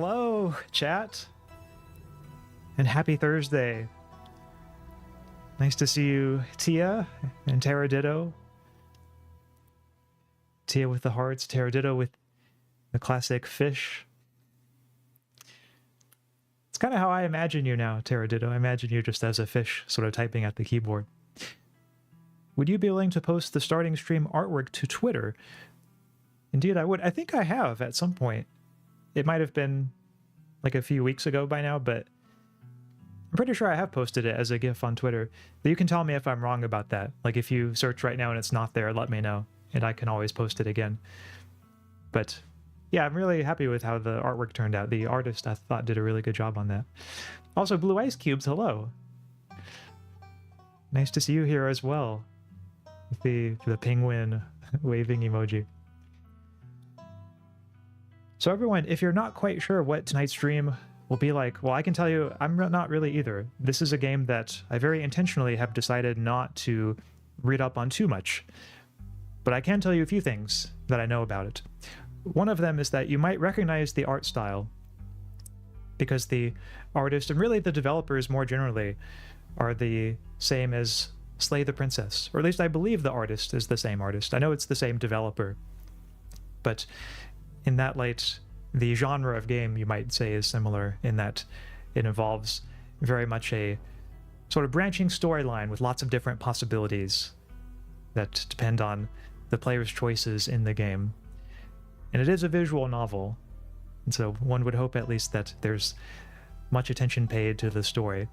Hello, chat. And happy Thursday. Nice to see you, Tia and Terraditto. Tia with the hearts, Terraditto with the classic fish. It's kind of how I imagine you now, Terraditto. I imagine you just as a fish, sort of typing at the keyboard. Would you be willing to post the starting stream artwork to Twitter? Indeed, I would. I think I have at some point. It might have been like a few weeks ago by now, but I'm pretty sure I have posted it as a GIF on Twitter. But you can tell me if I'm wrong about that. Like if you search right now and it's not there, let me know, and I can always post it again. But yeah, I'm really happy with how the artwork turned out. The artist, I thought, did a really good job on that. Also, Blue Ice Cubes, hello. Nice to see you here as well. With the penguin waving emoji. So everyone, if you're not quite sure what tonight's stream will be like, well, I can tell you I'm not really either. This is a game that I very intentionally have decided not to read up on too much. But I can tell you a few things that I know about it. One of them is that you might recognize the art style because the artist, and really the developers more generally, are the same as Slay the Princess. Or at least I believe the artist is the same artist. I know it's the same developer. But in that light, the genre of game, you might say, is similar in that it involves very much a sort of branching storyline with lots of different possibilities that depend on the player's choices in the game. And it is a visual novel, and so one would hope at least that there's much attention paid to the story.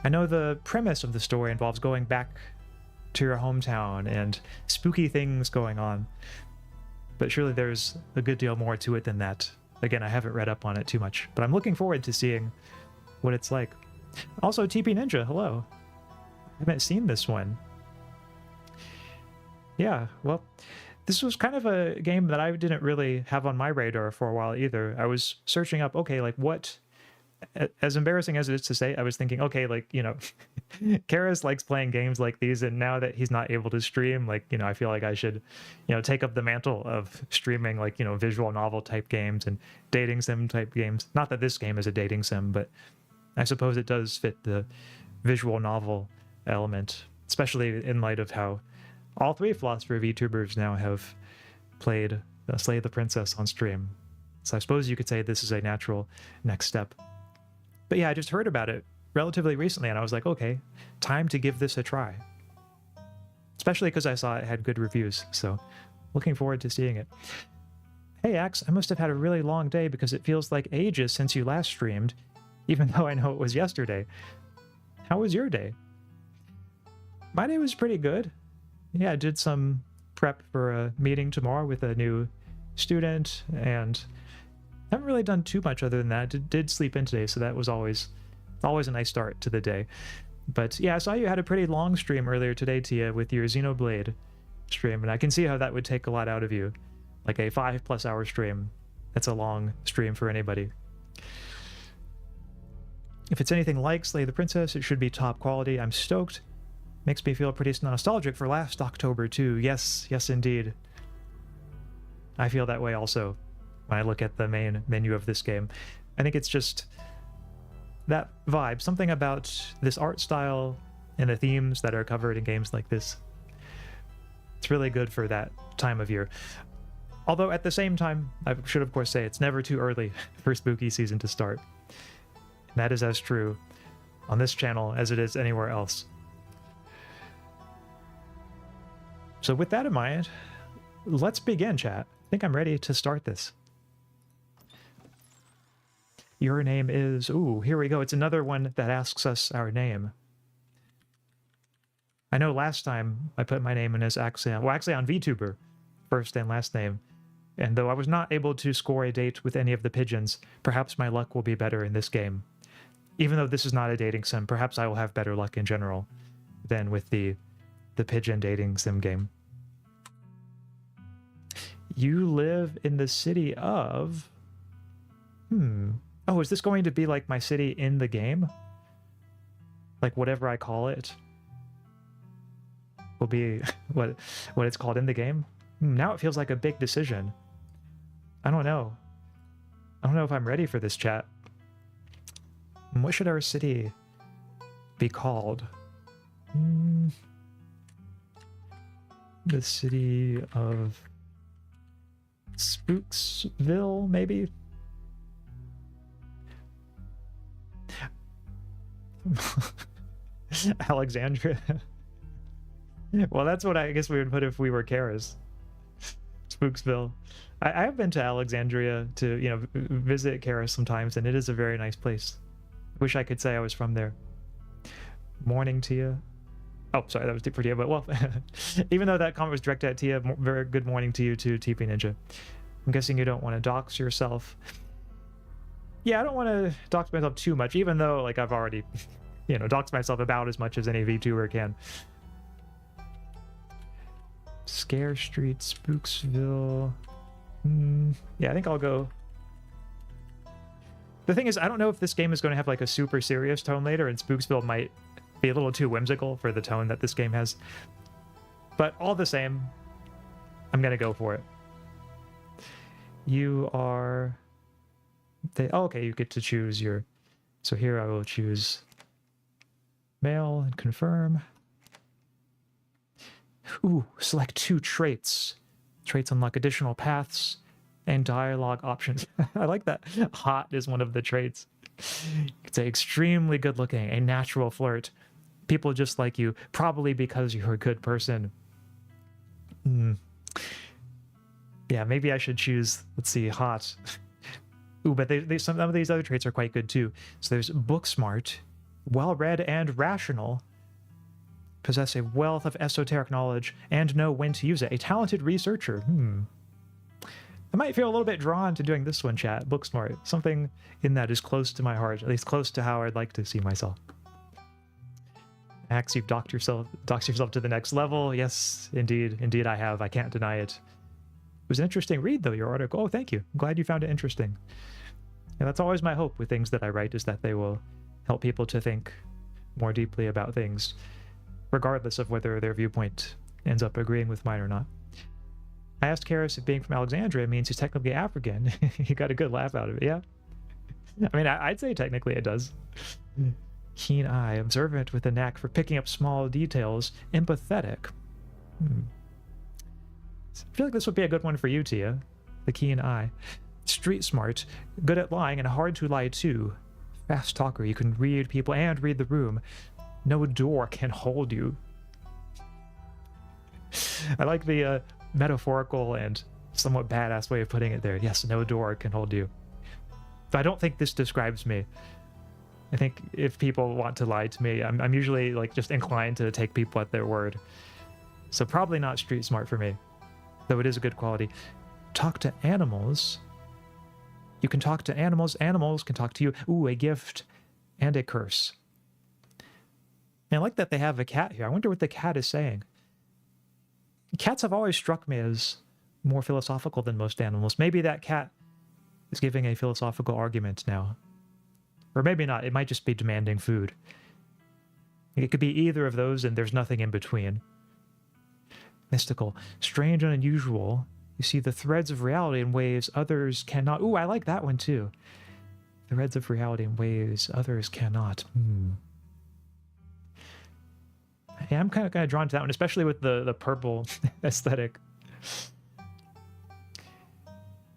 I know the premise of the story involves going back to your hometown and spooky things going on, but surely there's a good deal more to it than that. Again, I haven't read up on it too much, but I'm looking forward to seeing what it's like. Also, TP Ninja, hello. I haven't seen this one. Yeah, well, this was kind of a game that I didn't really have on my radar for a while either. I was searching up, okay, like what, as embarrassing as it is to say, I was thinking, okay, like, you know, Karas likes playing games like these, and now that he's not able to stream, like, you know, I feel like I should, you know, take up the mantle of streaming, like, you know, visual novel type games and dating sim type games. Not that this game is a dating sim, but I suppose it does fit the visual novel element, especially in light of how all three Philosopher VTubers now have played Slay the Princess on stream. So I suppose you could say this is a natural next step. But yeah, I just heard about it relatively recently, and I was like, okay, time to give this a try. Especially because I saw it had good reviews, so looking forward to seeing it. Hey Axe, I must have had a really long day because it feels like ages since you last streamed, even though I know it was yesterday. How was your day? My day was pretty good. Yeah, I did some prep for a meeting tomorrow with a new student, and haven't really done too much other than that. Did sleep in today, so that was always a nice start to the day. But yeah, I saw you had a pretty long stream earlier today, Tia, with your Xenoblade stream, and I can see how that would take a lot out of you. Like a 5+ hour stream. That's a long stream for anybody. If it's anything like Slay the Princess, it should be top quality. I'm stoked. Makes me feel pretty nostalgic for last October too. Yes, yes indeed. I feel that way also when I look at the main menu of this game. I think it's just that vibe, something about this art style and the themes that are covered in games like this. It's really good for that time of year. Although at the same time, I should of course say it's never too early for spooky season to start. And that is as true on this channel as it is anywhere else. So with that in mind, let's begin, chat. I think I'm ready to start this. Your name is... Ooh, here we go. It's another one that asks us our name. I know last time I put my name in as Axaeon. Well, Axaeon VTuber, first and last name. And though I was not able to score a date with any of the pigeons, perhaps my luck will be better in this game. Even though this is not a dating sim, perhaps I will have better luck in general than with the pigeon dating sim game. You live in the city of... Oh, is this going to be like my city in the game? Like whatever I call it will be what it's called in the game? Now it feels like a big decision. I don't know. I don't know if I'm ready for this chat. What should our city be called? The city of Spooksville, maybe? Alexandria. Well, that's what I guess we would put if we were Karas. Spooksville. I have been to Alexandria to, you know, visit Karas sometimes, and it is a very nice place. Wish I could say I was from there. Morning, Tia. Oh, sorry, that was for Tia, but well, even though that comment was directed at Tia, very good morning to you too, TP Ninja. I'm guessing you don't want to dox yourself. Yeah, I don't want to dox myself too much, even though, like, I've already, you know, doxed myself about as much as any VTuber can. Scare Street, Spooksville. Yeah, I think I'll go. The thing is, I don't know if this game is going to have like a super serious tone later, and Spooksville might be a little too whimsical for the tone that this game has. But all the same, I'm going to go for it. You are... Oh, okay, you get to choose your... So here I will choose male and confirm. Ooh, select 2 traits. Traits unlock additional paths and dialogue options. I like that. Hot is one of the traits. You could say extremely good looking, a natural flirt. People just like you, probably because you're a good person. Yeah, maybe I should choose, let's see, hot. Ooh, but some of these other traits are quite good too. So there's book smart, well-read and rational, possess a wealth of esoteric knowledge, and know when to use it. A talented researcher. I might feel a little bit drawn to doing this one, chat. Book smart. Something in that is close to my heart, at least close to how I'd like to see myself. Axe, you've doxed yourself to the next level. Yes, indeed I have. I can't deny it. It was an interesting read, though, your article. Oh, thank you. I'm glad you found it interesting. And that's always my hope with things that I write, is that they will help people to think more deeply about things, regardless of whether their viewpoint ends up agreeing with mine or not. I asked Karas if being from Alexandria means he's technically African. He got a good laugh out of it, yeah? I mean, I'd say technically it does. Keen eye, observant with a knack for picking up small details, empathetic. I feel like this would be a good one for you, Tia. The keen eye. Street smart, good at lying and hard to lie to. Fast talker, you can read people and read the room. No door can hold you. I like the metaphorical and somewhat badass way of putting it there. Yes, no door can hold you. But I don't think this describes me. I think if people want to lie to me, I'm usually like just inclined to take people at their word. So probably not street smart for me, though it is a good quality. Talk to animals. You can talk to animals. Animals can talk to you. Ooh, a gift and a curse. And I like that they have a cat here. I wonder what the cat is saying. Cats have always struck me as more philosophical than most animals. Maybe that cat is giving a philosophical argument now. Or maybe not. It might just be demanding food. It could be either of those, and there's nothing in between. Mystical. Strange and unusual. You see the threads of reality in ways others cannot. Ooh, I like that one too. Threads of reality in ways others cannot. Yeah, I'm kind of drawn to that one, especially with the purple aesthetic.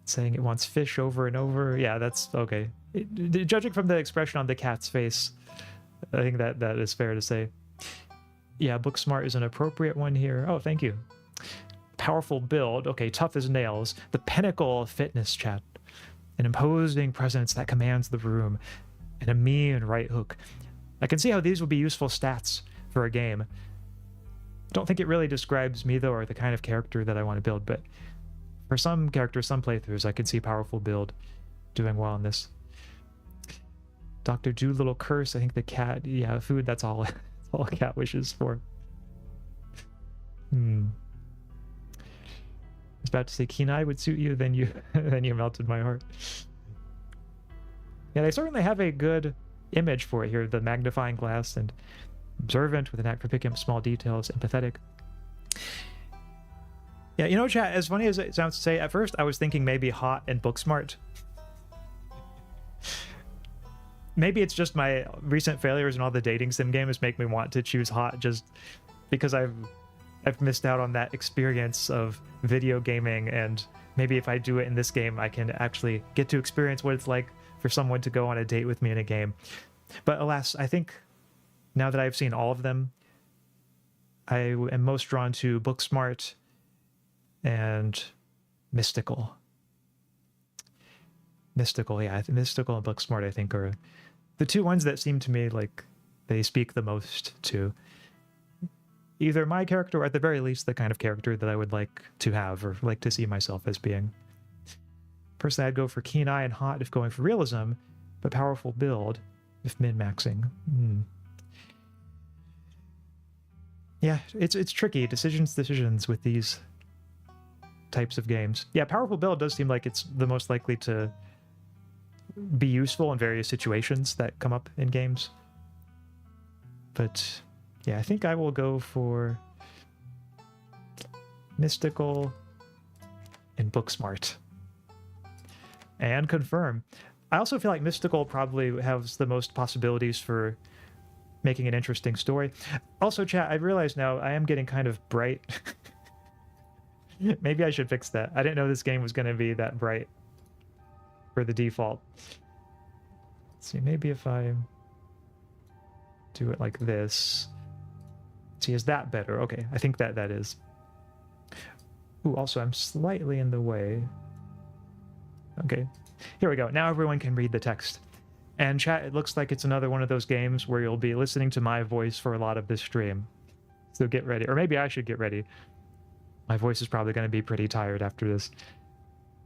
Saying it wants fish over and over. Yeah, that's okay. Judging from the expression on the cat's face, I think that is fair to say. Yeah, book smart is an appropriate one here. Oh, thank you. Powerful build. Okay, tough as nails. The pinnacle of fitness, chat. An imposing presence that commands the room. And a mean right hook. I can see how these would be useful stats for a game. I don't think it really describes me, though, or the kind of character that I want to build, but for some characters, some playthroughs, I can see powerful build doing well in this. Dr. Doolittle curse, I think the cat, yeah, food, that's all, that's all a cat wishes for. I was about to say keen eye would suit you, then you melted my heart. Yeah, they certainly have a good image for it here, the magnifying glass and observant with a knack for picking up small details, empathetic. Yeah, you know, chat, as funny as it sounds to say, at first I was thinking maybe hot and book smart. maybe it's just my recent failures in all the dating sim games make me want to choose hot, just because I've missed out on that experience of video gaming, and maybe if I do it in this game, I can actually get to experience what it's like for someone to go on a date with me in a game. But alas, I think now that I've seen all of them, I am most drawn to Booksmart and Mystical. Mystical, yeah. Mystical and Booksmart, I think, are the two ones that seem to me like they speak the most to either my character or at the very least the kind of character that I would like to have or like to see myself as being. Personally, I'd go for Keen Eye and Hot if going for realism, but Powerful Build if min-maxing. Yeah, it's tricky. Decisions with these types of games. Yeah, Powerful Build does seem like it's the most likely to be useful in various situations that come up in games. But yeah, I think I will go for Mystical and Booksmart. And confirm. I also feel like Mystical probably has the most possibilities for making an interesting story. Also, chat, I realize now I am getting kind of bright. Maybe I should fix that. I didn't know this game was going to be that bright for the default. Let's see, maybe if I do it like this. See, is that better? Okay, I think that is. Ooh, also, I'm slightly in the way. Okay, here we go. Now everyone can read the text. And chat, it looks like it's another one of those games where you'll be listening to my voice for a lot of this stream. So get ready. Or maybe I should get ready. My voice is probably going to be pretty tired after this.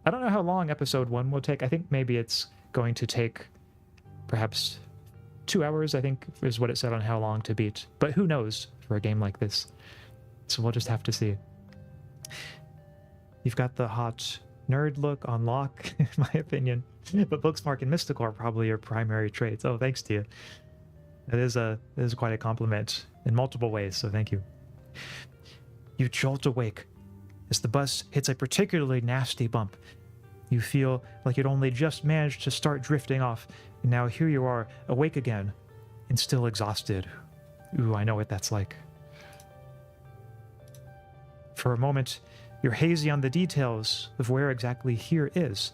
I don't know how long episode 1 will take. I think maybe it's going to take perhaps 2 hours, I think, is what it said on how long to beat. But who knows for a game like this. So we'll just have to see. You've got the hot nerd look on lock, in my opinion. But Booksmart and Mystical are probably your primary traits. Oh, thanks to you. That is quite a compliment in multiple ways, so thank you. You jolt awake as the bus hits a particularly nasty bump. You feel like you'd only just managed to start drifting off, and now here you are, awake again, and still exhausted. Ooh, I know what that's like. For a moment, you're hazy on the details of where exactly here is,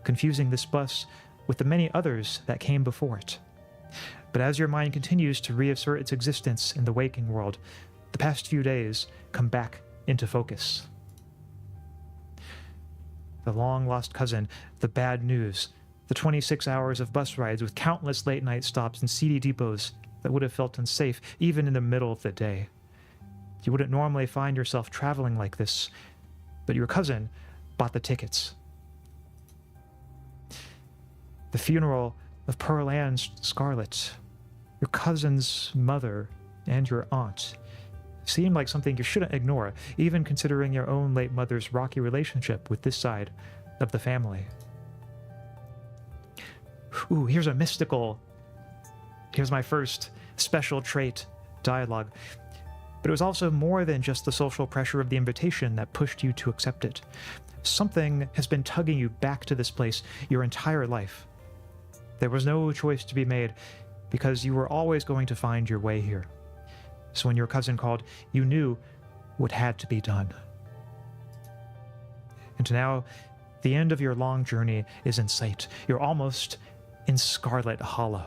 confusing this bus with the many others that came before it. But as your mind continues to reassert its existence in the waking world, the past few days come back into focus. The long-lost cousin, the bad news, the 26 hours of bus rides with countless late-night stops and seedy depots that would have felt unsafe even in the middle of the day. You wouldn't normally find yourself traveling like this, but your cousin bought the tickets. The funeral of Pearl Ann's Scarlet, your cousin's mother, and your aunt seemed like something you shouldn't ignore, even considering your own late mother's rocky relationship with this side of the family. Ooh, here's a mystical. Here's my first special trait dialogue. But it was also more than just the social pressure of the invitation that pushed you to accept it. Something has been tugging you back to this place your entire life. There was no choice to be made because you were always going to find your way here. So when your cousin called, you knew what had to be done. And now, the end of your long journey is in sight. You're almost in Scarlet Hollow.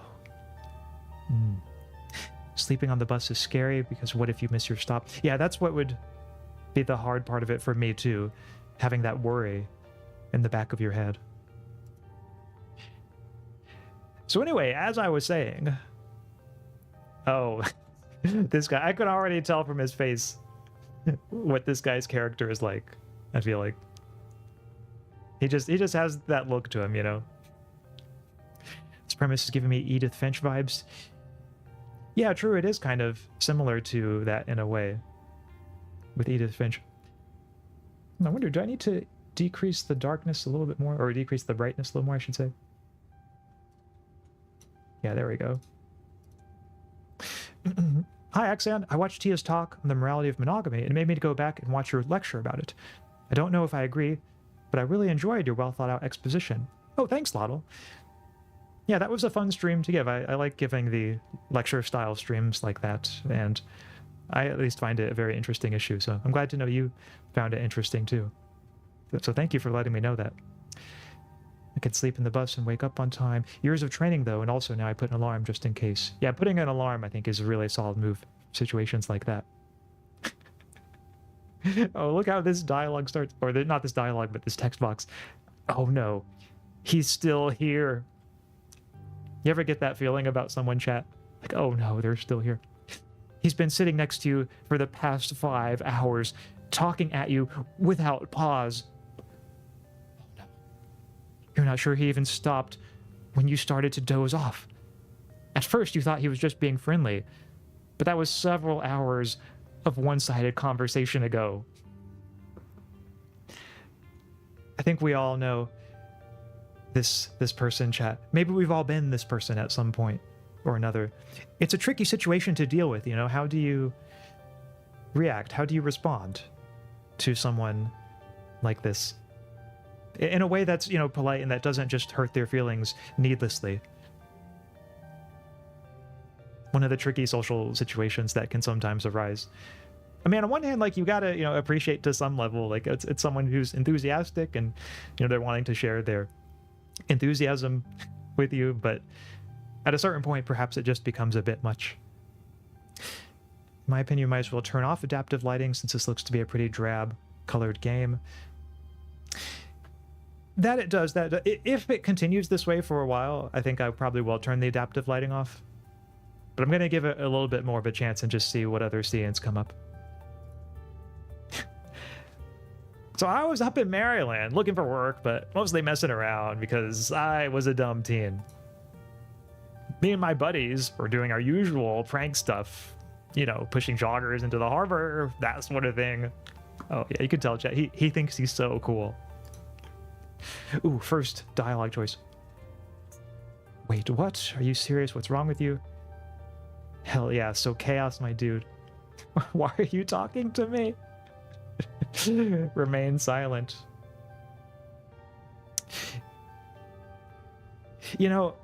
Sleeping on the bus is scary because what if you miss your stop? Yeah, that's what would be the hard part of it for me too, having that worry in the back of your head. So anyway, as I was saying, oh, this guy, I could already tell from his face what this guy's character is like. I feel like he just has that look to him, you know. This premise is giving me Edith Finch vibes. Yeah, true, it is kind of similar to that in a way with Edith Finch. I wonder, do I need to decrease the darkness a little bit more, or decrease the brightness a little more, I should say? Yeah, there we go. Hi, Axaeon. I watched Tia's talk on the morality of monogamy, and it made me go back and watch your lecture about it. I don't know if I agree, but I really enjoyed your well-thought-out exposition. Oh, thanks, Lottle. yeah, that was a fun stream to give. I like giving the lecture style streams like that, and I at least find it a very interesting issue. So I'm glad to know you found it interesting too. So thank you for letting me know that. I could sleep in the bus and wake up on time. Years of training though, and also now I put an alarm just in case. Yeah, putting an alarm I think is a really solid move. Situations like that. Oh, look how this dialogue starts, or not this dialogue, but this text box. Oh no, he's still here. You ever get that feeling about someone, chat? Like, oh no, they're still here. He's been sitting next to you for the past 5 hours, talking at you without pause. Oh no. You're not sure he even stopped when you started to doze off. At first you thought he was just being friendly, but that was several hours of one-sided conversation ago. I think we all know this person, chat. Maybe we've all been this person at some point or another. It's a tricky situation to deal with, you know. How do you react? How do you respond to someone like this? In a way that's, you know, polite and that doesn't just hurt their feelings needlessly. One of the tricky social situations that can sometimes arise. I mean, on one hand, like, you gotta, you know, appreciate to some level, like, it's someone who's enthusiastic and, you know, they're wanting to share their enthusiasm with you, but at a certain point, perhaps it just becomes a bit much. In my opinion, you might as well turn off adaptive lighting since this looks to be a pretty drab colored game. That it does. That if it continues this way for a while, I think I probably will turn the adaptive lighting off. But I'm going to give it a little bit more of a chance and just see what other scenes come up. So I was up in Maryland looking for work, but mostly messing around because I was a dumb teen. Me and my buddies were doing our usual prank stuff, you know, pushing joggers into the harbor, that sort of thing. Oh yeah, you can tell, chat. He thinks he's so cool. Ooh, first dialogue choice. Wait, what? Are you serious? What's wrong with you? Hell yeah, so chaos, my dude. Why are you talking to me? Remain silent. You know,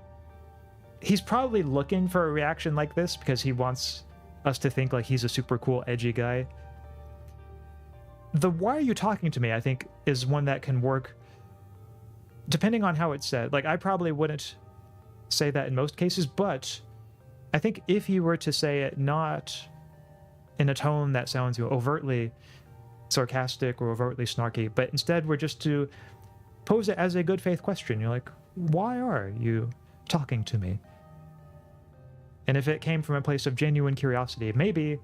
he's probably looking for a reaction like this because he wants us to think like he's a super cool, edgy guy. The "why are you talking to me" I think is one that can work depending on how it's said. Like, I probably wouldn't say that in most cases, but I think if you were to say it not in a tone that sounds, you know, overtly sarcastic or overtly snarky, but instead we're just to pose it as a good faith question. You're like, why are you talking to me? And if it came from a place of genuine curiosity, maybe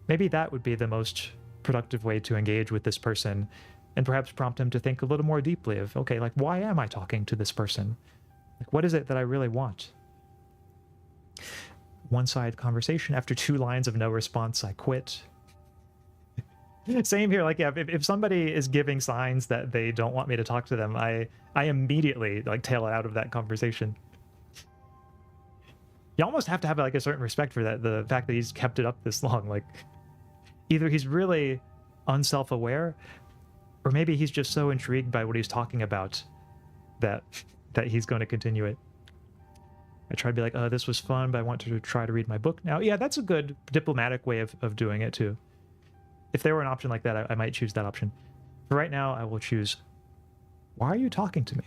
that would be the most productive way to engage with this person and perhaps prompt him to think a little more deeply of, okay, like, why am I talking to this person? Like, what is it that I really want? One-sided conversation. After 2 lines of no response, I quit. Same here. Like, yeah, if somebody is giving signs that they don't want me to talk to them, I immediately, like, tail out of that conversation. You almost have to have, like, a certain respect for that, the fact that he's kept it up this long. Like, either he's really unself-aware, or maybe he's just so intrigued by what he's talking about that he's going to continue it. I try to be like, oh, this was fun, but I want to try to read my book now. Yeah, that's a good diplomatic way of doing it, too. If there were an option like that, I might choose that option. For right now, I will choose, why are you talking to me?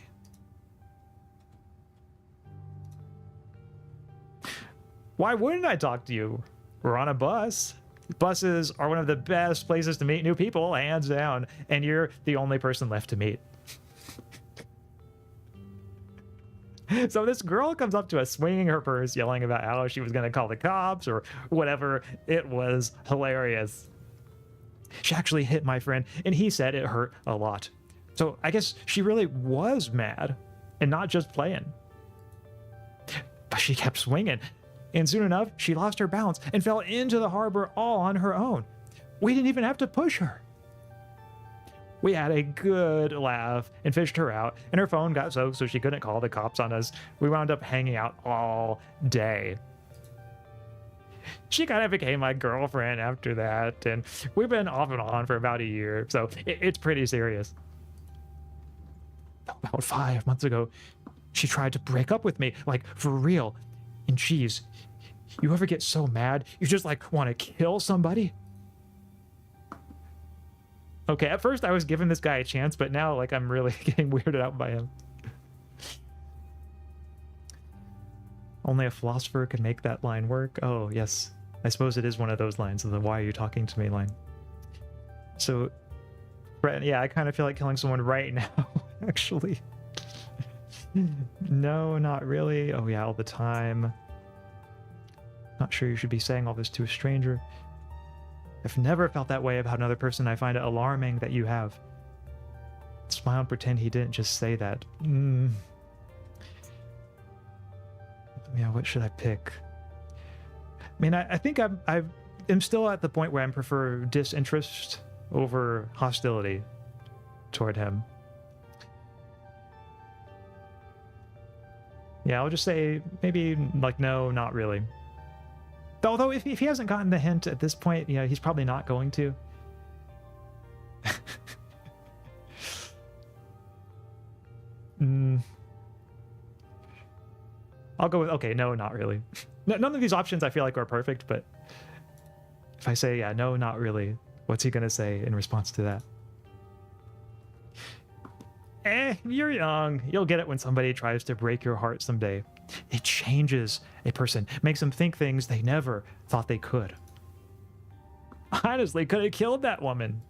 Why wouldn't I talk to you? We're on a bus. Buses are one of the best places to meet new people, hands down. And you're the only person left to meet. So this girl comes up to us swinging her purse, yelling about how she was going to call the cops or whatever. It was hilarious. She actually hit my friend, and he said it hurt a lot. So I guess she really was mad and not just playing. But she kept swinging, and soon enough, she lost her balance and fell into the harbor all on her own. We didn't even have to push her. We had a good laugh and fished her out, and her phone got soaked so she couldn't call the cops on us. We wound up hanging out all day. She kind of became my girlfriend after that, and we've been off and on for about a year, so it's pretty serious. About 5 months ago, She tried to break up with me, like, for real. And geez, you ever get so mad you just, like, want to kill somebody? Okay, at first I was giving this guy a chance, but now, like, I'm really getting weirded out by him. Only a philosopher could make that line work. Oh, yes. I suppose it is one of those lines, of the "why are you talking to me" line. So, yeah, I kind of feel like killing someone right now, actually. No, not really. Oh, yeah, all the time. Not sure you should be saying all this to a stranger. I've never felt that way about another person. I find it alarming that you have. Smile and pretend he didn't just say that. Yeah, what should I pick? I mean, I think I'm still at the point where I prefer disinterest over hostility toward him. Yeah, I'll just say maybe, like, no, not really. Although if he hasn't gotten the hint at this point, yeah, he's probably not going to. I'll go with, okay, no, not really. None of these options I feel like are perfect, but if I say, yeah, no, not really, what's he gonna say in response to that? You're young. You'll get it when somebody tries to break your heart someday. It changes a person, makes them think things they never thought they could. Honestly, could have killed that woman.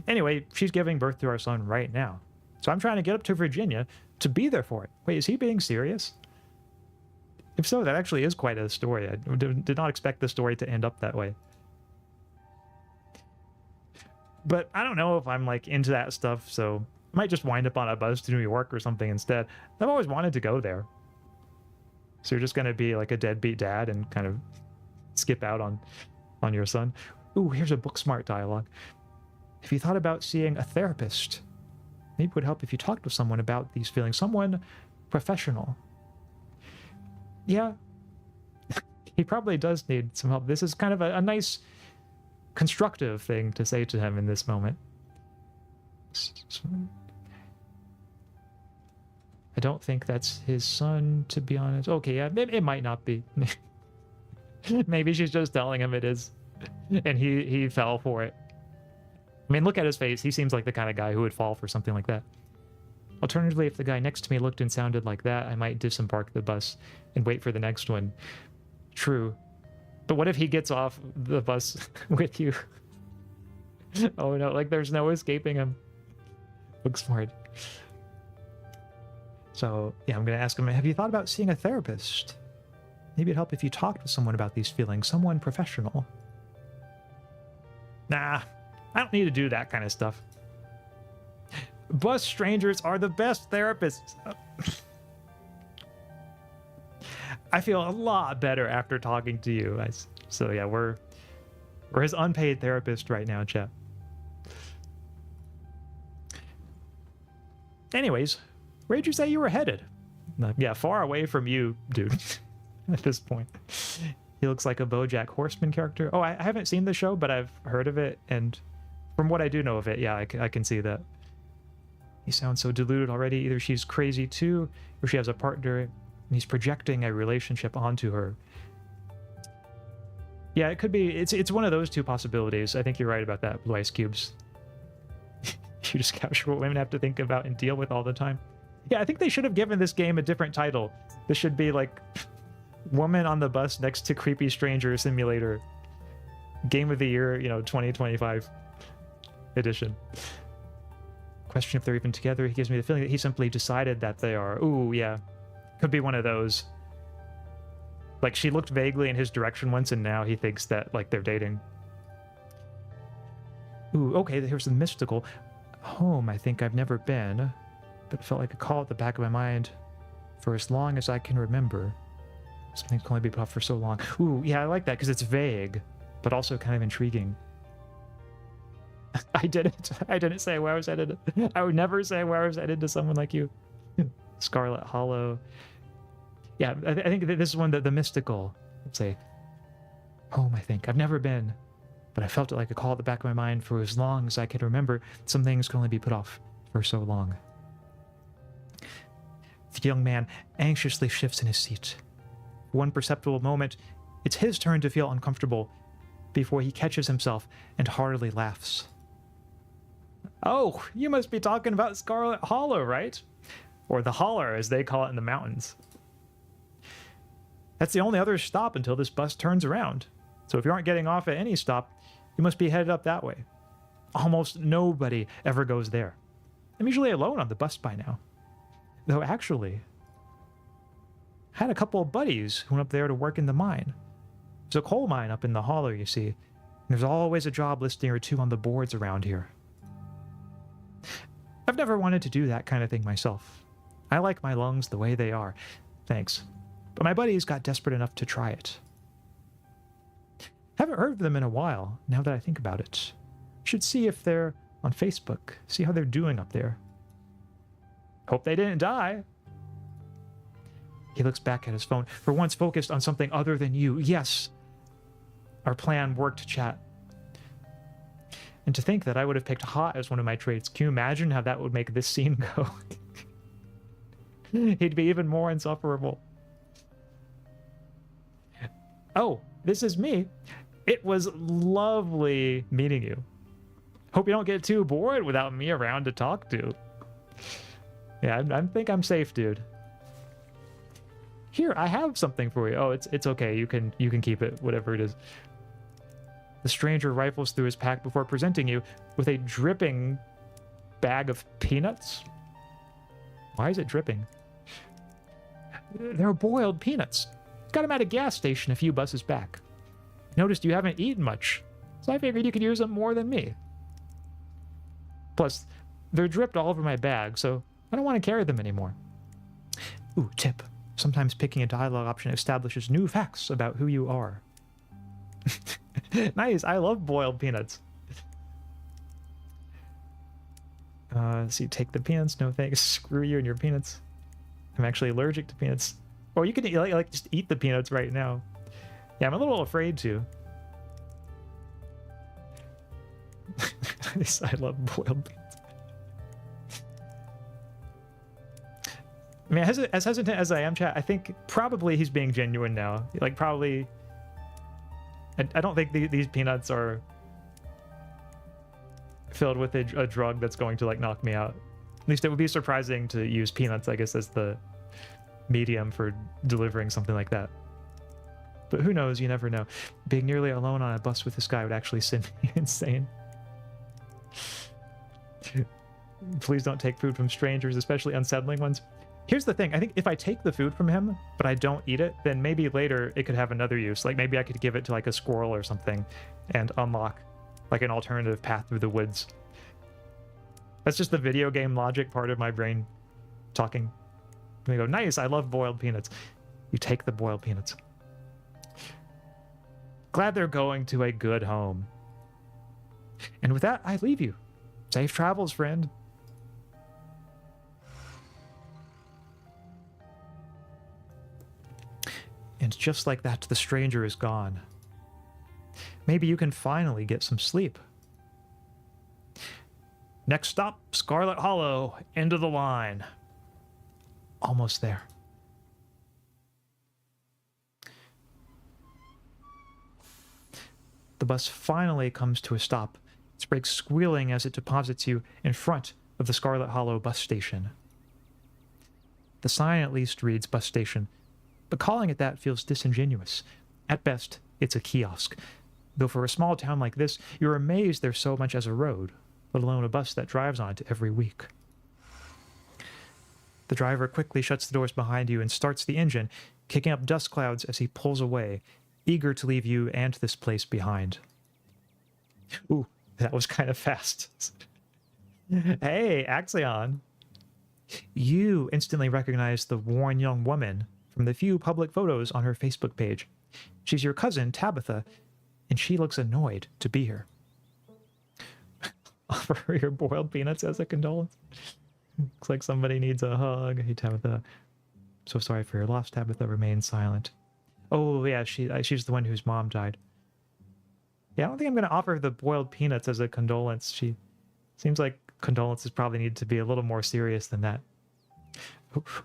Anyway, she's giving birth to our son right now. So I'm trying to get up to Virginia to be there for it. Wait, is he being serious? If so, that actually is quite a story. I did not expect the story to end up that way. But I don't know if I'm, like, into that stuff, so I might just wind up on a bus to New York or something instead. I've always wanted to go there. So you're just going to be like a deadbeat dad and kind of skip out on your son. Ooh, here's a book smart dialogue. If you thought about seeing a therapist, maybe it would help if you talked with someone about these feelings. Someone professional. Yeah. He probably does need some help. This is kind of a nice constructive thing to say to him in this moment. I don't think that's his son, to be honest. Okay, yeah, it might not be. Maybe she's just telling him it is, and he fell for it. I mean, look at his face. He seems like the kind of guy who would fall for something like that. Alternatively, if the guy next to me looked and sounded like that, I might disembark the bus and wait for the next one. True. But what if he gets off the bus with you? Oh no, like there's no escaping him. Looks smart. So, yeah, I'm going to ask him, have you thought about seeing a therapist? Maybe it'd help if you talked with someone about these feelings, someone professional. Nah, I don't need to do that kind of stuff. Bus strangers are the best therapists. I feel a lot better after talking to you. So yeah, we're his unpaid therapist right now, chat. Anyways, where'd you say you were headed? Yeah, far away from you, dude. At this point, he looks like a BoJack Horseman character. Oh, I haven't seen the show, but I've heard of it, and from what I do know of it, yeah, I can see that. He sounds so deluded already. Either she's crazy too, or she has a partner, and he's projecting a relationship onto her. Yeah, it could be. It's one of those two possibilities. I think you're right about that, Blue Ice Cubes. You just capture what women have to think about and deal with all the time. Yeah, I think they should have given this game a different title. This should be like Woman on the Bus Next to Creepy Stranger Simulator. Game of the Year, 2025 edition. Question if they're even together. He gives me the feeling that he simply decided that they are. Ooh, yeah. Could be one of those. Like, she looked vaguely in his direction once, and now he thinks that, like, they're dating. Ooh, okay, here's the mystical. Home, I think I've never been, but it felt like a call at the back of my mind for as long as I can remember. Something can only be put off for so long. Ooh, yeah, I like that, because it's vague, but also kind of intriguing. I didn't say where I was headed. I would never say where I was headed to someone like you. Scarlet Hollow. Yeah, I think that this is one that the mystical. Let's say, home, I think. I've never been, but I felt it like a call at the back of my mind for as long as I can remember. Some things can only be put off for so long. The young man anxiously shifts in his seat. For one perceptible moment, it's his turn to feel uncomfortable before he catches himself and heartily laughs. Oh, you must be talking about Scarlet Hollow, right? Or the Holler, as they call it in the mountains. That's the only other stop until this bus turns around. So if you aren't getting off at any stop, you must be headed up that way. Almost nobody ever goes there. I'm usually alone on the bus by now. Though actually, I had a couple of buddies who went up there to work in the mine. There's a coal mine up in the hollow, you see. And there's always a job listing or two on the boards around here. I've never wanted to do that kind of thing myself. I like my lungs the way they are. Thanks. But my buddies got desperate enough to try it. Haven't heard of them in a while, now that I think about it. Should see if they're on Facebook, see how they're doing up there. Hope they didn't die. He looks back at his phone, for once focused on something other than you. Yes, our plan worked, chat. And to think that I would have picked hot as one of my traits. Can you imagine how that would make this scene go? He'd be even more insufferable. Oh, this is me. It was lovely meeting you. Hope you don't get too bored without me around to talk to. Yeah, I think I'm safe, dude. Here, I have something for you. Oh, it's okay. You can keep it, whatever it is. The stranger rifles through his pack before presenting you with a dripping bag of peanuts. Why is it dripping? They're boiled peanuts. Got them at a gas station a few buses back. Noticed you haven't eaten much, so I figured you could use them more than me. Plus, they're dripped all over my bag, so I don't want to carry them anymore. Ooh, tip. Sometimes picking a dialogue option establishes new facts about who you are. Nice, I love boiled peanuts. So you take the peanuts, no thanks. Screw you and your peanuts. I'm actually allergic to peanuts. Oh, you can like just eat the peanuts right now. Yeah, I'm a little afraid to. I love boiled peanuts. I mean, as hesitant as I am, chat, I think probably he's being genuine now. Like, probably... I don't think these peanuts are filled with a drug that's going to, like, knock me out. At least it would be surprising to use peanuts, I guess, as the medium for delivering something like that. But who knows? You never know. Being nearly alone on a bus with this guy would actually send me insane. Please don't take food from strangers, especially unsettling ones. Here's the thing. I think if I take the food from him, but I don't eat it, then maybe later it could have another use. Like maybe I could give it to like a squirrel or something and unlock like an alternative path through the woods. That's just the video game logic part of my brain talking. And they go, nice, I love boiled peanuts. You take the boiled peanuts. Glad they're going to a good home. And with that, I leave you. Safe travels, friend. And just like that, the stranger is gone. Maybe you can finally get some sleep. Next stop, Scarlet Hollow, end of the line. Almost there. The bus finally comes to a stop, its brakes squealing as it deposits you in front of the Scarlet Hollow bus station. The sign at least reads bus station, but calling it that feels disingenuous. At best, it's a kiosk. Though for a small town like this, you're amazed there's so much as a road, let alone a bus that drives on it every week. The driver quickly shuts the doors behind you and starts the engine, kicking up dust clouds as he pulls away, eager to leave you and this place behind. Ooh, that was kind of fast. Hey, Axaeon. You instantly recognize the worn young woman from the few public photos on her Facebook page. She's your cousin, Tabitha, and she looks annoyed to be here. Offer her your boiled peanuts as a condolence. Looks like somebody needs a hug. Hey, Tabitha. So sorry for your loss, Tabitha. Remain silent. Oh, yeah, she's the one whose mom died. Yeah, I don't think I'm going to offer her the boiled peanuts as a condolence. She seems like condolences probably need to be a little more serious than that.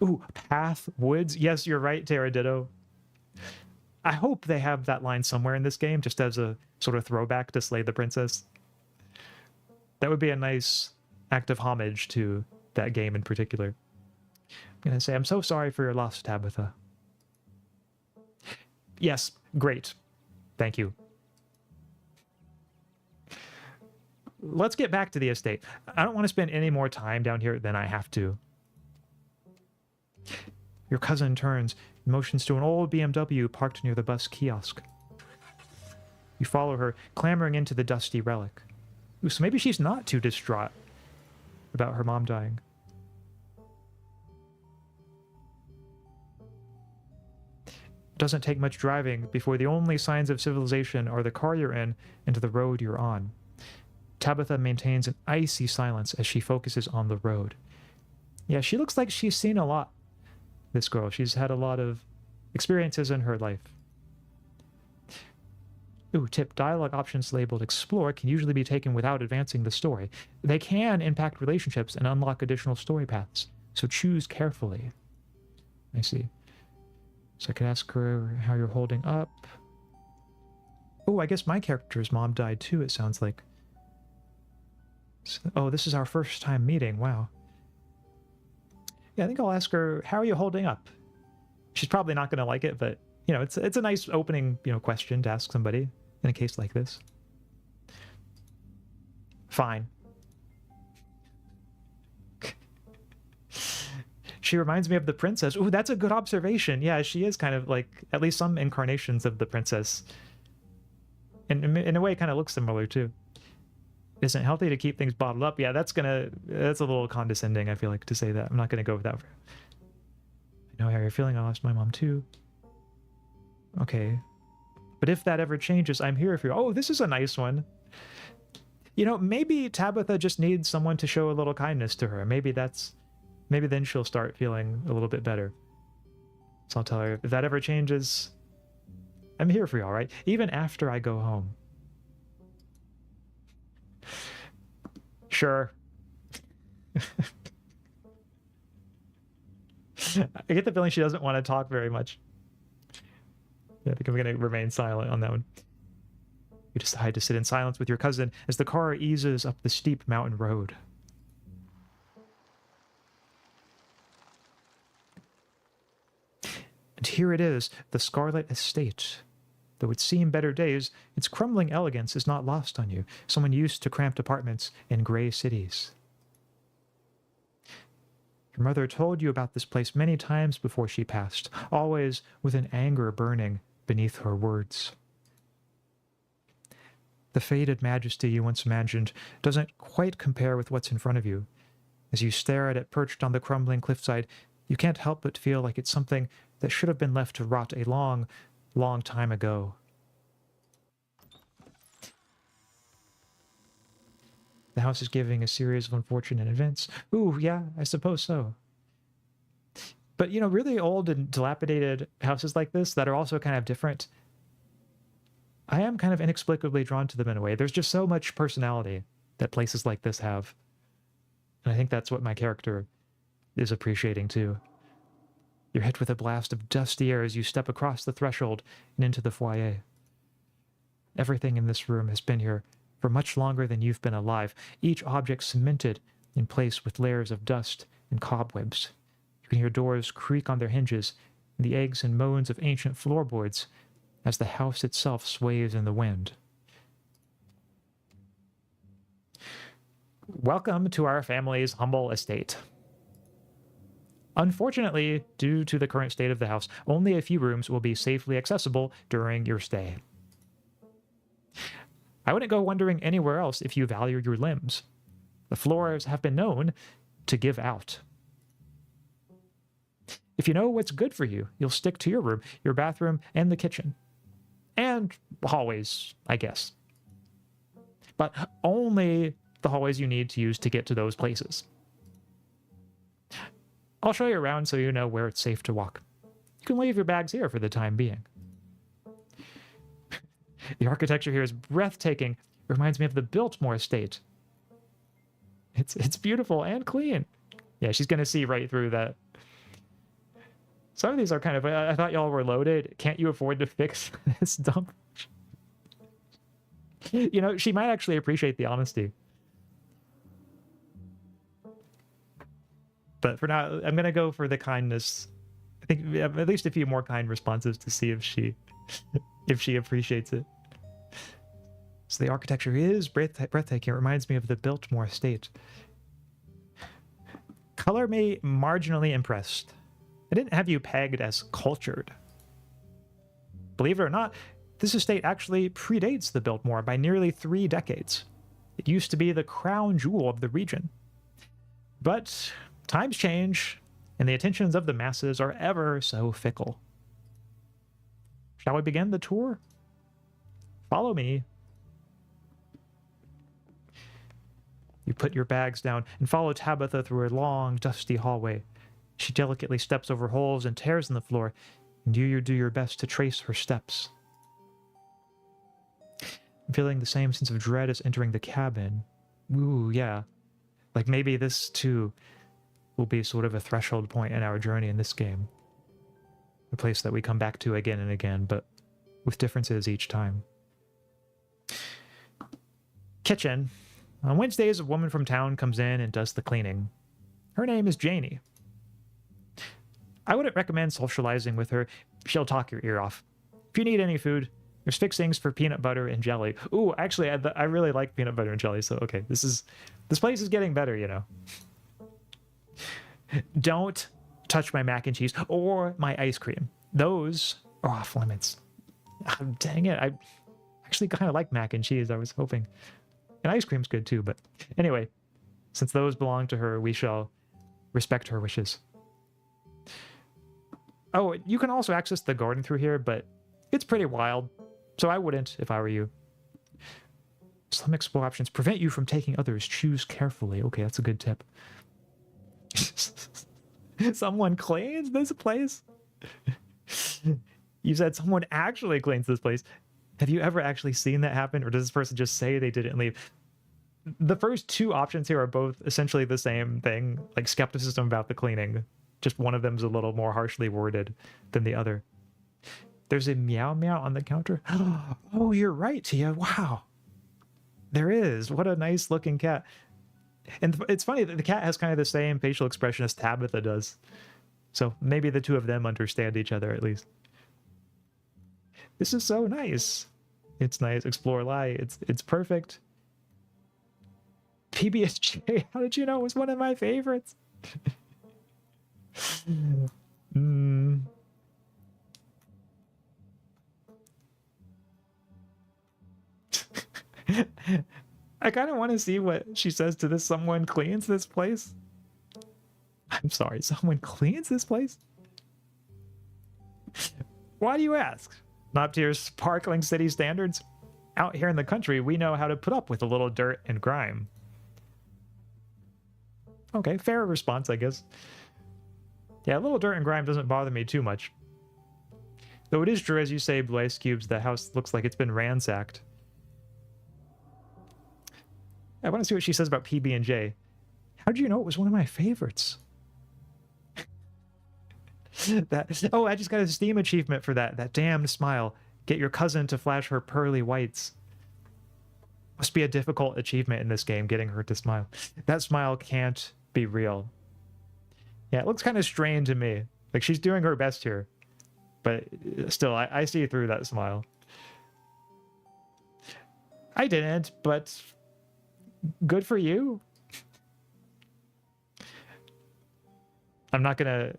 Ooh, Path Woods. Yes, you're right, Terraditto. I hope they have that line somewhere in this game, just as a sort of throwback to Slay the Princess. That would be a nice act of homage to that game in particular. I'm going to say, I'm so sorry for your loss, Tabitha. Yes, great. Thank you. Let's get back to the estate. I don't want to spend any more time down here than I have to. Your cousin turns and motions to an old BMW parked near the bus kiosk. You follow her, clambering into the dusty relic. Ooh, so maybe she's not too distraught about her mom dying. It doesn't take much driving before the only signs of civilization are the car you're in and the road you're on. Tabitha maintains an icy silence as she focuses on the road. Yeah, she looks like she's seen a lot, this girl. She's had a lot of experiences in her life. Ooh, tip, dialogue options labeled Explore can usually be taken without advancing the story. They can impact relationships and unlock additional story paths, so choose carefully. I see. So I could ask her how you're holding up. Oh, I guess my character's mom died too, it sounds like. Oh, this is our first time meeting. Wow. Yeah, I think I'll ask her, how are you holding up? She's probably not going to like it, but, you know, it's a nice opening, question to ask somebody in a case like this. Fine. She reminds me of the princess. Ooh, that's a good observation. Yeah, she is kind of like, at least some incarnations of the princess. And in a way, kind of looks similar, too. Isn't healthy to keep things bottled up. Yeah, that's a little condescending, I feel like, to say that. I'm not going to go with that. I know how you're feeling. I lost my mom, too. Okay. But if that ever changes, I'm here for you. Oh, this is a nice one. Maybe Tabitha just needs someone to show a little kindness to her. Maybe then she'll start feeling a little bit better. So I'll tell her, if that ever changes, I'm here for you, all right? Even after I go home. Sure. I get the feeling she doesn't want to talk very much. Yeah, I think I'm going to remain silent on that one. You decide to sit in silence with your cousin as the car eases up the steep mountain road. And here it is, the Scarlet Estate. Though it's seen better days, its crumbling elegance is not lost on you, someone used to cramped apartments in gray cities. Your mother told you about this place many times before she passed, always with an anger burning beneath her words. The faded majesty you once imagined doesn't quite compare with what's in front of you. As you stare at it perched on the crumbling cliffside, you can't help but feel like it's something that should have been left to rot a long, long time ago. The house is giving a series of unfortunate events. Ooh, yeah, I suppose so. But, really old and dilapidated houses like this that are also kind of different, I am kind of inexplicably drawn to them in a way. There's just so much personality that places like this have. And I think that's what my character is appreciating too. You're hit with a blast of dusty air as you step across the threshold and into the foyer. Everything in this room has been here for much longer than you've been alive, each object cemented in place with layers of dust and cobwebs. You can hear doors creak on their hinges, and the eggs and moans of ancient floorboards as the house itself sways in the wind. Welcome to our family's humble estate. Unfortunately, due to the current state of the house, only a few rooms will be safely accessible during your stay. I wouldn't go wandering anywhere else if you value your limbs. The floors have been known to give out. If you know what's good for you, you'll stick to your room, your bathroom, and the kitchen. And hallways, I guess. But only the hallways you need to use to get to those places. I'll show you around so you know where it's safe to walk. You can leave your bags here for the time being. The architecture here is breathtaking. It reminds me of the Biltmore estate. It's beautiful and clean. Yeah, she's going to see right through that Some of these are kind of, I thought y'all were loaded. Can't you afford to fix this dump? You know, she might actually appreciate the honesty. But for now, I'm going to go for the kindness. I think we have at least a few more kind responses to see if she appreciates it. So the architecture is breathtaking. It reminds me of the Biltmore estate. Color me marginally impressed. I didn't have you pegged as cultured. Believe it or not, this estate actually predates the Biltmore by nearly 3 decades. It used to be the crown jewel of the region. But times change, and the attentions of the masses are ever so fickle. Shall we begin the tour? Follow me. You put your bags down and follow Tabitha through a long, dusty hallway. She delicately steps over holes and tears in the floor, and you do your best to trace her steps. I'm feeling the same sense of dread as entering the cabin. Ooh, yeah. Like maybe this, too, will be sort of a threshold point in our journey in this game. A place that we come back to again and again, but with differences each time. Kitchen. On Wednesdays, a woman from town comes in and does the cleaning. Her name is Janie. I wouldn't recommend socializing with her. She'll talk your ear off. If you need any food, there's fixings for peanut butter and jelly. Ooh, actually, I really like peanut butter and jelly, so okay. This place is getting better, you know. Don't touch my mac and cheese or my ice cream. Those are off limits. Oh, dang it, I actually kind of like mac and cheese, I was hoping. And ice cream's good too, but anyway, since those belong to her, we shall respect her wishes. Oh, you can also access the garden through here, but it's pretty wild, so I wouldn't if I were you. Some explore options prevent you from taking others. Choose carefully. Okay, that's a good tip. Someone cleans this place? You said someone actually cleans this place. Have you ever actually seen that happen, or does this person just say they didn't leave? The first 2 options here are both essentially the same thing, like skepticism about the cleaning. Just one of them's a little more harshly worded than the other. There's a meow meow on the counter. Oh, you're right, Tia. Wow. There is. What a nice looking cat. And it's funny that the cat has kind of the same facial expression as Tabitha does. So maybe the 2 of them understand each other at least. This is so nice. It's nice. Explore Lie. It's perfect. PBSJ, how did you know it was one of my favorites? I kind of want to see what she says to this. Someone cleans this place? I'm sorry, someone cleans this place? Why do you ask? Not to your sparkling city standards? Out here in the country, we know how to put up with a little dirt and grime. Okay, fair response, I guess. Yeah, a little dirt and grime doesn't bother me too much. Though it is true, as you say, Blue Ice Cubes, the house looks like it's been ransacked. I want to see what she says about PB&J. How did you know it was one of my favorites? Oh, I just got a Steam achievement for that. That damned smile. Get your cousin to flash her pearly whites. Must be a difficult achievement in this game, getting her to smile. That smile can't be real. Yeah, it looks kind of strained to me. Like, she's doing her best here. But still, I see through that smile. I didn't, but good for you. I'm not gonna...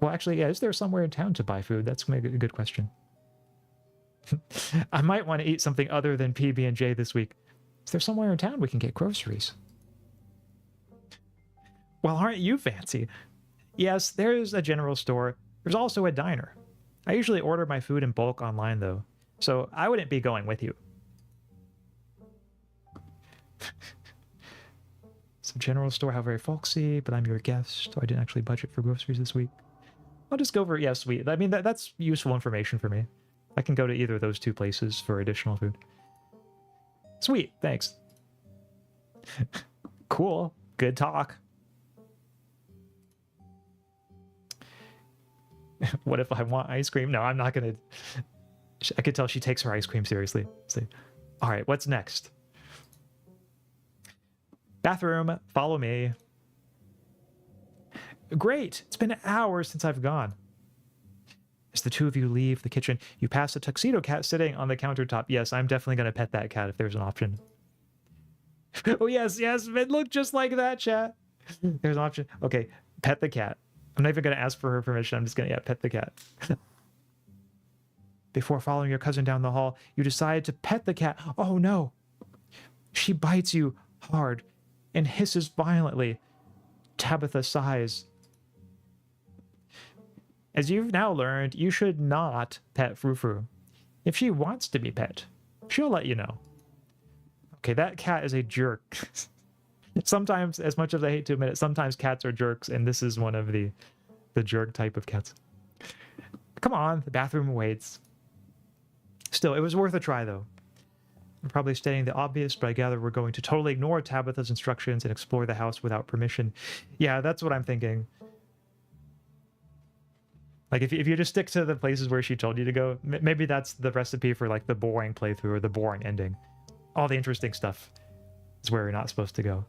Well, actually, yeah, is there somewhere in town to buy food? That's maybe a good question. I might want to eat something other than PB&J this week. Is there somewhere in town we can get groceries? Well, aren't you fancy? Yes, there's a general store. There's also a diner. I usually order my food in bulk online, though, so I wouldn't be going with you. Some general store, how very folksy, but I'm your guest, so I didn't actually budget for groceries this week. I'll just go for, yeah, sweet. I mean, that's useful information for me. I can go to either of those 2 places for additional food. Sweet, thanks. Cool, good talk. What if I want ice cream? No, I'm not gonna. I could tell she takes her ice cream seriously. So, all right, what's next? Bathroom, follow me. Great, it's been hours since I've gone. As the two of you leave the kitchen, you pass a tuxedo cat sitting on the countertop. Yes, I'm definitely going to pet that cat if there's an option. Oh, yes, yes, it looked just like that, chat. There's an option. Okay, pet the cat. I'm not even going to ask for her permission. I'm just going to, pet the cat. Before following your cousin down the hall, you decide to pet the cat. Oh, no. She bites you hard and hisses violently. Tabitha sighs. As you've now learned, you should not pet Frou-Frou. If she wants to be pet, she'll let you know. Okay, that cat is a jerk. Sometimes, as much as I hate to admit it, sometimes cats are jerks, and this is one of the jerk type of cats. Come on, the bathroom waits. Still, it was worth a try, though. I'm probably stating the obvious, but I gather we're going to totally ignore Tabitha's instructions and explore the house without permission. Yeah, that's what I'm thinking. Like, if you just stick to the places where she told you to go, maybe that's the recipe for, like, the boring playthrough or the boring ending. All the interesting stuff is where you're not supposed to go.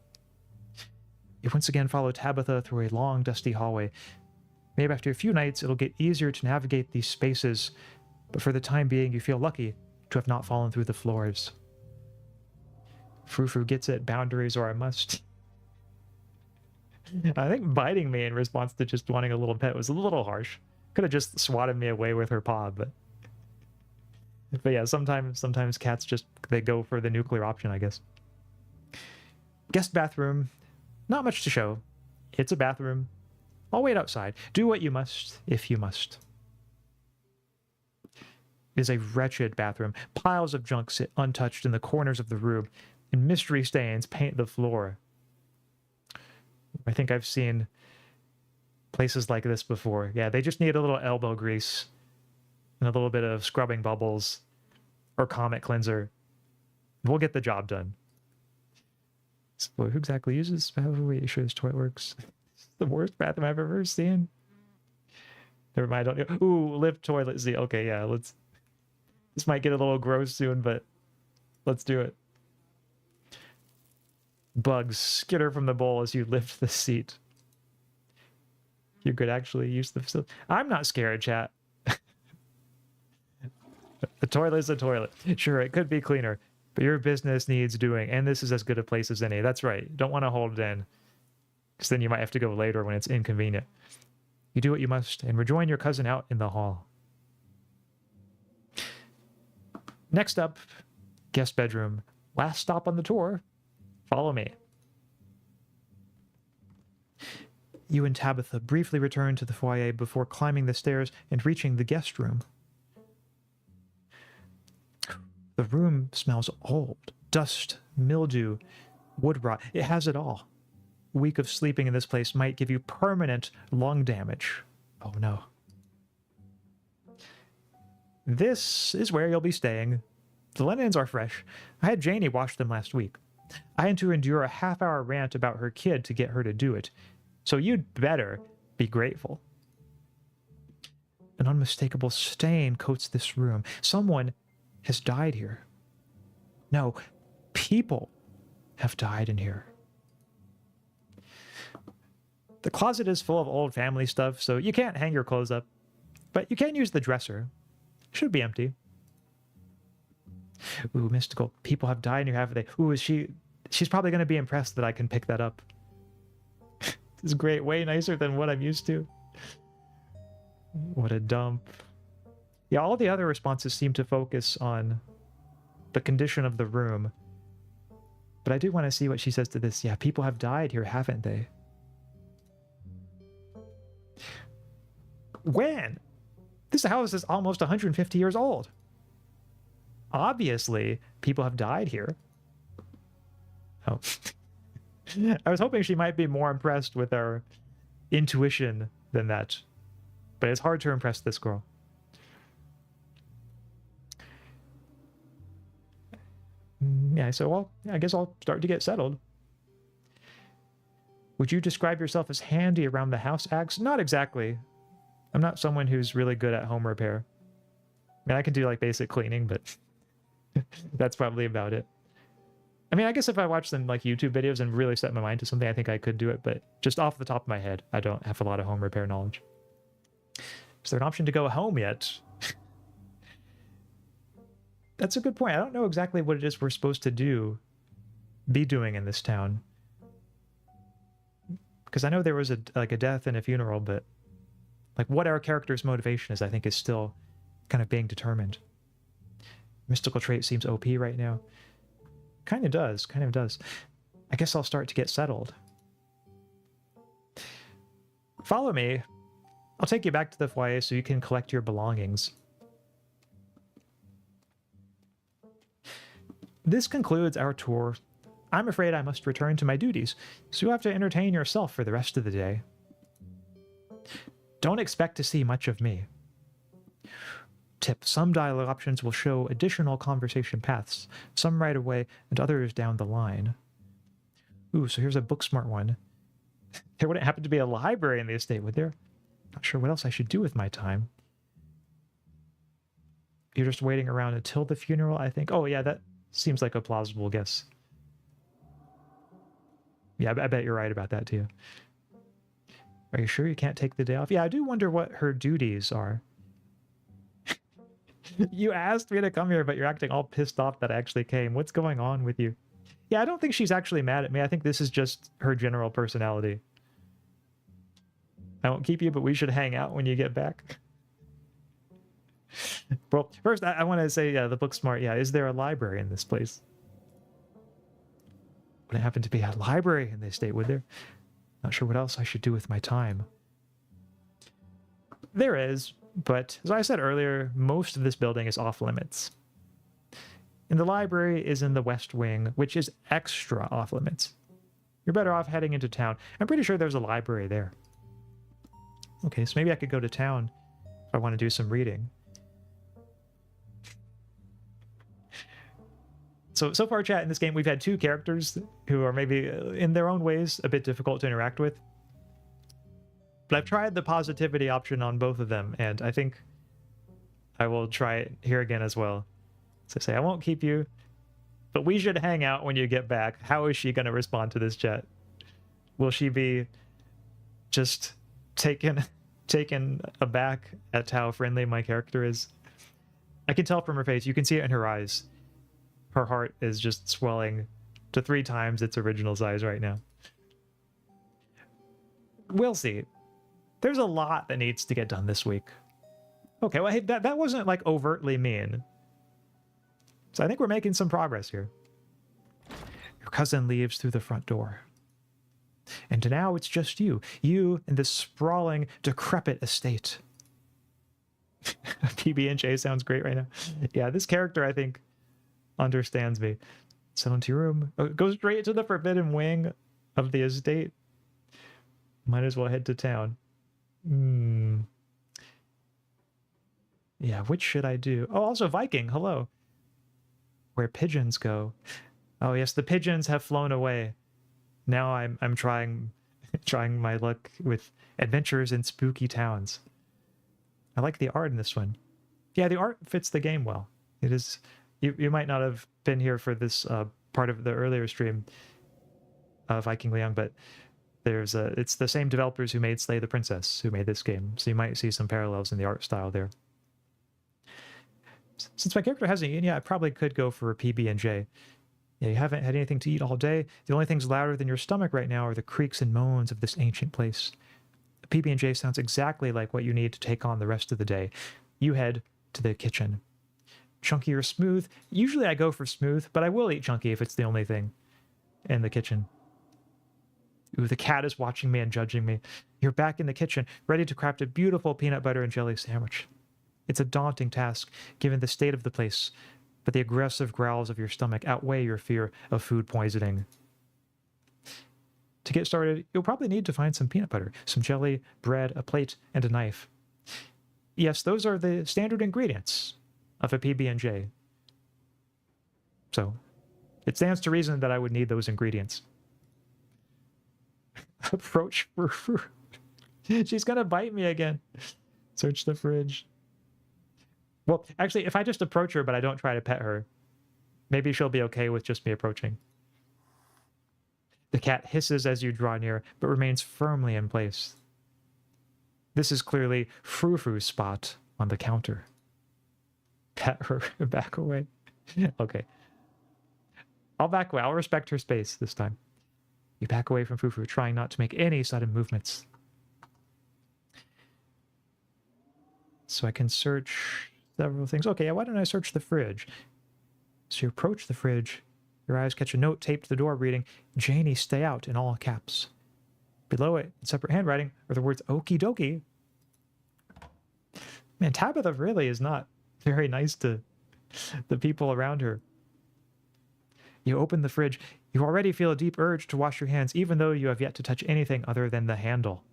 You once again follow Tabitha through a long, dusty hallway. Maybe after a few nights, it'll get easier to navigate these spaces, but for the time being, you feel lucky to have not fallen through the floors. Frou-Frou gets it. Boundaries are a must. I think biting me in response to just wanting a little pet was a little harsh. Could have just swatted me away with her paw, but yeah, sometimes cats just, they go for the nuclear option, I guess. Guest bathroom. Not much to show. It's a bathroom. I'll wait outside. Do what you must, if you must. It is a wretched bathroom. Piles of junk sit untouched in the corners of the room, and mystery stains paint the floor. I think I've seen places like this before. Yeah, they just need a little elbow grease and a little bit of scrubbing bubbles or Comet cleanser. We'll get the job done. So who exactly uses this? Wait, sure this toilet works. It's the worst bathroom I've ever seen. Never mind. I don't know. Ooh, lift toilet seat. Okay, yeah, let's. This might get a little gross soon, but let's do it. Bugs skitter from the bowl as you lift the seat. You could actually use the facility. I'm not scared, chat. A toilet is a toilet. Sure, it could be cleaner, but your business needs doing, and this is as good a place as any. That's right. Don't want to hold it in, because then you might have to go later when it's inconvenient. You do what you must, and rejoin your cousin out in the hall. Next up, guest bedroom. Last stop on the tour. Follow me. You and Tabitha briefly return to the foyer before climbing the stairs and reaching the guest room. The room smells old. Dust, mildew, wood rot. It has it all. A week of sleeping in this place might give you permanent lung damage. Oh no. This is where you'll be staying. The linens are fresh. I had Janie wash them last week. I had to endure a half-hour rant about her kid to get her to do it. So you'd better be grateful. An unmistakable stain coats this room. Someone has died here. No, people have died in here. The closet is full of old family stuff, so you can't hang your clothes up. But you can use the dresser. Should be empty. Ooh, mystical. People have died in here, haven't they? Ooh, is she... She's probably going to be impressed that I can pick that up. This is great. Way nicer than what I'm used to. What a dump. Yeah, all the other responses seem to focus on the condition of the room. But I do want to see what she says to this. Yeah, people have died here, haven't they? When? This house is almost 150 years old. Obviously, people have died here. Oh. I was hoping she might be more impressed with our intuition than that. But it's hard to impress this girl. Yeah, so I guess I'll start to get settled. Would you describe yourself as handy around the house, Ax? Not exactly. I'm not someone who's really good at home repair. I mean, I can do like basic cleaning, but that's probably about it. I mean, I guess if I watch some like YouTube videos and really set my mind to something, I think I could do it, but just off the top of my head, I don't have a lot of home repair knowledge. Is there an option to go home yet? That's a good point. I don't know exactly what it is we're supposed to be doing in this town. Because I know there was a death and a funeral, but like what our character's motivation is, I think, is still kind of being determined. Mystical trait seems OP right now. Kind of does. I guess I'll start to get settled. Follow me. I'll take you back to the foyer so you can collect your belongings. This concludes our tour. I'm afraid I must return to my duties, so you have to entertain yourself for the rest of the day. Don't expect to see much of me. Tip: some dialogue options will show additional conversation paths, some right away and others down the line. Ooh, so here's a Booksmart one. There wouldn't happen to be a library in the estate, would there? Not sure what else I should do with my time. You're just waiting around until the funeral, I think. Oh yeah, that seems like a plausible guess. Yeah, I bet you're right about that too. Are you sure you can't take the day off? Yeah, I do wonder what her duties are. You asked me to come here, but you're acting all pissed off that I actually came. What's going on with you? Yeah, I don't think she's actually mad at me. I think this is just her general personality. I won't keep you, but we should hang out when you get back. Well, first, I want to say, the Booksmart, yeah, is there a library in this place? Would it happen to be a library in the estate, would there? Not sure what else I should do with my time. There is, but as I said earlier, most of this building is off limits. And the library is in the West Wing, which is extra off limits. You're better off heading into town. I'm pretty sure there's a library there. Okay, so maybe I could go to town if I want to do some reading. So far, chat, in this game, we've had two characters who are maybe, in their own ways, a bit difficult to interact with. But I've tried the positivity option on both of them, and I think I will try it here again as well. So say, I won't keep you, but we should hang out when you get back. How is she going to respond to this chat? Will she be just taken aback at how friendly my character is? I can tell from her face. You can see it in her eyes. Her heart is just swelling to 3 times its original size right now. We'll see. There's a lot that needs to get done this week. Okay, well, hey, that wasn't like overtly mean. So I think we're making some progress here. Your cousin leaves through the front door. And now it's just you. You in this sprawling, decrepit estate. PB&J sounds great right now. Yeah, this character, I think, understands me. Settle into your room. Oh, go straight to the forbidden wing of the estate. Might as well head to town. Yeah, which should I do? Oh, also Viking, hello. Where pigeons go. Oh yes, the pigeons have flown away. Now I'm trying my luck with adventures in spooky towns. I like the art in this one. Yeah, the art fits the game well. It is. You might not have been here for this part of the earlier stream of Viking Leon, but it's the same developers who made Slay the Princess who made this game, so you might see some parallels in the art style there. Since my character hasn't eaten yet, I probably could go for a PB&J. Yeah, you haven't had anything to eat all day. The only things louder than your stomach right now are the creaks and moans of this ancient place. A PB&J sounds exactly like what you need to take on the rest of the day. You head to the kitchen. Chunky or smooth? Usually I go for smooth, but I will eat chunky if it's the only thing in the kitchen. Ooh, the cat is watching me and judging me. You're back in the kitchen, ready to craft a beautiful peanut butter and jelly sandwich. It's a daunting task, given the state of the place, but the aggressive growls of your stomach outweigh your fear of food poisoning. To get started, you'll probably need to find some peanut butter, some jelly, bread, a plate, and a knife. Yes, those are the standard ingredients of a PB&J. So, it stands to reason that I would need those ingredients. Approach for fruit. She's gonna bite me again. Search the fridge. Well, actually, if I just approach her, but I don't try to pet her, maybe she'll be okay with just me approaching. The cat hisses as you draw near, but remains firmly in place. This is clearly Frou-Frou's spot on the counter. Pet her, back away. Okay. I'll back away. I'll respect her space this time. You back away from Frou-Frou, trying not to make any sudden movements. So I can search several things. Okay, why don't I search the fridge? So you approach the fridge. Your eyes catch a note taped to the door reading, "Janie, stay out," in all caps. Below it, in separate handwriting, are the words "Okie dokie." Man, Tabitha really is not very nice to the people around her. You open the fridge. You already feel a deep urge to wash your hands, even though you have yet to touch anything other than the handle.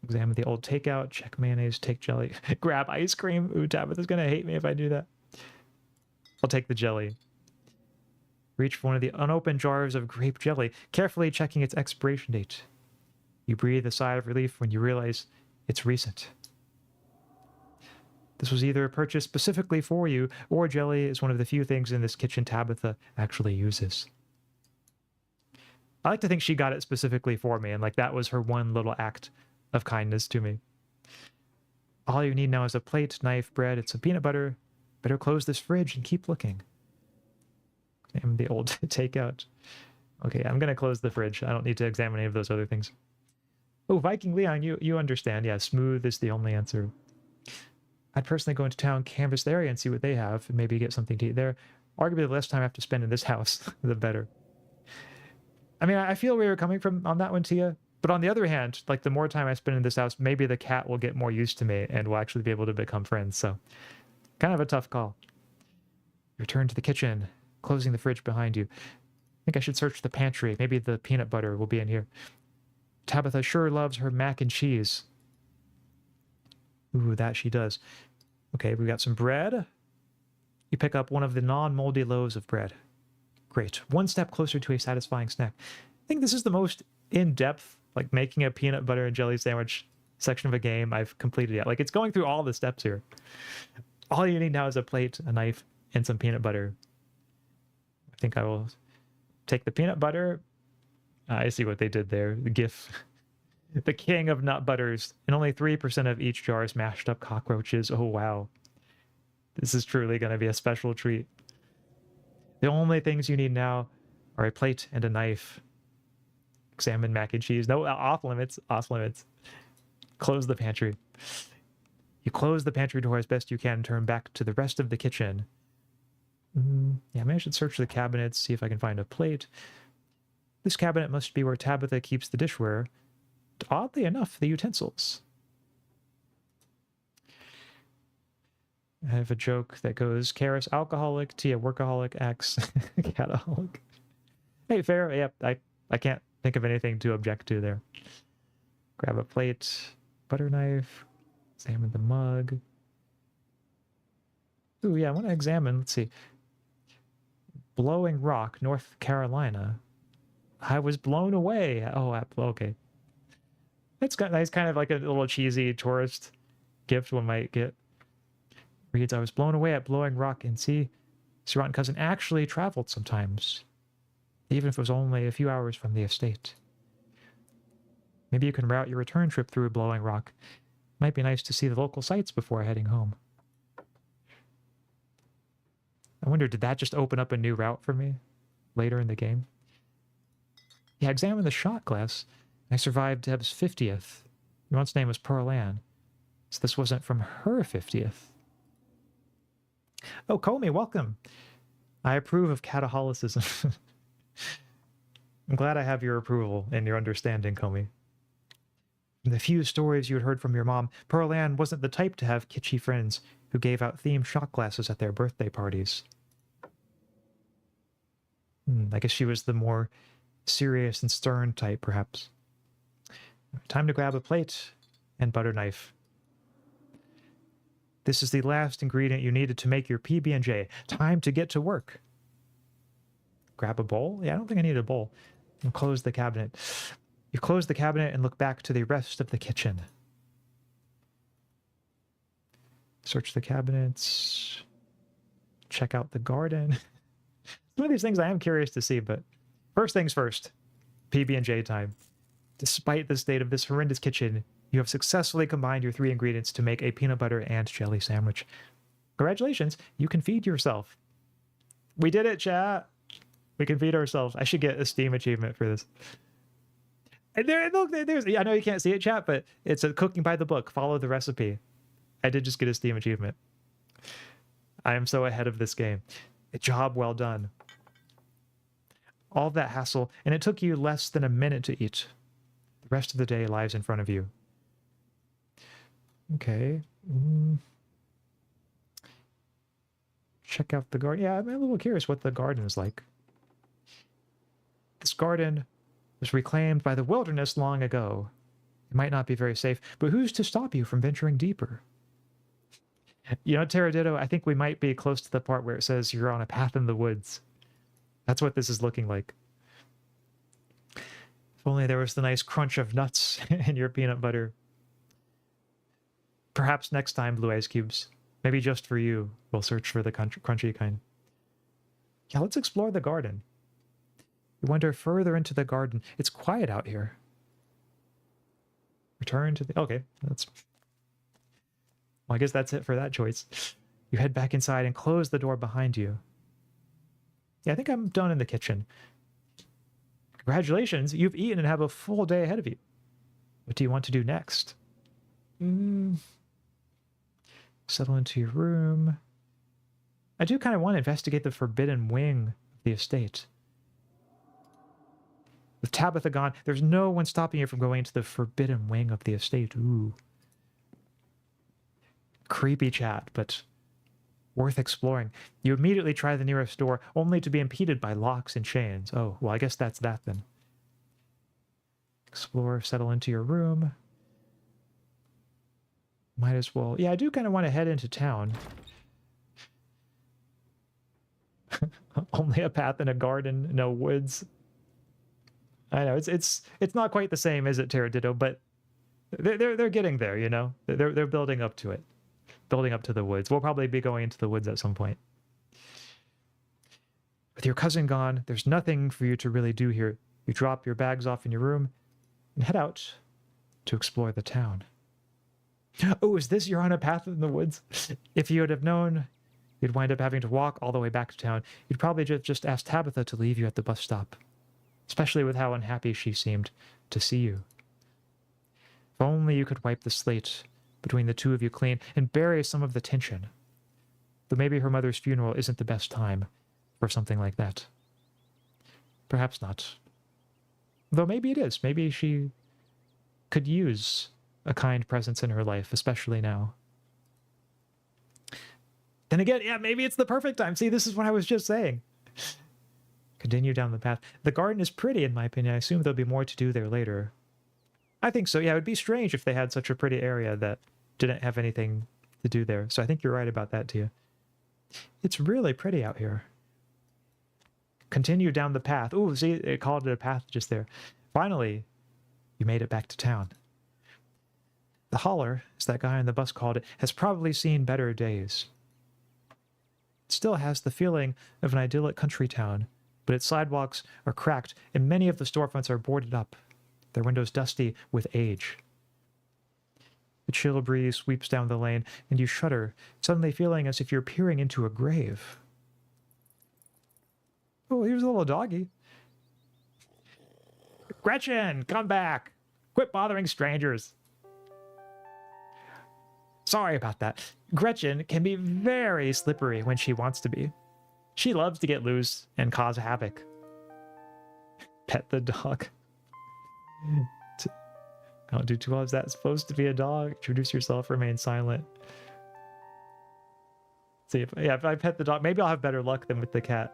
Examine the old takeout, check mayonnaise, take jelly, grab ice cream. Ooh, Tabitha's gonna hate me if I do that. I'll take the jelly. Reach for one of the unopened jars of grape jelly, carefully checking its expiration date. You breathe a sigh of relief when you realize it's recent. This was either purchased specifically for you, or jelly is one of the few things in this kitchen Tabitha actually uses. I like to think she got it specifically for me, and like that was her one little act of kindness to me. All you need now is a plate, knife, bread, and some peanut butter. Better close this fridge and keep looking. And the old takeout. Okay, I'm going to close the fridge. I don't need to examine any of those other things. Oh, Viking Leon, you understand. Yeah, smooth is the only answer. I'd personally go into town, canvass the area, and see what they have, and maybe get something to eat there. Arguably, the less time I have to spend in this house, the better. I mean, I feel where you're coming from on that one, Tia. But on the other hand, like the more time I spend in this house, maybe the cat will get more used to me and will actually be able to become friends. So, kind of a tough call. You return to the kitchen, closing the fridge behind you. I think I should search the pantry. Maybe the peanut butter will be in here. Tabitha sure loves her mac and cheese. Ooh, that she does. Okay, we got some bread. You pick up one of the non-moldy loaves of bread. Great. One step closer to a satisfying snack. I think this is the most in-depth, like making a peanut butter and jelly sandwich section of a game I've completed yet. Like it's going through all the steps here. All you need now is a plate, a knife, and some peanut butter. I think I will take the peanut butter. I see what they did there. The GIF. The king of nut butters. And only 3% of each jar is mashed up cockroaches. Oh, wow. This is truly going to be a special treat. The only things you need now are a plate and a knife. Examine mac and cheese. No, off limits. Off limits. Close the pantry. You close the pantry door as best you can and turn back to the rest of the kitchen. Yeah, maybe I should search the cabinets, see if I can find a plate. This cabinet must be where Tabitha keeps the dishware. Oddly enough, the utensils. I have a joke that goes, Karis alcoholic, Tia workaholic, X cataholic. Hey, Faire. Yep, I can't think of anything to object to there. Grab a plate, butter knife, examine the mug. Ooh, yeah, I want to examine, let's see. Blowing Rock, North Carolina. I was blown away. Oh, okay. It's kind of like a little cheesy tourist gift one might get. Reads, I was blown away at Blowing Rock and see Sir Rotten Cousin actually traveled sometimes, even if it was only a few hours from the estate. Maybe you can route your return trip through Blowing Rock. Might be nice to see the local sights before heading home. I wonder, did that just open up a new route for me later in the game? Yeah, examine the shot glass. I survived Deb's 50th. Your aunt's name was Pearl Ann. So this wasn't from her 50th. Oh, Comey, welcome. I approve of cataholicism. I'm glad I have your approval and your understanding, Comey. From the few stories you had heard from your mom, Pearl Ann wasn't the type to have kitschy friends who gave out themed shot glasses at their birthday parties. I guess she was the more serious and stern type, perhaps. Time to grab a plate and butter knife. This is the last ingredient you needed to make your PB&J. Time to get to work. Grab a bowl? Yeah, I don't think I need a bowl. And close the cabinet. You close the cabinet and look back to the rest of the kitchen. Search the cabinets. Check out the garden. Some of these things I am curious to see, but first things first. PB&J time. Despite the state of this horrendous kitchen, you have successfully combined your 3 ingredients to make a peanut butter and jelly sandwich. Congratulations, you can feed yourself. We did it, chat. We can feed ourselves. I should get a Steam achievement for this. And look, there's, I know you can't see it, chat, but it's a cooking by the book. Follow the recipe. I did just get a Steam achievement. I am so ahead of this game. A job well done. All that hassle, and it took you less than a minute to eat. The rest of the day lies in front of you. Okay. Check out the garden. Yeah, I'm a little curious what the garden is like. This garden was reclaimed by the wilderness long ago. It might not be very safe, but who's to stop you from venturing deeper? You know, Pteroditto, I think we might be close to the part where it says you're on a path in the woods. That's what this is looking like. If only there was the nice crunch of nuts in your peanut butter. Perhaps next time, Blue Ice Cubes. Maybe just for you, we'll search for the crunchy kind. Yeah, let's explore the garden. You wander further into the garden. It's quiet out here. Return to the... Okay, that's... Well, I guess that's it for that choice. You head back inside and close the door behind you. Yeah, I think I'm done in the kitchen. Congratulations, you've eaten and have a full day ahead of you. What do you want to do next? Settle into your room. I do kind of want to investigate the forbidden wing of the estate. With Tabitha gone, there's no one stopping you from going into the forbidden wing of the estate. Ooh. Creepy chat, but worth exploring. You immediately try the nearest door, only to be impeded by locks and chains. Oh, well, I guess that's that then. Explore, settle into your room. Might as well... Yeah, I do kind of want to head into town. Only a path in a garden, no woods. I know, it's not quite the same, is it, Pteroditto? But they're getting there, you know? They're building up to it. Building up to the woods. We'll probably be going into the woods at some point. With your cousin gone, there's nothing for you to really do here. You drop your bags off in your room and head out to explore the town. Oh, is this you're on a path in the woods? If you would have known you'd wind up having to walk all the way back to town, you'd probably just ask Tabitha to leave you at the bus stop. Especially with how unhappy she seemed to see you. If only you could wipe the slate between the two of you clean and bury some of the tension. Though maybe her mother's funeral isn't the best time for something like that. Perhaps not. Though maybe it is. Maybe she could use a kind presence in her life, especially now. Then again, yeah, maybe it's the perfect time. See, this is what I was just saying. Continue down the path. The garden is pretty, in my opinion. I assume there'll be more to do there later. I think so. Yeah, it would be strange if they had such a pretty area that didn't have anything to do there. So I think you're right about that, Tia. It's really pretty out here. Continue down the path. Ooh, see, it called it a path just there. Finally, you made it back to town. The holler, as that guy on the bus called it, has probably seen better days. It still has the feeling of an idyllic country town, but its sidewalks are cracked and many of the storefronts are boarded up, their windows dusty with age. The chill breeze sweeps down the lane, and you shudder, suddenly feeling as if you're peering into a grave. Oh, here's a little doggy. Gretchen, come back! Quit bothering strangers! Sorry about that. Gretchen can be very slippery when she wants to be. She loves to get loose and cause havoc. Pet the dog. Don't do too well. Is that supposed to be a dog? Introduce yourself, remain silent. See, if I pet the dog, maybe I'll have better luck than with the cat.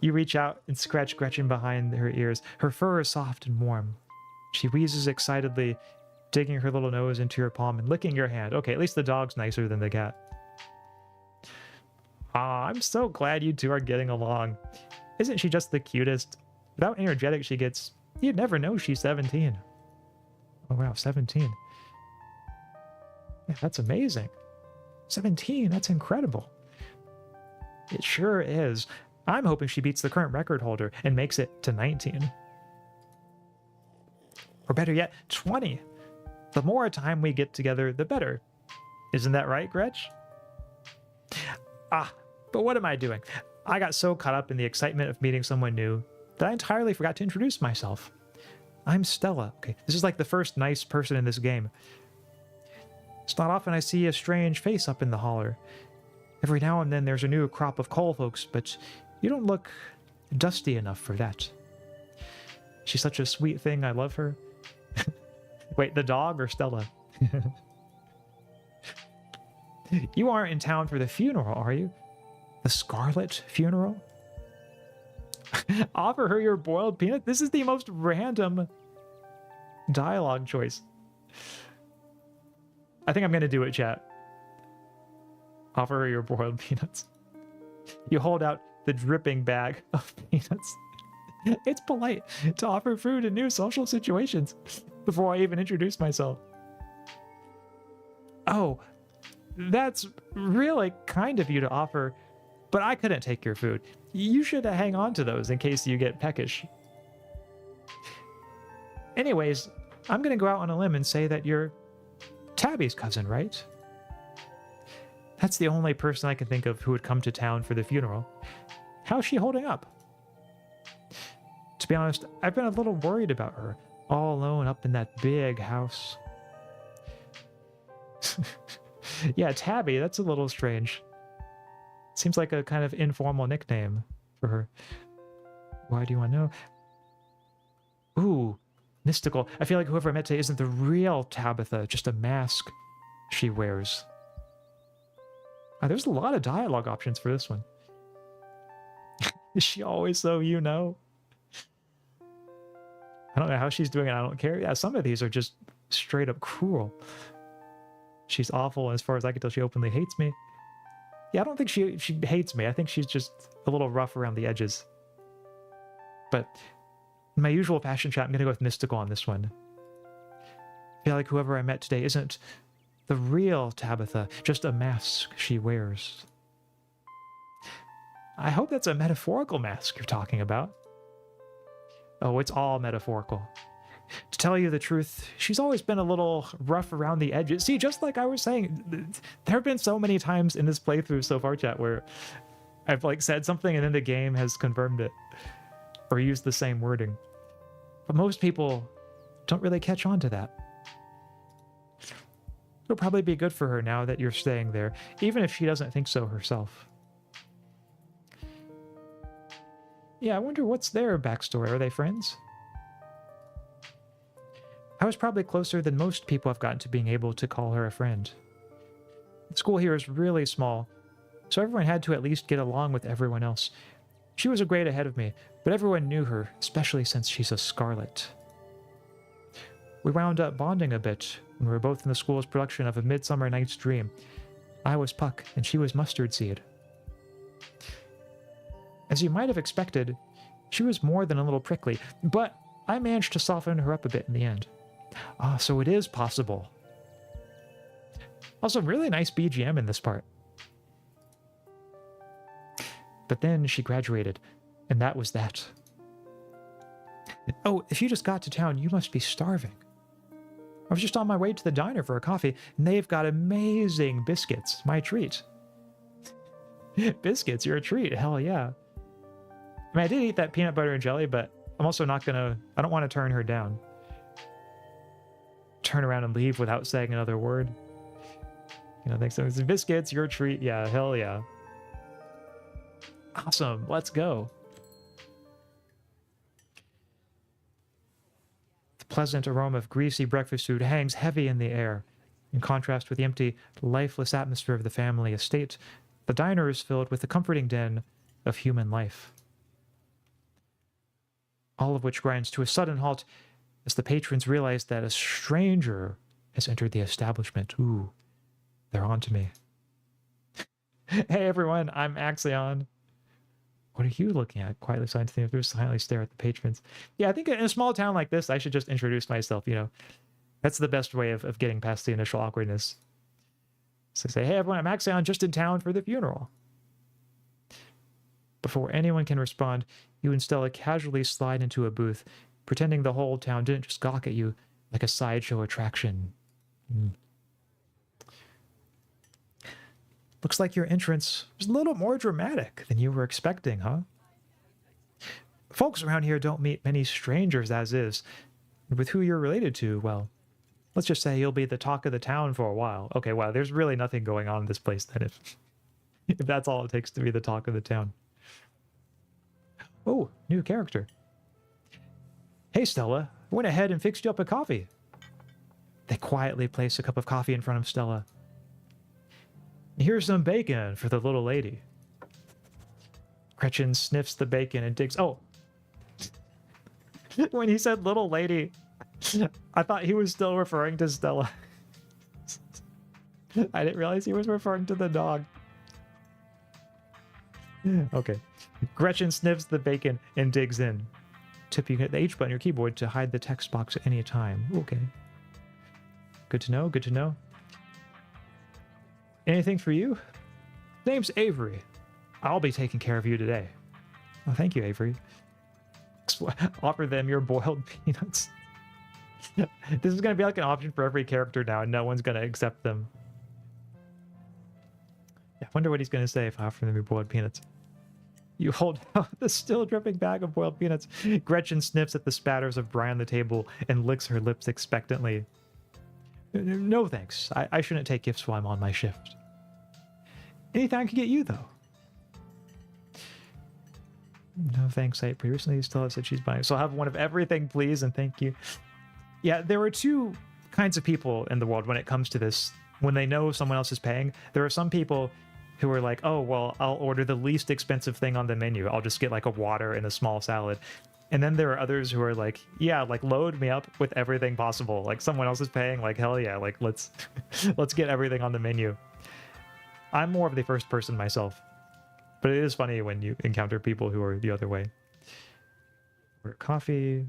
You reach out and scratch Gretchen behind her ears. Her fur is soft and warm. She wheezes excitedly, digging her little nose into your palm and licking your hand. Okay, at least the dog's nicer than the cat. Aw, I'm so glad you two are getting along. Isn't she just the cutest? With how energetic she gets, you'd never know she's 17. Oh wow, 17. Yeah, that's amazing. 17, that's incredible. It sure is. I'm hoping she beats the current record holder and makes it to 19. Or better yet, 20. The more time we get together, the better. Isn't that right, Gretch? Ah, but what am I doing? I got so caught up in the excitement of meeting someone new that I entirely forgot to introduce myself. I'm Stella. Okay, this is like the first nice person in this game. It's not often I see a strange face up in the holler. Every now and then there's a new crop of coal folks, but you don't look dusty enough for that. She's such a sweet thing. I love her. Wait, the dog or Stella? You aren't in town for the funeral, are you? The Scarlet funeral? Offer her your boiled peanut? This is the most random dialogue choice. I think I'm going to do it, chat. Offer her your boiled peanuts. You hold out the dripping bag of peanuts. It's polite to offer food in new social situations before I even introduce myself. Oh, that's really kind of you to offer, but I couldn't take your food. You should hang on to those in case you get peckish. Anyways, I'm going to go out on a limb and say that you're Tabby's cousin, right? That's the only person I can think of who would come to town for the funeral. How's she holding up? To be honest, I've been a little worried about her, all alone up in that big house. Yeah, Tabby, that's a little strange. Seems like a kind of informal nickname for her. Why do you want to know? Ooh, mystical. I feel like whoever I met today isn't the real Tabitha, just a mask she wears. There's a lot of dialogue options for this one. Is she always so you-know? I don't know how she's doing it. I don't care. Yeah, some of these are just straight up cruel. She's awful, and as far as I can tell, she openly hates me. Yeah, I don't think she hates me. I think she's just a little rough around the edges. But in my usual fashion chat, I'm going to go with mystical on this one. I feel like whoever I met today isn't the real Tabitha, just a mask she wears. I hope that's a metaphorical mask you're talking about. Oh, it's all metaphorical. To tell you the truth, she's always been a little rough around the edges. See, just like I was saying, there have been so many times in this playthrough so far, chat, where I've like said something and then the game has confirmed it or used the same wording. But most people don't really catch on to that. It'll probably be good for her now that you're staying there, even if she doesn't think so herself. Yeah, I wonder what's their backstory. Are they friends? I was probably closer than most people I've gotten to being able to call her a friend. The school here is really small, so everyone had to at least get along with everyone else. She was a grade ahead of me, but everyone knew her, especially since she's a Scarlet. We wound up bonding a bit when we were both in the school's production of A Midsummer Night's Dream. I was Puck, and she was Mustard Seed. As you might have expected, she was more than a little prickly, but I managed to soften her up a bit in the end. Ah, so it is possible. Also, really nice BGM in this part. But then she graduated, and that was that. Oh, if you just got to town, you must be starving. I was just on my way to the diner for a coffee, and they've got amazing biscuits. My treat. Biscuits, you're a treat. Hell yeah. I mean, I did eat that peanut butter and jelly, but I'm also not gonna... I don't want to turn her down. Turn around and leave without saying another word. You know, thanks so much. Biscuits, your treat. Yeah, hell yeah. Awesome. Let's go. The pleasant aroma of greasy breakfast food hangs heavy in the air. In contrast with the empty, lifeless atmosphere of the family estate, the diner is filled with the comforting din of human life. All of which grinds to a sudden halt as the patrons realize that a stranger has entered the establishment. Ooh, they're on to me. Hey everyone, I'm Axaeon. What are you looking at? Quietly silently stare at the patrons. Yeah, I think in a small town like this, I should just introduce myself, you know. That's the best way of getting past the initial awkwardness. So say, hey, everyone, I'm Axaeon, just in town for the funeral. Before anyone can respond, you and Stella casually slide into a booth, pretending the whole town didn't just gawk at you like a sideshow attraction. Looks like your entrance was a little more dramatic than you were expecting, huh? Folks around here don't meet many strangers as is. With who you're related to, well, let's just say you'll be the talk of the town for a while. Okay, wow, there's really nothing going on in this place then if that's all it takes to be the talk of the town. Oh, new character. Hey, Stella, I went ahead and fixed you up a coffee. They quietly place a cup of coffee in front of Stella. Here's some bacon for the little lady. Gretchen sniffs the bacon and digs... Oh! When he said little lady, I thought he was still referring to Stella. I didn't realize he was referring to the dog. Okay. Gretchen sniffs the bacon and digs in. Tipping at the H button on your keyboard to hide the text box at any time. Okay. Good to know, good to know. Anything for you? Name's Avery. I'll be taking care of you today. Oh, thank you, Avery. Offer them your boiled peanuts. This is going to be like an option for every character now, and no one's going to accept them. I wonder what he's going to say if I offer them your boiled peanuts. You hold out the still dripping bag of boiled peanuts. Gretchen sniffs at the spatters of brine on the table and licks her lips expectantly. No thanks. I shouldn't take gifts while I'm on my shift. Anything I can get you, though? No thanks. I previously still said she's buying. So I'll have one of everything, please, and thank you. Yeah, there are two kinds of people in the world when it comes to this. When they know someone else is paying, there are some people who are like, oh, well, I'll order the least expensive thing on the menu. I'll just get like a water and a small salad. And then there are others who are like, yeah, like load me up with everything possible. Like someone else is paying, like, hell yeah, like let's get everything on the menu. I'm more of the first person myself. But it is funny when you encounter people who are the other way. Or coffee,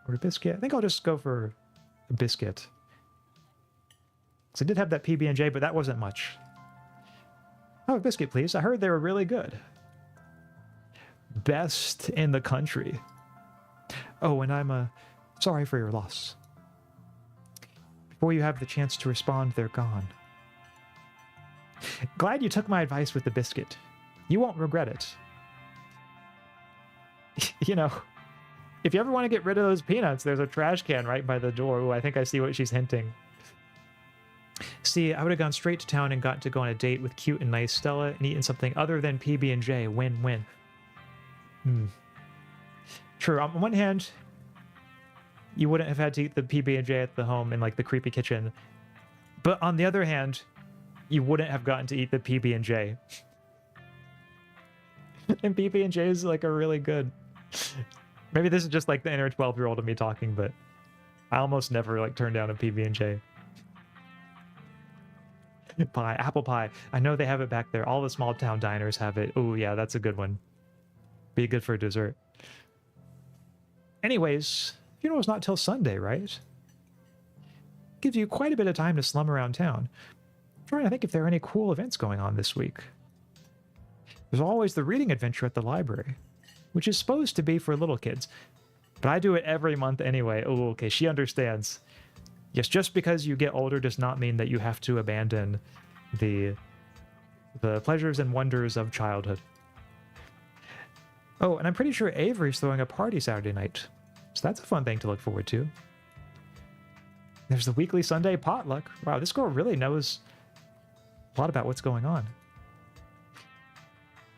or a biscuit. I think I'll just go for a biscuit. Because I did have that PB&J, but that wasn't much. Oh, a biscuit, please. I heard they were really good. Best in the country. Oh, and I'm sorry for your loss. Before you have the chance to respond, they're gone. Glad you took my advice with the biscuit. You won't regret it. You know, if you ever want to get rid of those peanuts, there's a trash can right by the door. Ooh, I think I see what she's hinting. See, I would have gone straight to town and gotten to go on a date with cute and nice Stella and eaten something other than PB&J. Win-win. True. On one hand, you wouldn't have had to eat the PB&J at the home in like the creepy kitchen. But on the other hand, you wouldn't have gotten to eat the PB&J. And PB&J is like a really good... Maybe this is just like the inner 12-year-old of me talking, but I almost never like turn down a PB&J. Pie, apple pie. I know they have it back there. All the small town diners have it. Oh yeah, that's a good one. Be good for dessert. Anyways, funeral's not till Sunday, right? Gives you quite a bit of time to slum around town. I'm trying to think if there are any cool events going on this week. There's always the reading adventure at the library, which is supposed to be for little kids. But I do it every month anyway. Oh, okay, she understands. Yes, just because you get older does not mean that you have to abandon the pleasures and wonders of childhood. Oh, and I'm pretty sure Avery's throwing a party Saturday night. So that's a fun thing to look forward to. There's the weekly Sunday potluck. Wow, this girl really knows a lot about what's going on.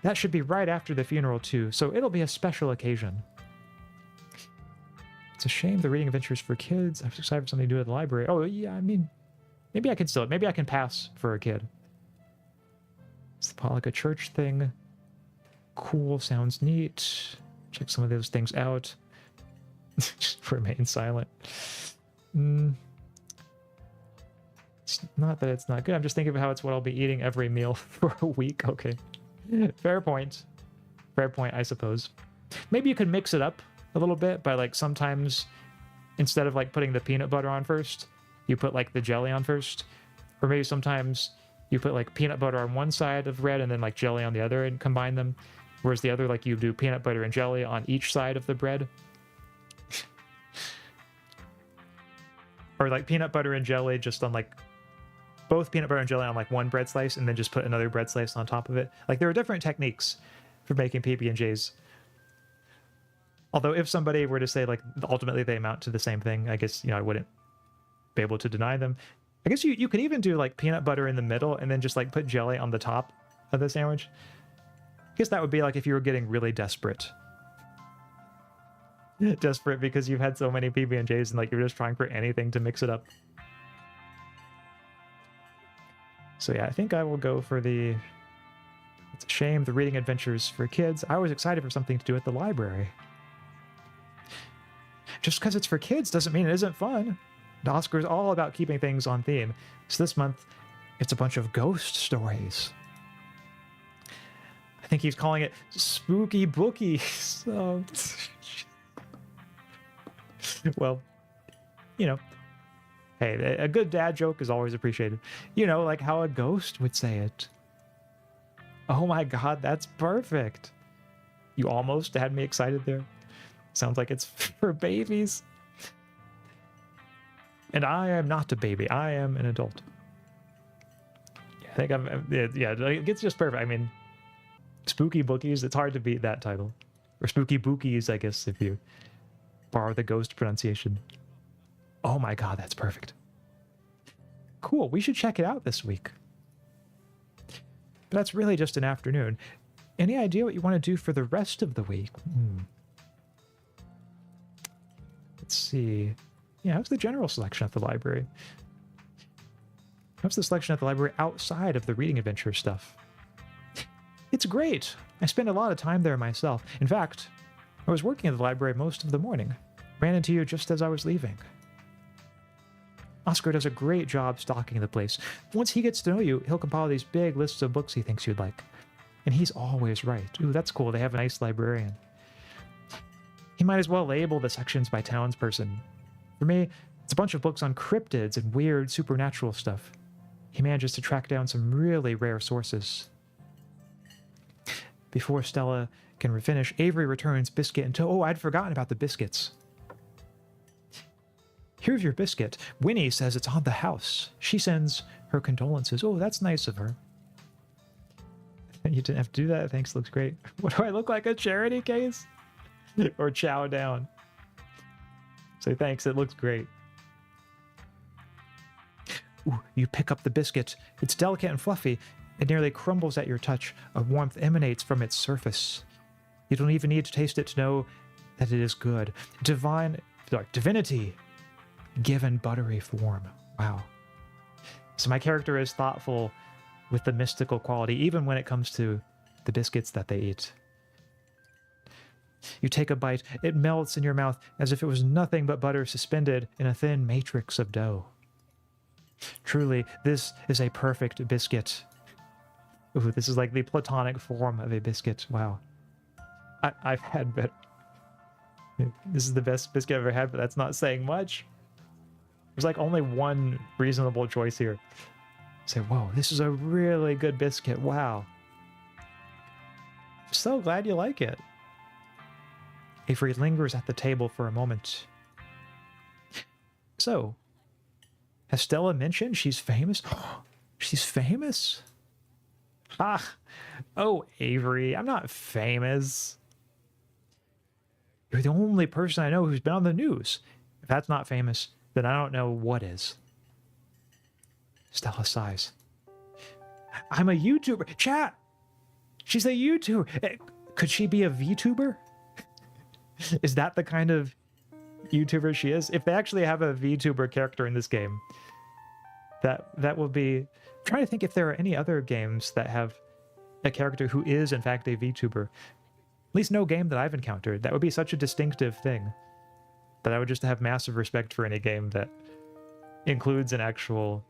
That should be right after the funeral, too, so it'll be a special occasion. It's a shame the reading adventures for kids. I'm excited for something to do at the library. Oh, yeah, I mean, maybe I can still... Maybe I can pass for a kid. It's the Pollock church thing. Cool, sounds neat. Check some of those things out. Just remain silent. It's not that it's not good. I'm just thinking of how it's what I'll be eating every meal for a week. Okay. Fair point. Fair point, I suppose. Maybe you could mix it up a little bit by like sometimes instead of like putting the peanut butter on first, you put like the jelly on first. Or maybe sometimes you put like peanut butter on one side of bread and then like jelly on the other and combine them. Whereas the other, like you do peanut butter and jelly on each side of the bread. Or like peanut butter and jelly just on like both peanut butter and jelly on like one bread slice and then just put another bread slice on top of it. Like there are different techniques for making PB&Js. Although if somebody were to say like ultimately they amount to the same thing, I guess, you know, I wouldn't be able to deny them. I guess you could even do like peanut butter in the middle and then just like put jelly on the top of the sandwich. I guess that would be like if you were getting really desperate. Desperate because you've had so many PB&Js and like you're just trying for anything to mix it up. So yeah, I think I will go for the... It's a shame, the reading adventures for kids. I was excited for something to do at the library. Just because it's for kids doesn't mean it isn't fun. The Oscar is all about keeping things on theme. So this month, it's a bunch of ghost stories. I think he's calling it spooky bookies. Oh. Well, you know, hey, a good dad joke is always appreciated. You know, like how a ghost would say it. Oh my god, that's perfect. You almost had me excited there. Sounds like it's for babies. And I am not a baby. I am an adult. I think yeah, it's just perfect. I mean, spooky bookies, it's hard to beat that title. Or spooky bookies, I guess, if you borrow the ghost pronunciation. Oh my god, that's perfect. Cool, we should check it out this week. But that's really just an afternoon. Any idea what you want to do for the rest of the week? Let's see. Yeah, how's the general selection at the library? How's the selection at the library outside of the reading adventure stuff? It's great. I spend a lot of time there myself. In fact, I was working at the library most of the morning. Ran into you just as I was leaving. Oscar does a great job stocking the place. Once he gets to know you, he'll compile these big lists of books he thinks you'd like. And he's always right. Ooh, that's cool. They have a nice librarian. He might as well label the sections by townsperson. For me, it's a bunch of books on cryptids and weird supernatural stuff. He manages to track down some really rare sources. Before Stella can finish, Avery returns biscuit and tow. Oh, I'd forgotten about the biscuits. Here's your biscuit. Winnie says it's on the house. She sends her condolences. Oh, that's nice of her. You didn't have to do that. Thanks, looks great. What do I look like, a charity case? Or chow down? Say thanks, it looks great. Ooh, you pick up the biscuit. It's delicate and fluffy. It nearly crumbles at your touch. A warmth emanates from its surface. You don't even need to taste it to know that it is good. Divinity, given buttery form. Wow. So my character is thoughtful with the mystical quality, even when it comes to the biscuits that they eat. You take a bite. It melts in your mouth as if it was nothing but butter suspended in a thin matrix of dough. Truly, this is a perfect biscuit. Ooh, this is like the platonic form of a biscuit. Wow. I've had better. This is the best biscuit I've ever had, but that's not saying much. There's like only one reasonable choice here. Say, whoa, this is a really good biscuit. Wow. I'm so glad you like it. Avery lingers at the table for a moment. So, has Stella mentioned she's famous? She's famous? Ah, oh, Avery, I'm not famous. You're the only person I know who's been on the news. If that's not famous, then I don't know what is. Stella sighs. I'm a YouTuber. Chat! She's a YouTuber. Could she be a VTuber? Is that the kind of YouTuber she is? If they actually have a VTuber character in this game, that will be... I'm trying to think if there are any other games that have a character who is, in fact, a VTuber. At least no game that I've encountered. That would be such a distinctive thing that I would just have massive respect for any game that includes an actual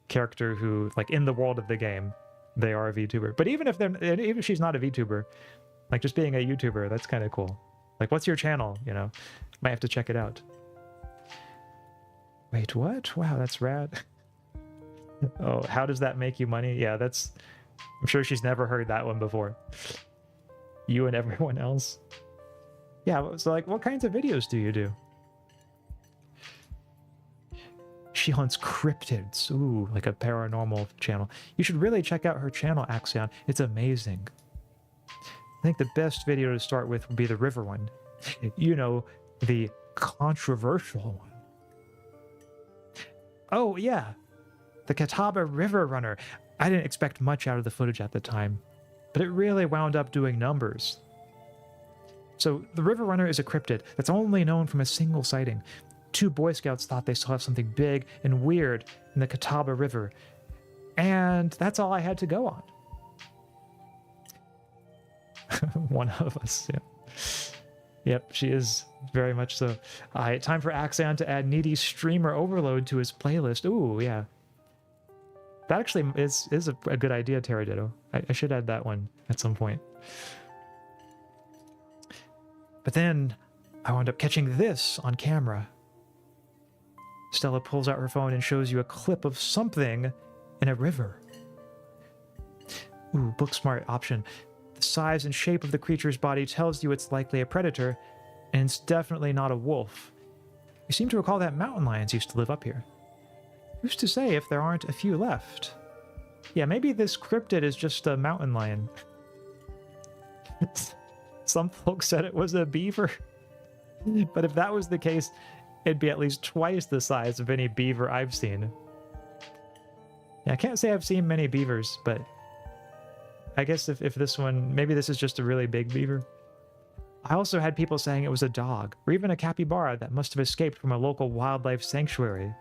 character who, like, in the world of the game, they are a VTuber. But even if she's not a VTuber, like, just being a YouTuber, that's kind of cool. Like, what's your channel, you know? Might have to check it out. Wait, what? Wow, that's rad. Oh, how does that make you money? Yeah, that's... I'm sure she's never heard that one before. You and everyone else. Yeah, so like, what kinds of videos do you do? She hunts cryptids. Ooh, like a paranormal channel. You should really check out her channel, Axaeon. It's amazing. I think the best video to start with would be the river one. You know, the controversial one. Oh, yeah. The Catawba River Runner. I didn't expect much out of the footage at the time, but it really wound up doing numbers. So, the River Runner is a cryptid that's only known from a single sighting. 2 Boy Scouts thought they saw something big and weird in the Catawba River, and that's all I had to go on. One of us, yeah. Yep, she is very much so. Alright, time for Axaeon to add needy streamer overload to his playlist. Ooh, yeah. That actually is a good idea, Terraditto. I should add that one at some point. But then I wound up catching this on camera. Stella pulls out her phone and shows you a clip of something in a river. Ooh, book smart option. The size and shape of the creature's body tells you it's likely a predator, and it's definitely not a wolf. You seem to recall that mountain lions used to live up here. Who's to say if there aren't a few left? Yeah, maybe this cryptid is just a mountain lion. Some folks said it was a beaver. But if that was the case, it'd be at least twice the size of any beaver I've seen. Yeah, I can't say I've seen many beavers, but I guess if this one, maybe this is just a really big beaver. I also had people saying it was a dog, or even a capybara that must have escaped from a local wildlife sanctuary.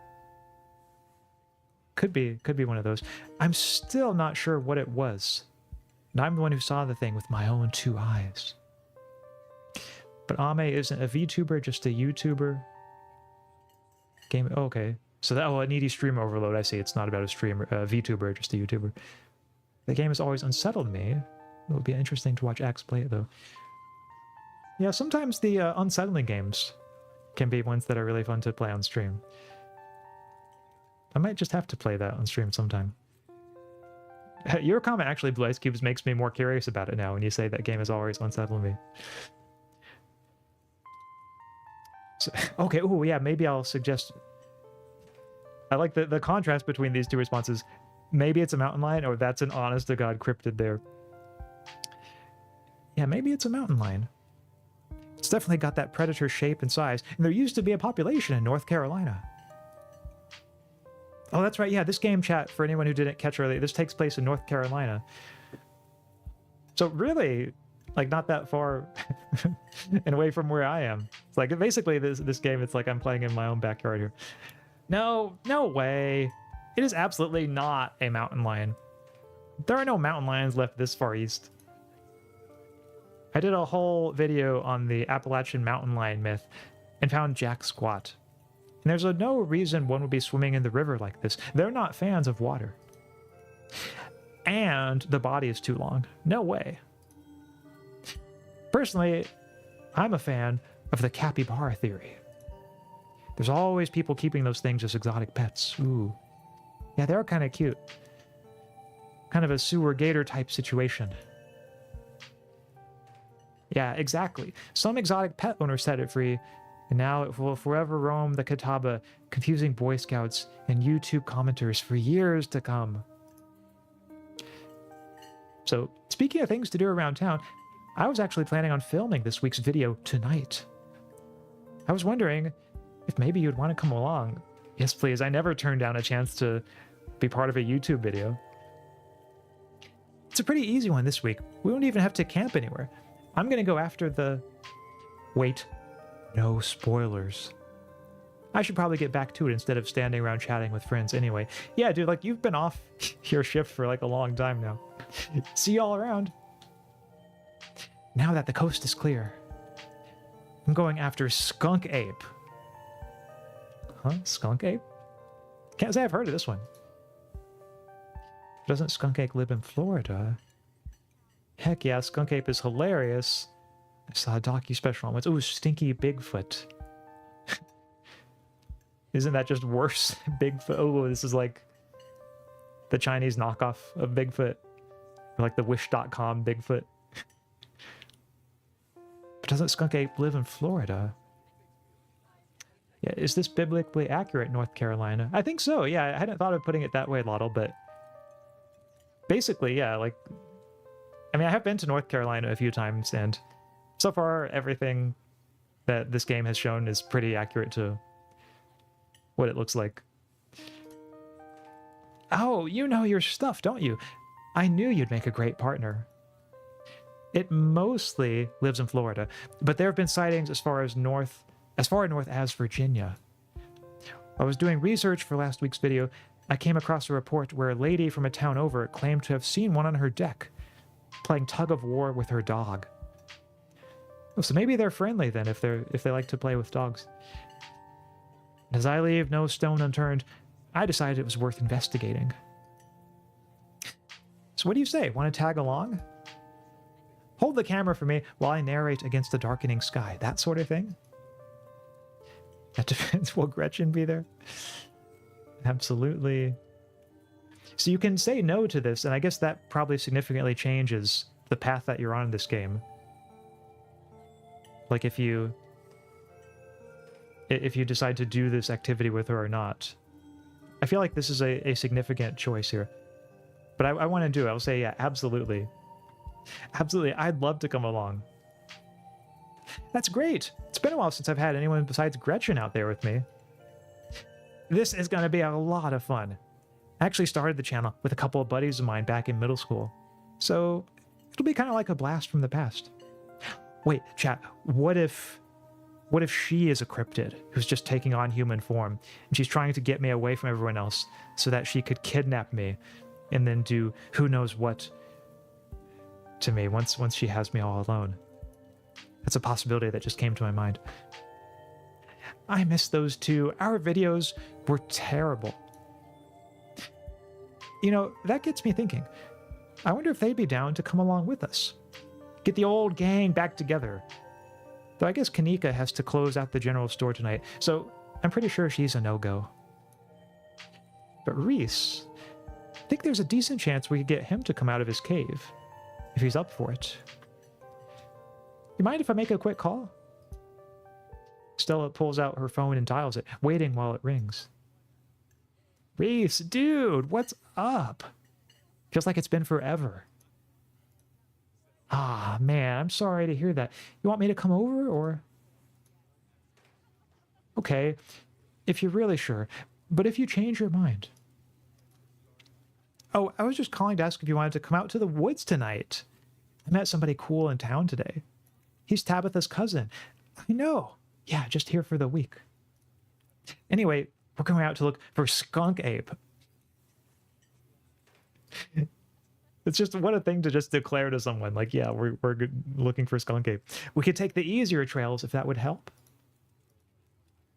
Could be one of those. I'm still not sure what it was. And I'm the one who saw the thing with my own 2 eyes. But Ame isn't a VTuber, just a YouTuber. Game. Oh, okay. So that, a needy stream overload. I see. It's not about a streamer, VTuber, just a YouTuber. The game has always unsettled me. It would be interesting to watch Axe play it, though. Yeah, sometimes the unsettling games can be ones that are really fun to play on stream. I might just have to play that on stream sometime. Your comment, actually, Blue Ice Cubes, makes me more curious about it now when you say that game has always unsettled me. So, okay, oh yeah, maybe I'll suggest... I like the contrast between these 2 responses. Maybe it's a mountain lion, or that's an honest-to-God cryptid there. Yeah, maybe it's a mountain lion. It's definitely got that predator shape and size, and there used to be a population in North Carolina. Oh, that's right, yeah, this game chat, for anyone who didn't catch earlier, this takes place in North Carolina. So really, like, not that far and away from where I am. It's like, basically, this game, it's like I'm playing in my own backyard here. No way. It is absolutely not a mountain lion. There are no mountain lions left this far east. I did a whole video on the Appalachian mountain lion myth and found jack squat. And there's no reason one would be swimming in the river like this. They're not fans of water. And the body is too long. No way. Personally, I'm a fan of the capybara theory. There's always people keeping those things as exotic pets. Ooh. Yeah, they're kind of cute. Kind of a sewer gator type situation. Yeah, exactly. Some exotic pet owner set it free, and now it will forever roam the Catawba, confusing Boy Scouts and YouTube commenters for years to come. So, speaking of things to do around town, I was actually planning on filming this week's video tonight. I was wondering if maybe you'd want to come along. Yes, please. I never turned down a chance to be part of a YouTube video. It's a pretty easy one this week. We won't even have to camp anywhere. I'm going to go after the... Wait. No spoilers. I should probably get back to it instead of standing around chatting with friends anyway. Yeah, dude, like, you've been off your shift for like a long time now. See y'all around. Now that the coast is clear, I'm going after Skunk Ape. Huh? Skunk Ape? Can't say I've heard of this one. Doesn't Skunk Ape live in Florida? Heck yeah, Skunk Ape is hilarious. I saw a docu-special on once. Ooh, Stinky Bigfoot. Isn't that just worse? Bigfoot. Oh, this is like the Chinese knockoff of Bigfoot, or like the Wish.com Bigfoot. But doesn't skunk ape live in Florida? Yeah, is this biblically accurate, North Carolina? I think so, yeah. I hadn't thought of putting it that way, Lottle, but basically, yeah, like, I mean, I have been to North Carolina a few times, and so far, everything that this game has shown is pretty accurate to what it looks like. Oh, you know your stuff, don't you? I knew you'd make a great partner. It mostly lives in Florida, but there have been sightings as far north as Virginia. I was doing research for last week's video. I came across a report where a lady from a town over claimed to have seen one on her deck, playing tug of war with her dog. Oh, so maybe they're friendly then if they like to play with dogs. As I leave no stone unturned, I decided it was worth investigating. So what do you say? Want to tag along? Hold the camera for me while I narrate against the darkening sky. That sort of thing? That depends. Will Gretchen be there? Absolutely. So you can say no to this, and I guess that probably significantly changes the path that you're on in this game. Like if you decide to do this activity with her or not. I feel like this is a significant choice here. But I want to do it. I'll say, yeah, absolutely. Absolutely. I'd love to come along. That's great. It's been a while since I've had anyone besides Gretchen out there with me. This is going to be a lot of fun. I actually started the channel with a couple of buddies of mine back in middle school. So it'll be kind of like a blast from the past. Wait, chat, what if she is a cryptid who's just taking on human form, and she's trying to get me away from everyone else so that she could kidnap me and then do who knows what to me once she has me all alone? That's a possibility that just came to my mind. I miss those two. Our videos were terrible. You know, that gets me thinking. I wonder if they'd be down to come along with us. Get the old gang back together. Though I guess Kanika has to close out the general store tonight, so I'm pretty sure she's a no-go. But Reese, I think there's a decent chance we could get him to come out of his cave, if he's up for it. You mind if I make a quick call? Stella pulls out her phone and dials it, waiting while it rings. Reese, dude, what's up? Feels like it's been forever. Ah, man, I'm sorry to hear that. You want me to come over, or? Okay, if you're really sure, but if you change your mind. Oh, I was just calling to ask if you wanted to come out to the woods tonight. I met somebody cool in town today. He's Tabitha's cousin. I know. Yeah, just here for the week. Anyway, we're going out to look for skunk ape. It's just what a thing to just declare to someone. Like, yeah, we're looking for skunk ape. We could take the easier trails if that would help.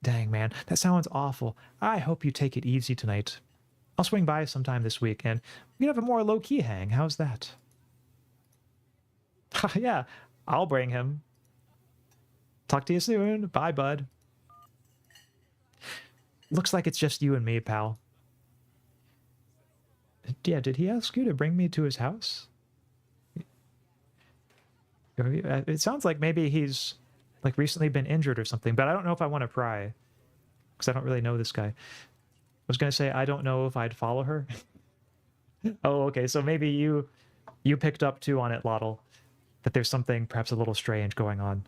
Dang, man, that sounds awful. I hope you take it easy tonight. I'll swing by sometime this week, and we can have a more low-key hang. How's that? Yeah, I'll bring him. Talk to you soon. Bye, bud. Looks like it's just you and me, pal. Yeah, did he ask you to bring me to his house? It sounds like maybe he's like recently been injured or something, but I don't know if I want to pry because I don't really know this guy. I was going to say, I don't know if I'd follow her. Oh, okay. So maybe you picked up too on it, Lottle, that there's something perhaps a little strange going on.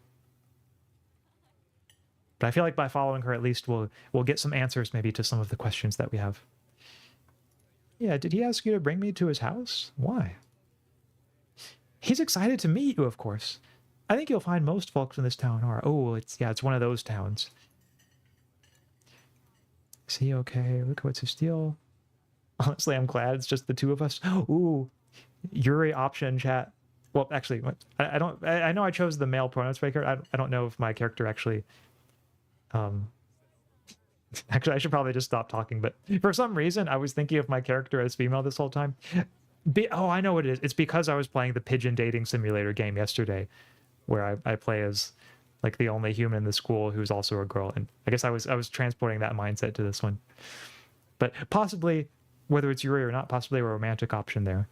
But I feel like by following her, at least we'll get some answers maybe to some of the questions that we have. Yeah, did he ask you to bring me to his house? Why? He's excited to meet you, of course. I think you'll find most folks in this town are. Oh, it's one of those towns. Is he okay? Look, what's his deal? Honestly, I'm glad it's just the two of us. Ooh, Yuri option chat. Well, actually, I don't. I know I chose the male pronouns for my character. I don't know if my character actually. Actually, I should probably just stop talking. But for some reason, I was thinking of my character as female this whole time. Oh, I know what it is. It's because I was playing the pigeon dating simulator game yesterday, where I play as like the only human in the school who's also a girl, and I guess I was transporting that mindset to this one. But possibly whether it's Yuri or not, possibly a romantic option there.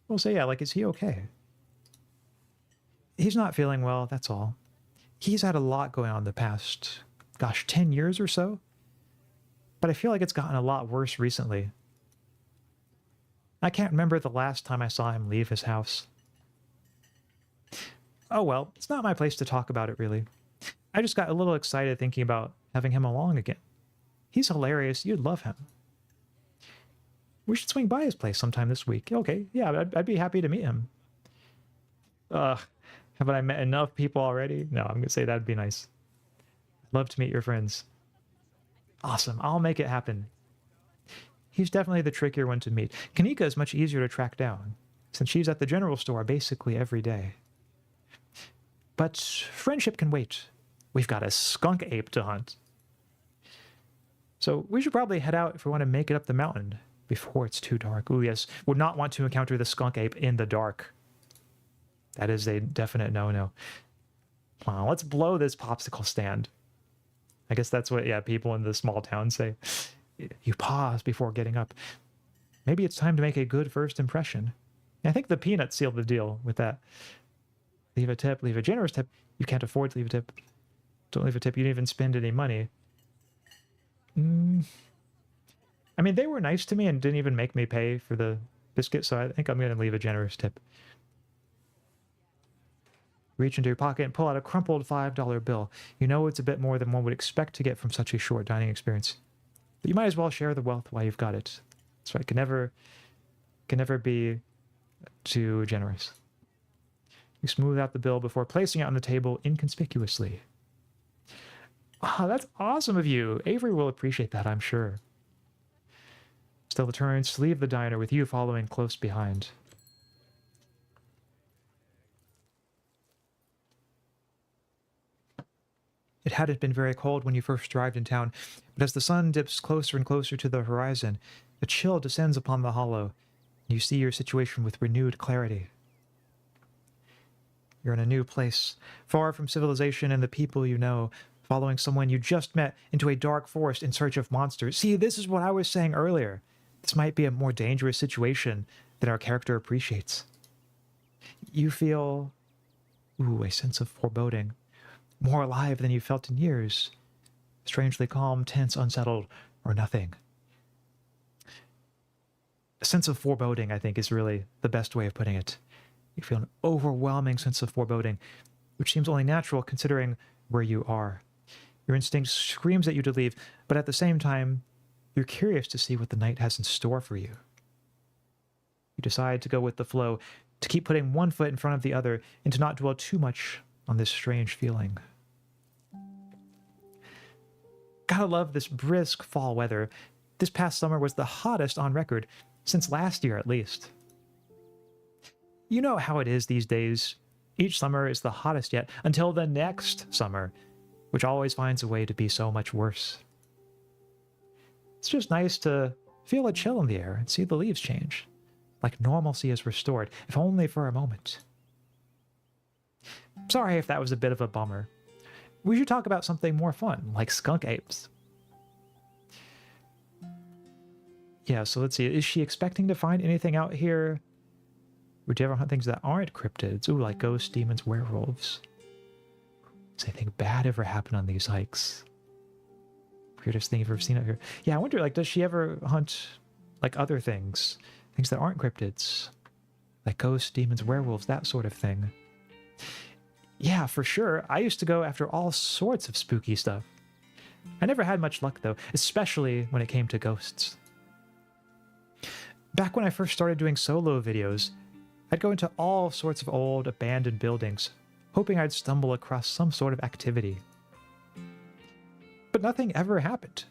We'll say, yeah, like, is he okay? He's not feeling well, that's all. He's had a lot going on the past, gosh, 10 years or so. But I feel like it's gotten a lot worse recently. I can't remember the last time I saw him leave his house. Oh well, it's not my place to talk about it, really. I just got a little excited thinking about having him along again. He's hilarious, you'd love him. We should swing by his place sometime this week. Okay, yeah, I'd be happy to meet him. Haven't I met enough people already? No, I'm going to say that'd be nice. I'd love to meet your friends. Awesome, I'll make it happen. He's definitely the trickier one to meet. Kanika is much easier to track down, since she's at the general store basically every day. But friendship can wait. We've got a skunk ape to hunt. So we should probably head out if we want to make it up the mountain before it's too dark. Ooh, yes. Would not want to encounter the skunk ape in the dark. That is a definite no-no. Come on, let's blow this popsicle stand. I guess that's what, yeah, people in the small town say. You pause before getting up. Maybe it's time to make a good first impression. I think the peanuts sealed the deal with that. Leave a tip, leave a generous tip. You can't afford to leave a tip. Don't leave a tip, you didn't even spend any money. I mean, they were nice to me and didn't even make me pay for the biscuit, so I think I'm going to leave a generous tip. Reach into your pocket and pull out a crumpled $5 bill. You know it's a bit more than one would expect to get from such a short dining experience. But you might as well share the wealth while you've got it. That's right, can never be too generous. You smooth out the bill before placing it on the table inconspicuously. Ah, that's awesome of you. Avery will appreciate that, I'm sure. Stella turns to leave the diner with you following close behind. It hadn't been very cold when you first arrived in town, but as the sun dips closer and closer to the horizon, a chill descends upon the hollow, and you see your situation with renewed clarity. You're in a new place, far from civilization and the people you know, following someone you just met into a dark forest in search of monsters. See, this is what I was saying earlier. This might be a more dangerous situation than our character appreciates. You feel, a sense of foreboding. More alive than you've felt in years. Strangely calm, tense, unsettled, or nothing. A sense of foreboding, I think, is really the best way of putting it. You feel an overwhelming sense of foreboding, which seems only natural considering where you are. Your instinct screams at you to leave, but at the same time, you're curious to see what the night has in store for you. You decide to go with the flow, to keep putting one foot in front of the other, and to not dwell too much on this strange feeling. Gotta love this brisk fall weather. This past summer was the hottest on record, since last year at least. You know how it is these days. Each summer is the hottest yet, until the next summer, which always finds a way to be so much worse. It's just nice to feel a chill in the air and see the leaves change, like normalcy is restored, if only for a moment. Sorry if that was a bit of a bummer. We should talk about something more fun, like skunk apes. Yeah, so let's see. Is she expecting to find anything out here? Would you ever hunt things that aren't cryptids? Ooh, like ghosts, demons, werewolves. Does anything bad ever happen on these hikes? Weirdest thing you've ever seen out here. Yeah, I wonder, like, does she ever hunt, like, other things? Things that aren't cryptids? Like ghosts, demons, werewolves, that sort of thing. Yeah, for sure. I used to go after all sorts of spooky stuff. I never had much luck, though, especially when it came to ghosts. Back when I first started doing solo videos, I'd go into all sorts of old, abandoned buildings, hoping I'd stumble across some sort of activity. But nothing ever happened.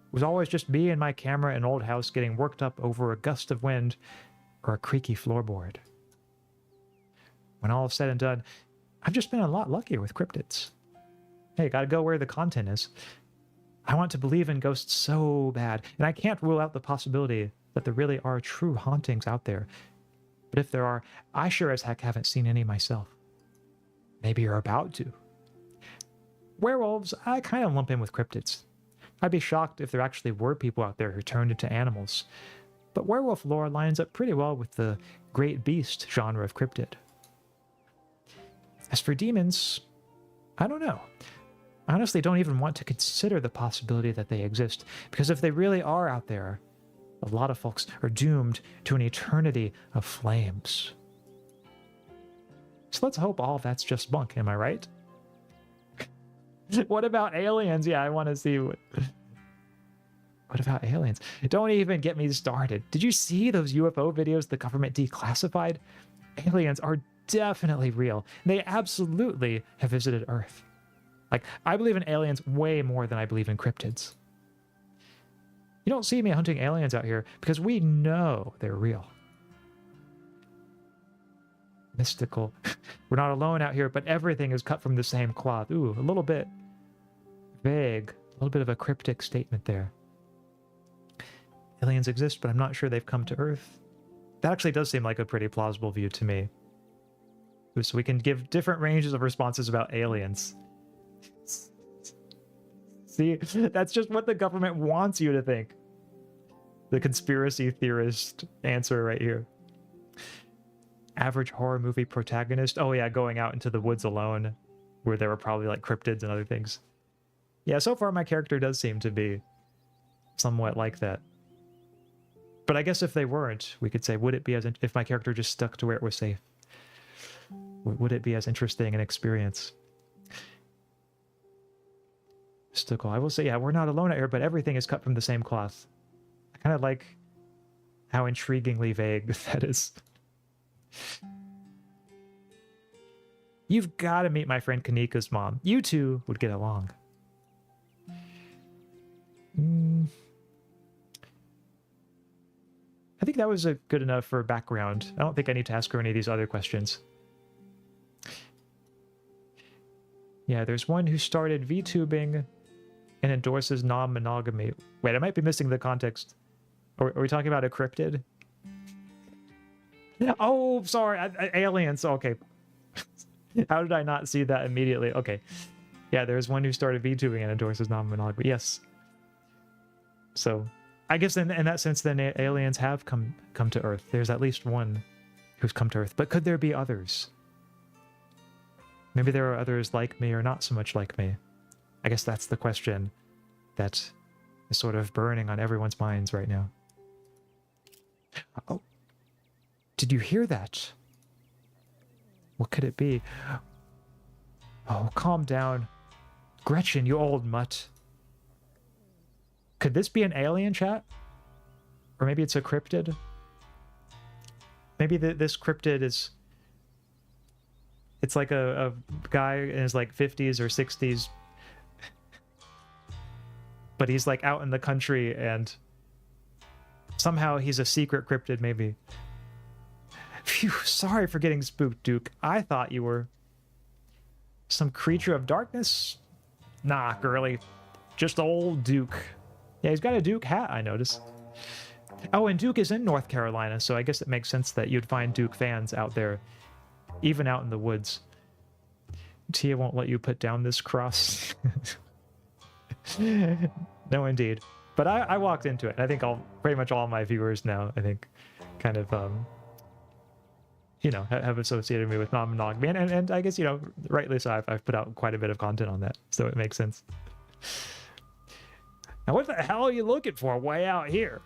It was always just me and my camera in an old house getting worked up over a gust of wind or a creaky floorboard. When all is said and done, I've just been a lot luckier with cryptids. Hey, gotta go where the content is. I want to believe in ghosts so bad, and I can't rule out the possibility that there really are true hauntings out there. But if there are, I sure as heck haven't seen any myself. Maybe you're about to. Werewolves, I kind of lump in with cryptids. I'd be shocked if there actually were people out there who turned into animals. But werewolf lore lines up pretty well with the great beast genre of cryptid. As for demons, I don't know. I honestly don't even want to consider the possibility that they exist, because if they really are out there, a lot of folks are doomed to an eternity of flames. So let's hope all of that's just bunk, am I right? What about aliens? Yeah, I want to see what about aliens? Don't even get me started. Did you see those UFO videos the government declassified? Aliens are definitely real. They absolutely have visited Earth. Like, I believe in aliens way more than I believe in cryptids. You don't see me hunting aliens out here because we know they're real. Mystical. We're not alone out here, but everything is cut from the same cloth. Ooh, a little bit vague. A little bit of a cryptic statement there. Aliens exist, but I'm not sure they've come to Earth. That actually does seem like a pretty plausible view to me. So we can give different ranges of responses about aliens. See, that's just what the government wants you to think. The conspiracy theorist answer right here. Average horror movie protagonist. Oh yeah, going out into the woods alone, where there were probably like cryptids and other things. Yeah, so far my character does seem to be somewhat like that. But I guess if they weren't, we could say, would it be as if my character just stuck to where it was safe? Would it be as interesting an experience? Mystical. I will say, yeah, we're not alone out here, but everything is cut from the same cloth. I kind of like how intriguingly vague that is. You've got to meet my friend Kanika's mom. You two would get along. I think that was a good enough for background. I don't think I need to ask her any of these other questions. Yeah, there's one who started VTubing and endorses non-monogamy. Wait, I might be missing the context. Are we talking about a cryptid? Oh, sorry, aliens. Okay. How did I not see that immediately? Okay. Yeah, there's one who started VTubing and endorses non-monogamy. Yes. So, I guess in that sense, then aliens have come to Earth. There's at least one who's come to Earth. But could there be others? Maybe there are others like me or not so much like me. I guess that's the question that is sort of burning on everyone's minds right now. Oh, did you hear that? What could it be? Oh, calm down. Gretchen, you old mutt. Could this be an alien, chat? Or maybe it's a cryptid? Maybe this cryptid is... It's like a guy in his like 50s or 60s. But he's like out in the country and somehow he's a secret cryptid, maybe. Phew, sorry for getting spooked, Duke. I thought you were some creature of darkness. Nah, girly. Just old Duke. Yeah, he's got a Duke hat, I noticed. Oh, and Duke is in North Carolina, so I guess it makes sense that you'd find Duke fans out there, even out in the woods. Tia won't let you put down this cross. No, indeed. But I walked into it. I think pretty much all my viewers now, I think, kind of, you know, have associated me with non-monogamy. And I guess, you know, rightly so, I've put out quite a bit of content on that, so it makes sense. Now, what the hell are you looking for way out here?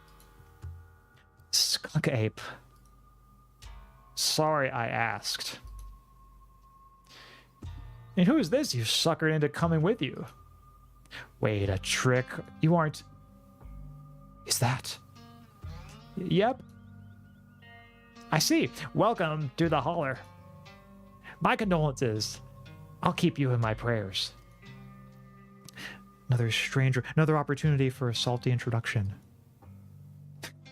Skunk ape. Sorry I asked. And who is this you suckered into coming with you? Wait, a trick? You aren't... Is that... Yep. I see. Welcome to the holler. My condolences. I'll keep you in my prayers. Another stranger. Another opportunity for a salty introduction.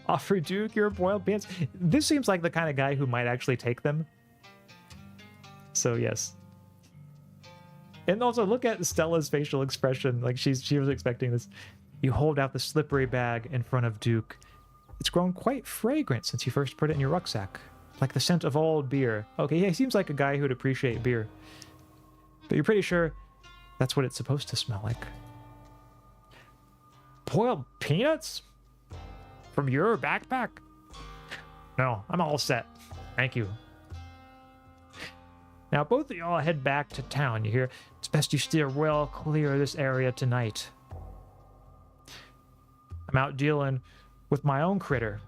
Offer Duke your boiled pants. This seems like the kind of guy who might actually take them. So yes. And also look at Stella's facial expression. Like she was expecting this. You hold out the slippery bag in front of Duke. It's grown quite fragrant since you first put it in your rucksack. Like the scent of old beer. Okay, yeah, he seems like a guy who'd appreciate beer. But you're pretty sure that's what it's supposed to smell like. boiled peanuts? From your backpack? No, I'm all set. Thank you. Now, both of y'all head back to town, you hear? It's best you steer well clear of this area tonight. I'm out dealing with my own critter.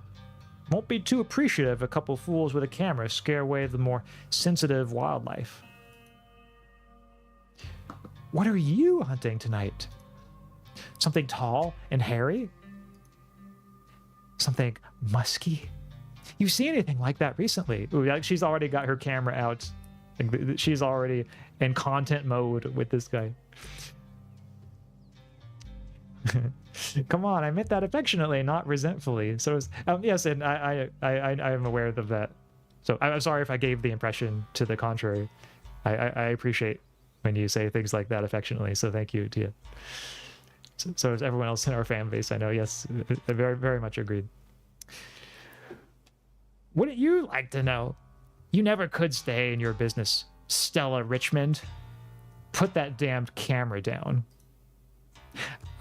Won't be too appreciative a couple fools with a camera scare away the more sensitive wildlife. What are you hunting tonight? Something tall and hairy? Something musky? You see anything like that recently? Ooh, she's already got her camera out. She's already in content mode with this guy. Come on, I meant that affectionately, not resentfully. So, yes, and I am aware of that. So I'm sorry if I gave the impression to the contrary. I appreciate when you say things like that affectionately. So thank you to you. So is everyone else in our fan base. I know, yes, very, very much agreed. Wouldn't you like to know? You never could stay in your business, Stella Richmond. Put that damned camera down.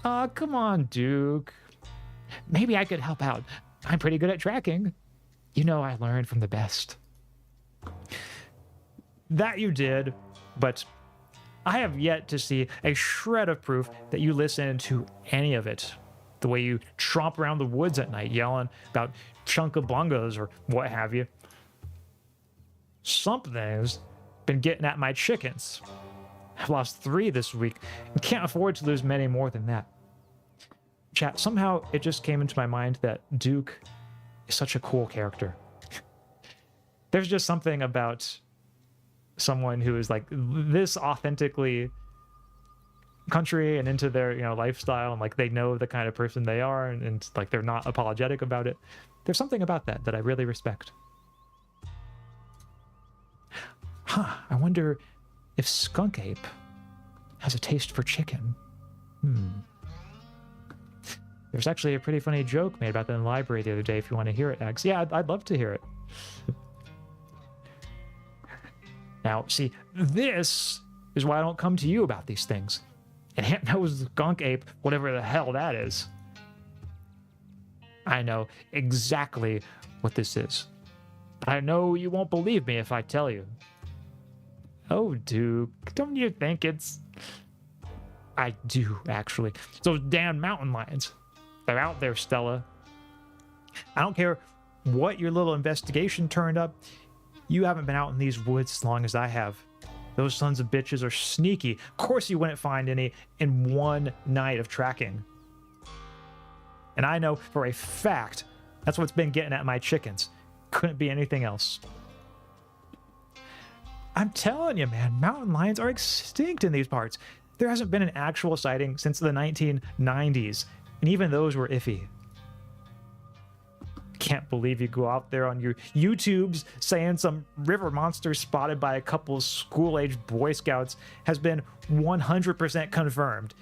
Aw, come on, Duke. Maybe I could help out. I'm pretty good at tracking. You know I learned from the best. That you did, but I have yet to see a shred of proof that you listen to any of it. The way you tromp around the woods at night yelling about chunkabungas or what have you. Something's been getting at my chickens. I've lost 3 this week and can't afford to lose many more than that. Chat, somehow it just came into my mind that Duke is such a cool character. There's just something about someone who is like this authentically country and into their, you know, lifestyle, and like they know the kind of person they are, and like they're not apologetic about it. There's something about that I really respect. Huh, I wonder if Skunk Ape has a taste for chicken. There's actually a pretty funny joke made about that in the library the other day, if you want to hear it, Ax. Yeah, I'd love to hear it. Now, see, this is why I don't come to you about these things. And Aunt knows Skunk Ape, whatever the hell that is. I know exactly what this is. But I know you won't believe me if I tell you. Oh, Duke, don't you think it's... I do, actually. It's those damn mountain lions. They're out there, Stella. I don't care what your little investigation turned up. You haven't been out in these woods as long as I have. Those sons of bitches are sneaky. Of course you wouldn't find any in one night of tracking. And I know for a fact that's what's been getting at my chickens. Couldn't be anything else. I'm telling you, man, mountain lions are extinct in these parts. There hasn't been an actual sighting since the 1990s, and even those were iffy. Can't believe you go out there on your YouTubes saying some river monster spotted by a couple school-aged Boy Scouts has been 100% confirmed.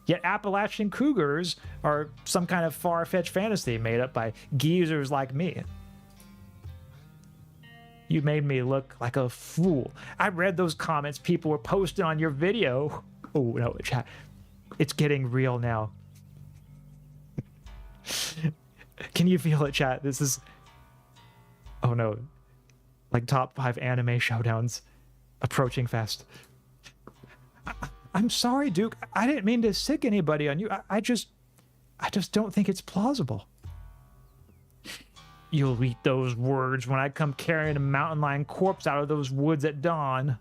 Yet Appalachian cougars are some kind of far-fetched fantasy made up by geezers like me. You made me look like a fool. I read those comments people were posting on your video. Oh, no, chat. It's getting real now. Can you feel it, chat? This is... Oh, no. Like top 5 anime showdowns approaching fast. I'm sorry, Duke. I didn't mean to sick anybody on you. I just don't think it's plausible. You'll eat those words when I come carrying a mountain lion corpse out of those woods at dawn.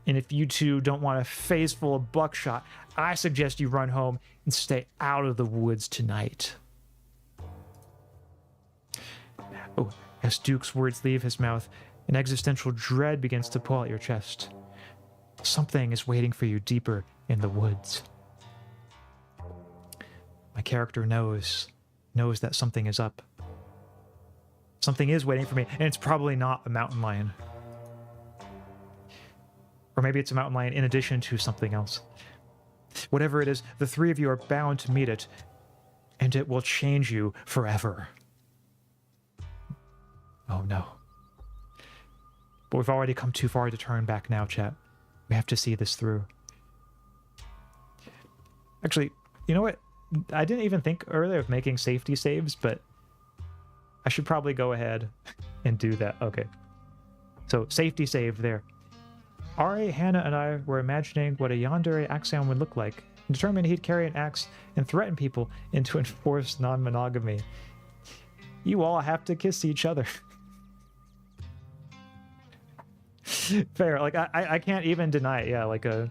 And if you two don't want a face full of buckshot, I suggest you run home and stay out of the woods tonight. Oh, as Duke's words leave his mouth, an existential dread begins to pull at your chest. Something is waiting for you deeper in the woods. My character knows that something is up. Something is waiting for me, and it's probably not a mountain lion. Or maybe it's a mountain lion in addition to something else. Whatever it is, the 3 of you are bound to meet it, and it will change you forever. Oh no. But we've already come too far to turn back now, chat. We have to see this through. Actually, You know what? I didn't even think earlier of making safety saves, but I should probably go ahead and do that. Okay. So, safety save there. Ari, Hannah, and I were imagining what a yandere Axaeon would look like, and determined he'd carry an axe and threaten people into enforced non-monogamy. You all have to kiss each other. Fair. Like, I can't even deny it. Yeah, like the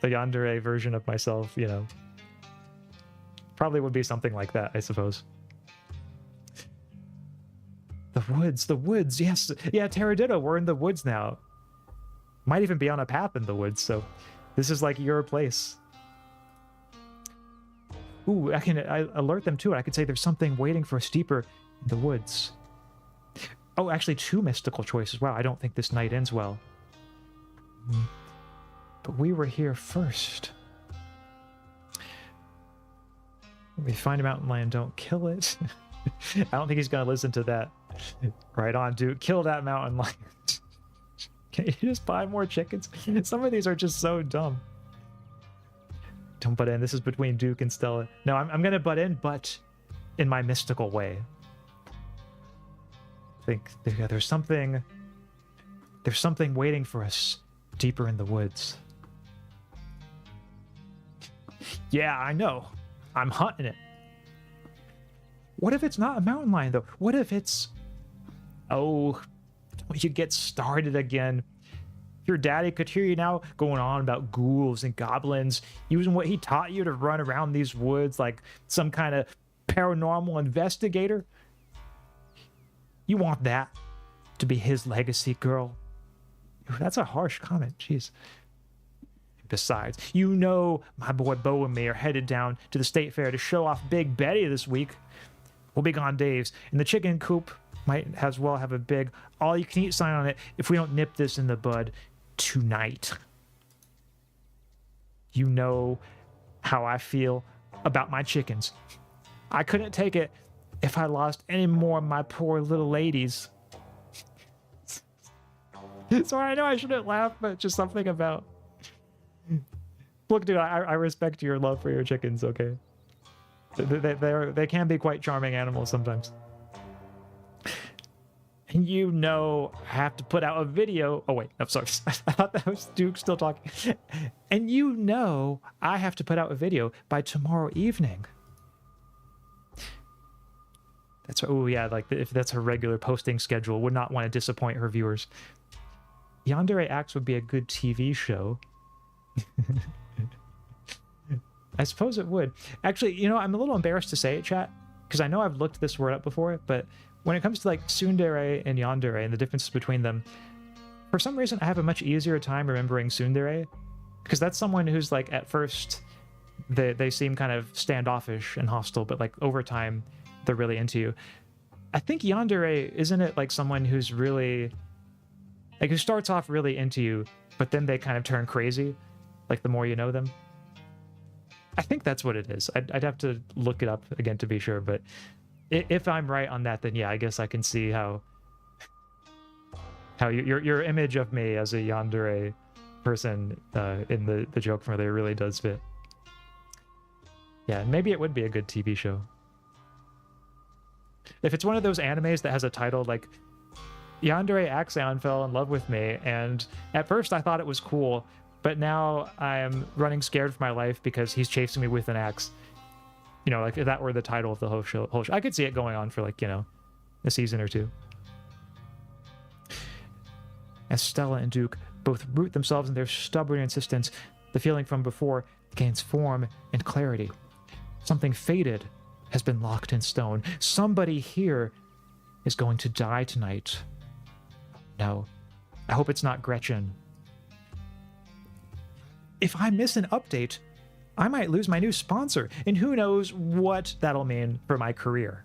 yandere version of myself, you know. Probably would be something like that, I suppose. The woods, yes. Yeah, Terraditto, we're in the woods now. Might even be on a path in the woods, so this is like your place. Ooh, I alert them too. I could say there's something waiting for us deeper in the woods. Oh, actually 2 mystical choices. Wow, I don't think this night ends well. But we were here first. We find a mountain lion, don't kill it. I don't think he's going to listen to that. Right on, dude. Kill that mountain lion. Can you just buy more chickens? Some of these are just so dumb. Don't butt in. This is between Duke and Stella. No, I'm going to butt in, but in my mystical way. I think there's something waiting for us deeper in the woods. Yeah, I know. I'm hunting it. What if it's not a mountain lion, though? What if it's... Oh, don't you get started again. Your daddy could hear you now going on about ghouls and goblins, using what he taught you to run around these woods like some kind of paranormal investigator. You want that to be his legacy, girl? That's a harsh comment, jeez. Besides, you know my boy Bo and me are headed down to the state fair to show off Big Betty this week. We'll be gone days, and the chicken coop might as well have a big all-you-can-eat sign on it if we don't nip this in the bud tonight. You know how I feel about my chickens. I couldn't take it if I lost any more of my poor little ladies. Sorry, I know I shouldn't laugh, but just something about... Look, dude, I respect your love for your chickens, okay? They can be quite charming animals sometimes. And you know I have to put out a video... Oh, wait, I'm sorry. I thought that was Duke still talking. And you know I have to put out a video by tomorrow evening. That's... Oh, yeah, like, if that's her regular posting schedule, would not want to disappoint her viewers. Yandere Axe would be a good TV show. I suppose it would. Actually, you know, I'm a little embarrassed to say it, chat, because I know I've looked this word up before, but when it comes to like tsundere and yandere and the differences between them, for some reason I have a much easier time remembering tsundere, because that's someone who's like at first they seem kind of standoffish and hostile, but like over time they're really into you. I think yandere, isn't it like someone who's really like who starts off really into you, but then they kind of turn crazy, like the more you know them? I think that's what it is. I'd have to look it up again to be sure, but if I'm right on that, then yeah, I guess I can see how your image of me as a yandere person in the joke from earlier really does fit. Yeah, maybe it would be a good TV show. If it's one of those animes that has a title like Yandere Axaeon fell in love with me, and at first I thought it was cool, but now I'm running scared for my life because he's chasing me with an axe. You know, like if that were the title of the whole show, I could see it going on for like, you know, a season or two. As Stella and Duke both root themselves in their stubborn insistence, the feeling from before gains form and clarity. Something fated has been locked in stone. Somebody here is going to die tonight. No, I hope it's not Gretchen. If I miss an update, I might lose my new sponsor, and who knows what that'll mean for my career.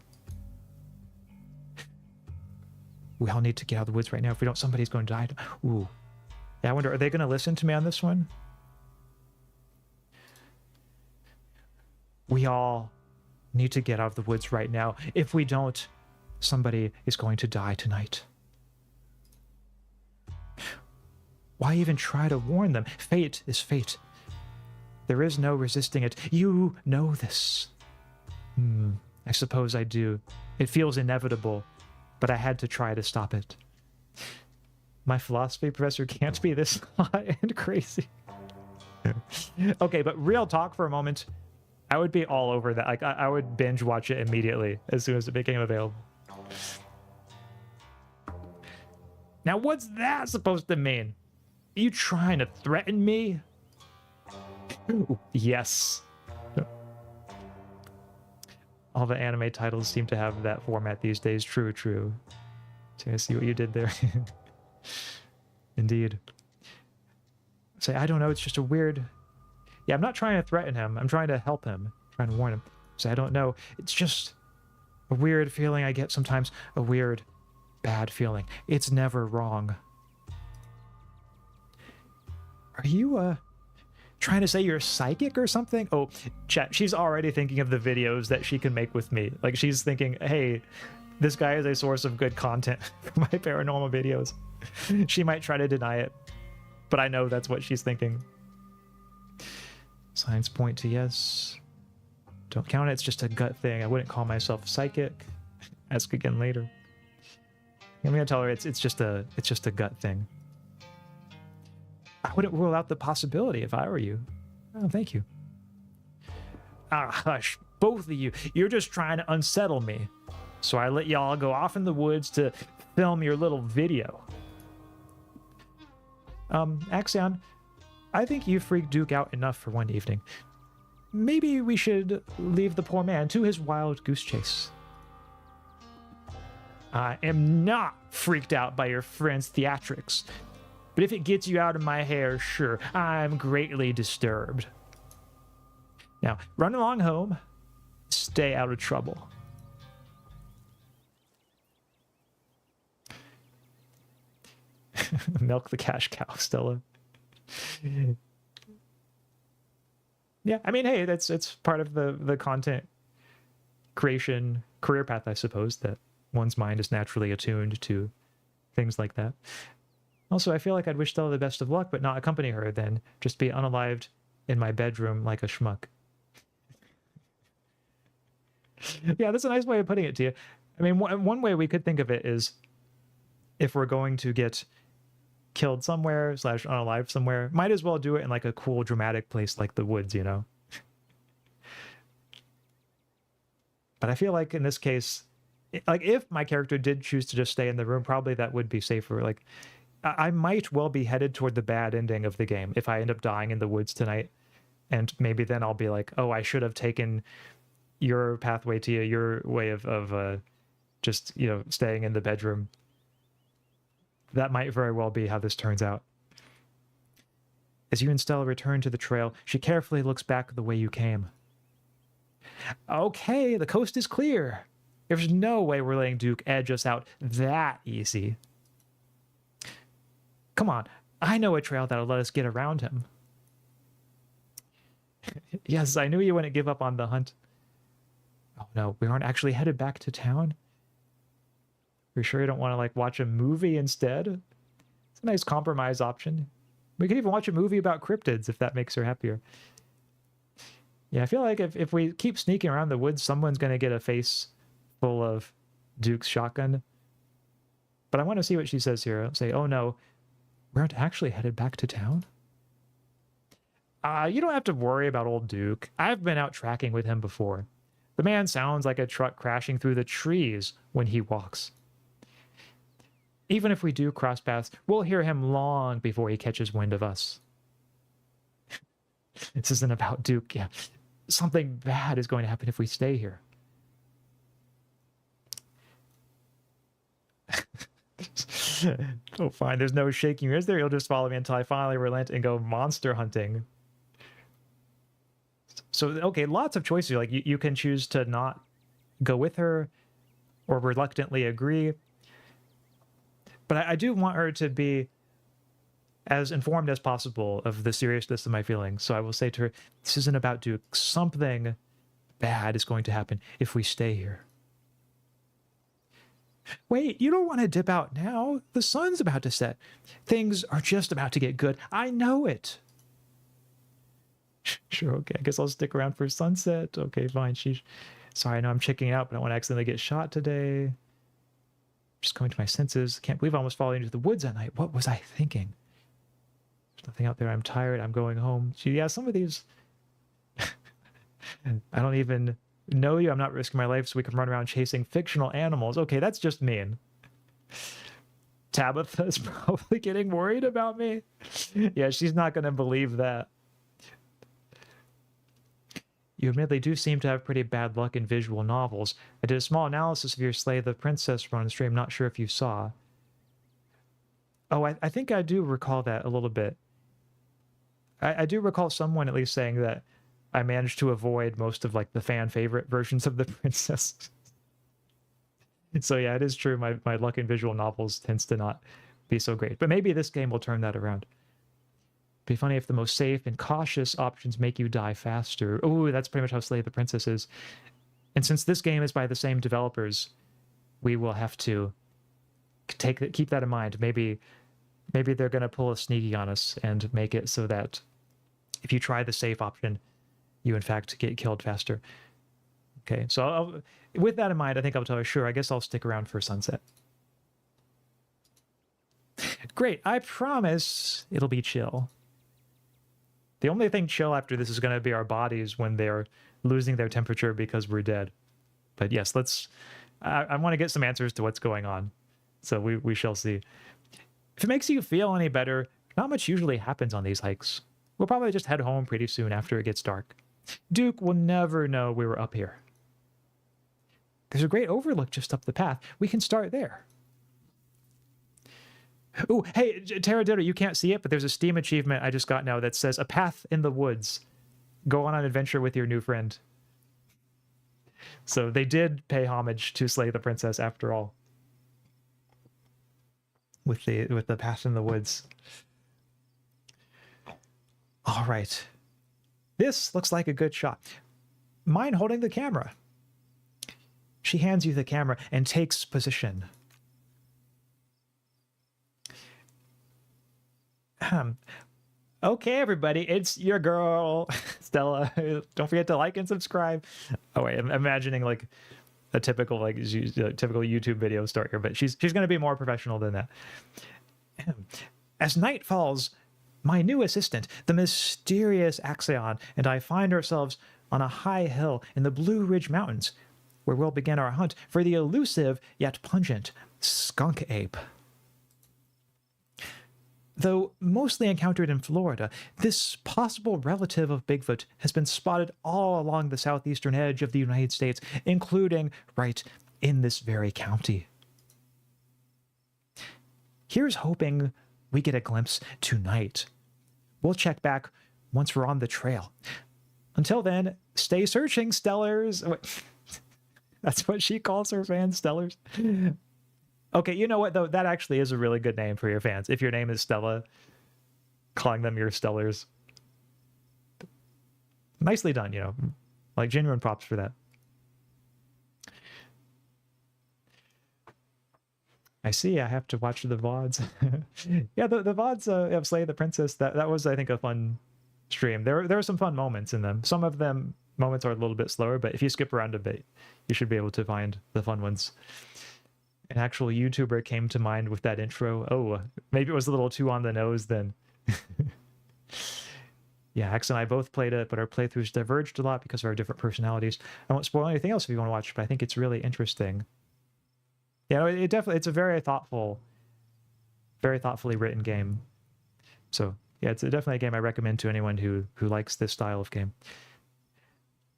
We all need to get out of the woods right now. If we don't, somebody's going to die. Ooh. Yeah, I wonder, are they going to listen to me on this one? We all need to get out of the woods right now. If we don't, somebody is going to die tonight. Why even try to warn them? Fate is fate. There is no resisting it. You know this. I suppose I do. It feels inevitable, but I had to try to stop it. My philosophy professor can't be this hot and crazy. Okay, but real talk for a moment. I would be all over that. Like, I would binge watch it immediately as soon as it became available. Now, what's that supposed to mean? Are you trying to threaten me? Yes. All the anime titles seem to have that format these days. True, true. So I see what you did there. Indeed. Say, I don't know, it's just a weird... Yeah, I'm not trying to threaten him. I'm trying to help him. I'm trying to warn him. Say, I don't know. It's just a weird feeling I get sometimes. A weird, bad feeling. It's never wrong. Are you, trying to say you're psychic or something? Oh, chat, she's already thinking of the videos that she can make with me. Like, she's thinking, hey, this guy is a source of good content for my paranormal videos. She might try to deny it, but I know that's what she's thinking. Signs point to yes. Don't count it, it's just a gut thing. I wouldn't call myself psychic. Ask again later. I'm gonna tell her it's just a gut thing. I wouldn't rule out the possibility if I were you. Oh, thank you. Ah, hush, both of you. You're just trying to unsettle me. So I let y'all go off in the woods to film your little video. Axaeon, I think you freaked Duke out enough for one evening. Maybe we should leave the poor man to his wild goose chase. I am not freaked out by your friend's theatrics. But if it gets you out of my hair, sure, I'm greatly disturbed. Now, run along home. Stay out of trouble. Milk the cash cow, Stella. Yeah, I mean, hey, it's part of the content creation career path, I suppose, that one's mind is naturally attuned to things like that. Also, I feel like I'd wish Stella the best of luck, but not accompany her, then just be unalived in my bedroom like a schmuck. Yeah, that's a nice way of putting it to you. I mean, one way we could think of it is if we're going to get killed somewhere / unalived somewhere, might as well do it in like a cool, dramatic place like the woods, you know? But I feel like in this case, like if my character did choose to just stay in the room, probably that would be safer. Like, I might well be headed toward the bad ending of the game if I end up dying in the woods tonight. And maybe then I'll be like, oh, I should have taken your pathway to your way of just, you know, staying in the bedroom. That might very well be how this turns out. As you and Stella return to the trail, she carefully looks back the way you came. Okay, the coast is clear. There's no way we're letting Duke edge us out that easy. Come on, I know a trail that'll let us get around him. Yes, I knew you wouldn't give up on the hunt. Oh no, we aren't actually headed back to town? Are you sure you don't want to, like, watch a movie instead? It's a nice compromise option. We could even watch a movie about cryptids if that makes her happier. Yeah, I feel like if we keep sneaking around the woods, someone's going to get a face full of Duke's shotgun. But I want to see what she says here. I'll say, oh no, we aren't actually headed back to town? You don't have to worry about old Duke. I've been out tracking with him before. The man sounds like a truck crashing through the trees when he walks. Even if we do cross paths, we'll hear him long before he catches wind of us. This isn't about Duke. Yeah, something bad is going to happen if we stay here. Oh, fine. There's no shaking your ears there. You'll just follow me until I finally relent and go monster hunting. So, okay, lots of choices. Like, you can choose to not go with her or reluctantly agree. But I do want her to be as informed as possible of the seriousness of my feelings. So I will say to her, this isn't about Duke. Something bad is going to happen if we stay here. Wait, you don't want to dip out now. The sun's about to set. Things are just about to get good. I know it. Sure, okay. I guess I'll stick around for sunset. Okay, fine. Sorry, I know I'm checking out, but I don't want to accidentally get shot today. Just coming to my senses. Can't believe I almost falling into the woods at night. What was I thinking? There's nothing out there. I'm tired. I'm going home. Yeah, some of these... I don't even know you. I'm not risking my life so we can run around chasing fictional animals. Okay, that's just mean. Tabitha's probably getting worried about me. Yeah, she's not going to believe that. You admittedly do seem to have pretty bad luck in visual novels. I did a small analysis of your Slay the Princess run stream. Not sure if you saw. Oh, I think I do recall that a little bit. I do recall someone at least saying that I managed to avoid most of like the fan favorite versions of the princess. So yeah, it is true. My luck in visual novels tends to not be so great. But maybe this game will turn that around. Be funny if the most safe and cautious options make you die faster. Oh, that's pretty much how Slay the Princess is. And since this game is by the same developers, we will have to keep that in mind. Maybe they're going to pull a sneaky on us and make it so that if you try the safe option, you in fact get killed faster. Okay, so with that in mind, I think I'll tell her, sure, I guess I'll stick around for sunset. Great, I promise it'll be chill. The only thing chill after this is going to be our bodies when they're losing their temperature because we're dead. But yes, I want to get some answers to what's going on. So we shall see. If it makes you feel any better, not much usually happens on these hikes. We'll probably just head home pretty soon after it gets dark. Duke will never know we were up here. There's a great overlook just up the path. We can start there. Oh, hey, Terradita, you can't see it, but there's a Steam achievement I just got now that says, a path in the woods. Go on an adventure with your new friend. So they did pay homage to Slay the Princess after all. With the path in the woods. All right. This looks like a good shot. Mine holding the camera. She hands you the camera and takes position. Okay, everybody, it's your girl, Stella. Don't forget to like and subscribe. Oh wait, I'm imagining like a typical YouTube video start here, but she's going to be more professional than that. As night falls, my new assistant, the mysterious Axaeon, and I find ourselves on a high hill in the Blue Ridge Mountains, where we'll begin our hunt for the elusive yet pungent skunk ape. Though mostly encountered in Florida, this possible relative of Bigfoot has been spotted all along the southeastern edge of the United States, including right in this very county. Here's hoping we get a glimpse tonight. We'll check back once we're on the trail. Until then, stay searching, Stellars. That's what she calls her fans, Stellars. Okay, you know what, though? That actually is a really good name for your fans. If your name is Stella, calling them your Stellars. Nicely done, you know. Like, genuine props for that. I see, I have to watch the VODs. Yeah, the VODs of Slay the Princess, that was, I think, a fun stream. There were some fun moments in them. Some of them moments are a little bit slower, but if you skip around a bit, you should be able to find the fun ones. An actual YouTuber came to mind with that intro. Oh, maybe it was a little too on the nose then. Yeah, Ax and I both played it, but our playthroughs diverged a lot because of our different personalities. I won't spoil anything else if you want to watch, but I think it's really interesting. Yeah, it's a very thoughtfully written game. So yeah, it's definitely a game I recommend to anyone who likes this style of game.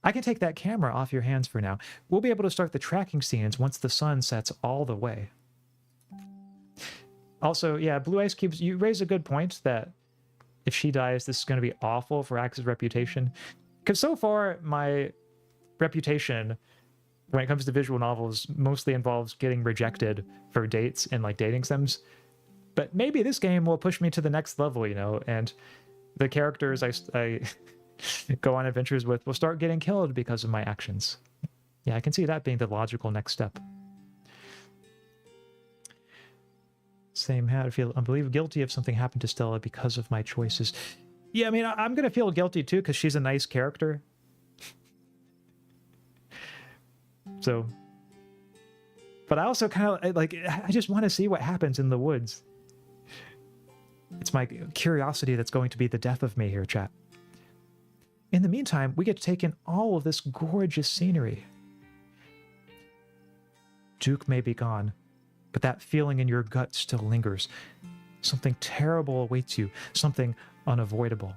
I can take that camera off your hands for now. We'll be able to start the tracking scenes once the sun sets all the way. Also, yeah, Blue Ice Cubes, you raise a good point that if she dies, this is going to be awful for Ax's reputation. Because so far, my reputation, when it comes to visual novels, mostly involves getting rejected for dates in like dating sims. But maybe this game will push me to the next level, you know, and the characters I go on adventures with will start getting killed because of my actions. Yeah, I can see that being the logical next step. Same hat. I feel unbelievably guilty if something happened to Stella because of my choices. Yeah, I mean, I'm gonna feel guilty too because she's a nice character. So, but I also kind of like, I just want to see what happens in the woods. It's my curiosity that's going to be the death of me here, chat. In the meantime, we get to take in all of this gorgeous scenery. Duke may be gone, but that feeling in your gut still lingers. Something terrible awaits you, something unavoidable.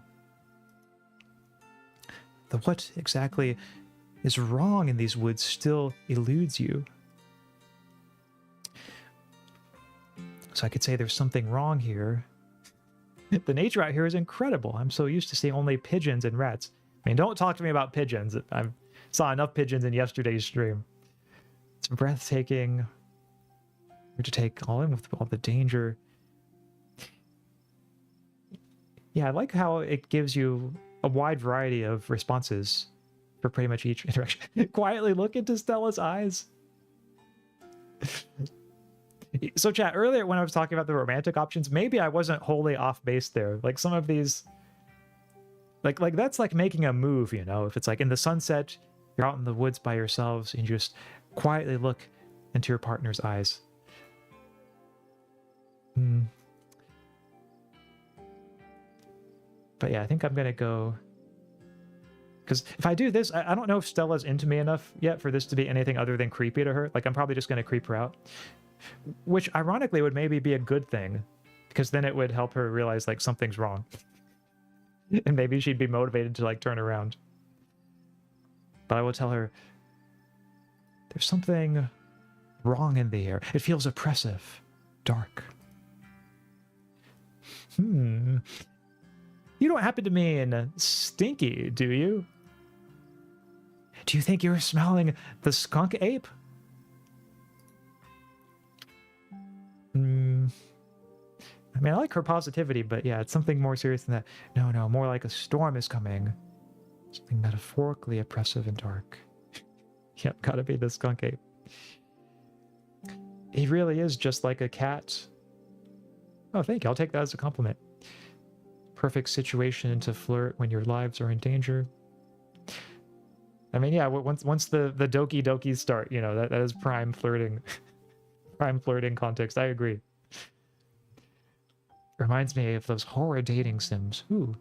The what exactly is wrong in these woods still eludes you. So I could say there's something wrong here. The nature out here is incredible. I'm so used to seeing only pigeons and rats. I mean, don't talk to me about pigeons. I saw enough pigeons in yesterday's stream. It's breathtaking. We're to take all in with all the danger. Yeah, I like how it gives you a wide variety of responses for pretty much each interaction. Quietly look into Stella's eyes. So chat, earlier when I was talking about the romantic options, maybe I wasn't wholly off base there. Like some of these, like that's like making a move, you know? If it's like in the sunset, you're out in the woods by yourselves and you just quietly look into your partner's eyes. But yeah, I think I'm gonna go, because if I do this, I don't know if Stella's into me enough yet for this to be anything other than creepy to her. Like I'm probably just gonna creep her out, which ironically would maybe be a good thing, because then it would help her realize like something's wrong. And maybe she'd be motivated to like turn around. But I will tell her there's something wrong in the air. It feels oppressive, dark. You don't happen to mean stinky, do you? Do you think you're smelling the skunk ape? I mean, I like her positivity, but yeah, it's something more serious than that. No, more like a storm is coming. Something metaphorically oppressive and dark. Yep, gotta be the skunk ape. He really is just like a cat. Oh, thank you. I'll take that as a compliment. Perfect situation to flirt when your lives are in danger. I mean, yeah, once the doki dokis start, you know, that is prime flirting. Prime flirting context. I agree. Reminds me of those horror dating sims. Ooh.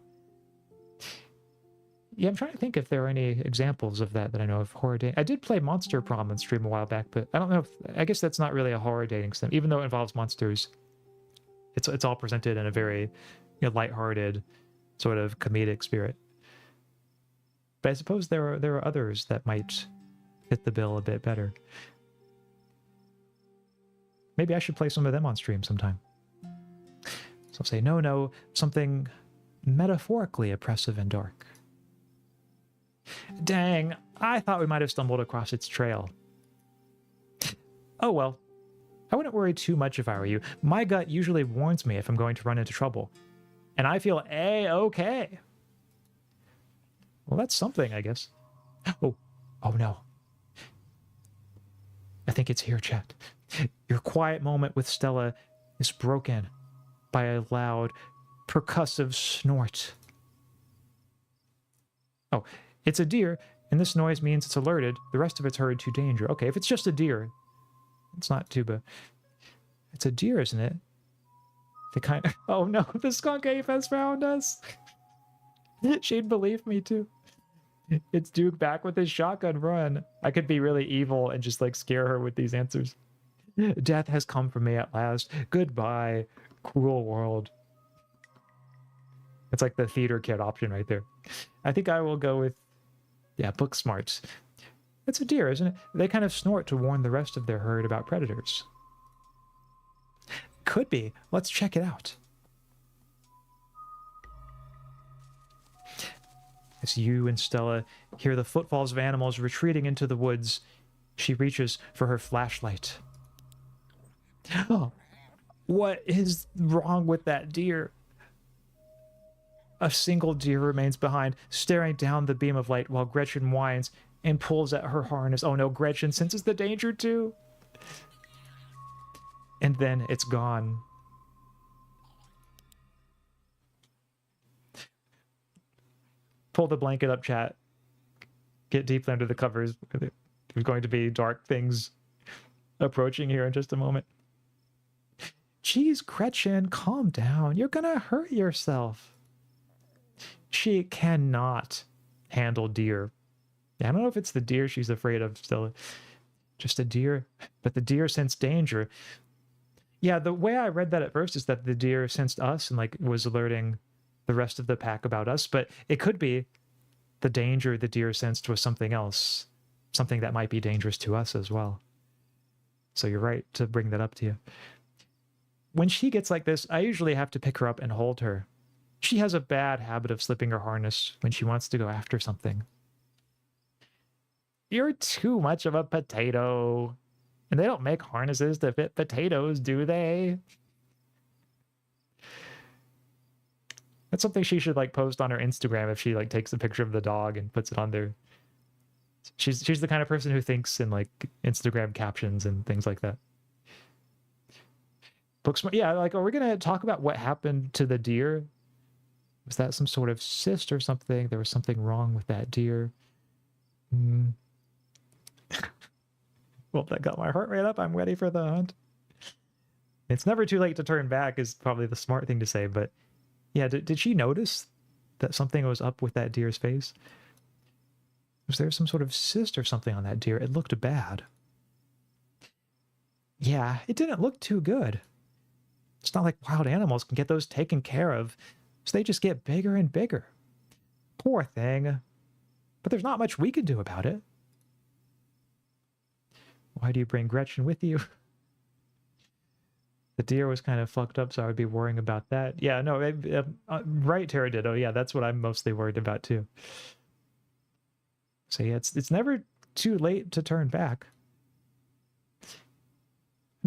Yeah, I'm trying to think if there are any examples of that I know of horror dating. I did play Monster Prom on stream a while back, but I don't know if, I guess that's not really a horror dating sim, even though it involves monsters. It's all presented in a very, you know, lighthearted, sort of comedic spirit. But I suppose there are others that might fit the bill a bit better. Maybe I should play some of them on stream sometime. So I'll say, no, something metaphorically oppressive and dark. Dang, I thought we might have stumbled across its trail. Oh well. I wouldn't worry too much if I were you. My gut usually warns me if I'm going to run into trouble. And I feel A-okay. Well, that's something, I guess. Oh no. I think it's here, chat. Your quiet moment with Stella is broken by a loud, percussive snort. Oh, it's a deer, and this noise means it's alerted. The rest of it's hurried to danger. Okay, if it's just a deer, it's not too bad. It's a deer, isn't it? The kind of... Oh no, the skunk ape has found us. She'd believe me too. It's Duke back with his shotgun run. I could be really evil and just like scare her with these answers. Death has come for me at last. Goodbye, cruel world. It's like the theater kid option right there. I think I will go with, yeah, book smarts. It's a deer, isn't it? They kind of snort to warn the rest of their herd about predators. Could be. Let's check it out. As you and Stella hear the footfalls of animals retreating into the woods, she reaches for her flashlight. Oh, what is wrong with that deer? A single deer remains behind, staring down the beam of light while Gretchen whines and pulls at her harness. Oh no, Gretchen senses the danger too. And then it's gone. Pull the blanket up, chat. Get deeply under the covers. There's going to be dark things approaching here in just a moment. Jeez, Gretchen, calm down. You're gonna hurt yourself. She cannot handle deer. I don't know if it's the deer she's afraid of still. Just a deer. But the deer sensed danger. Yeah, the way I read that at first is that the deer sensed us and like was alerting the rest of the pack about us. But it could be the danger the deer sensed was something else. Something that might be dangerous to us as well. So you're right to bring that up to you. When she gets like this, I usually have to pick her up and hold her. She has a bad habit of slipping her harness when she wants to go after something. You're too much of a potato. And they don't make harnesses to fit potatoes, do they? That's something she should like post on her Instagram if she like takes a picture of the dog and puts it on there. She's the kind of person who thinks in like Instagram captions and things like that. Booksmart, yeah, like, are we gonna talk about what happened to the deer? Was that some sort of cyst or something? There was something wrong with that deer. Well, that got my heart rate up. I'm ready for the hunt. It's never too late to turn back is probably the smart thing to say, but yeah, did she notice that something was up with that deer's face? Was there some sort of cyst or something on that deer? It looked bad. Yeah, it didn't look too good. It's not like wild animals can get those taken care of, so they just get bigger and bigger. Poor thing. But there's not much we can do about it. Why do you bring Gretchen with you? The deer was kind of fucked up, so I would be worrying about that. Yeah, no, right, Terraditto. Yeah, that's what I'm mostly worried about too. So yeah, it's never too late to turn back. I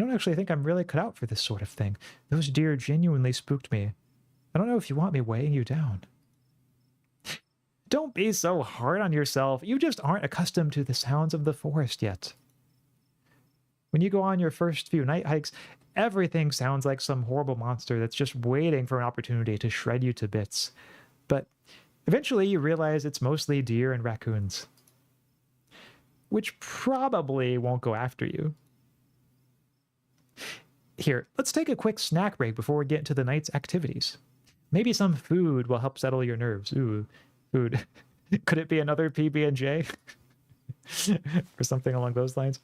don't actually think I'm really cut out for this sort of thing. Those deer genuinely spooked me. I don't know if you want me weighing you down. Don't be so hard on yourself. You just aren't accustomed to the sounds of the forest yet. When you go on your first few night hikes, everything sounds like some horrible monster that's just waiting for an opportunity to shred you to bits. But eventually you realize it's mostly deer and raccoons, which probably won't go after you. Here, let's take a quick snack break before we get into the night's activities. Maybe some food will help settle your nerves. Ooh, food. Could it be another PB&J? Or something along those lines?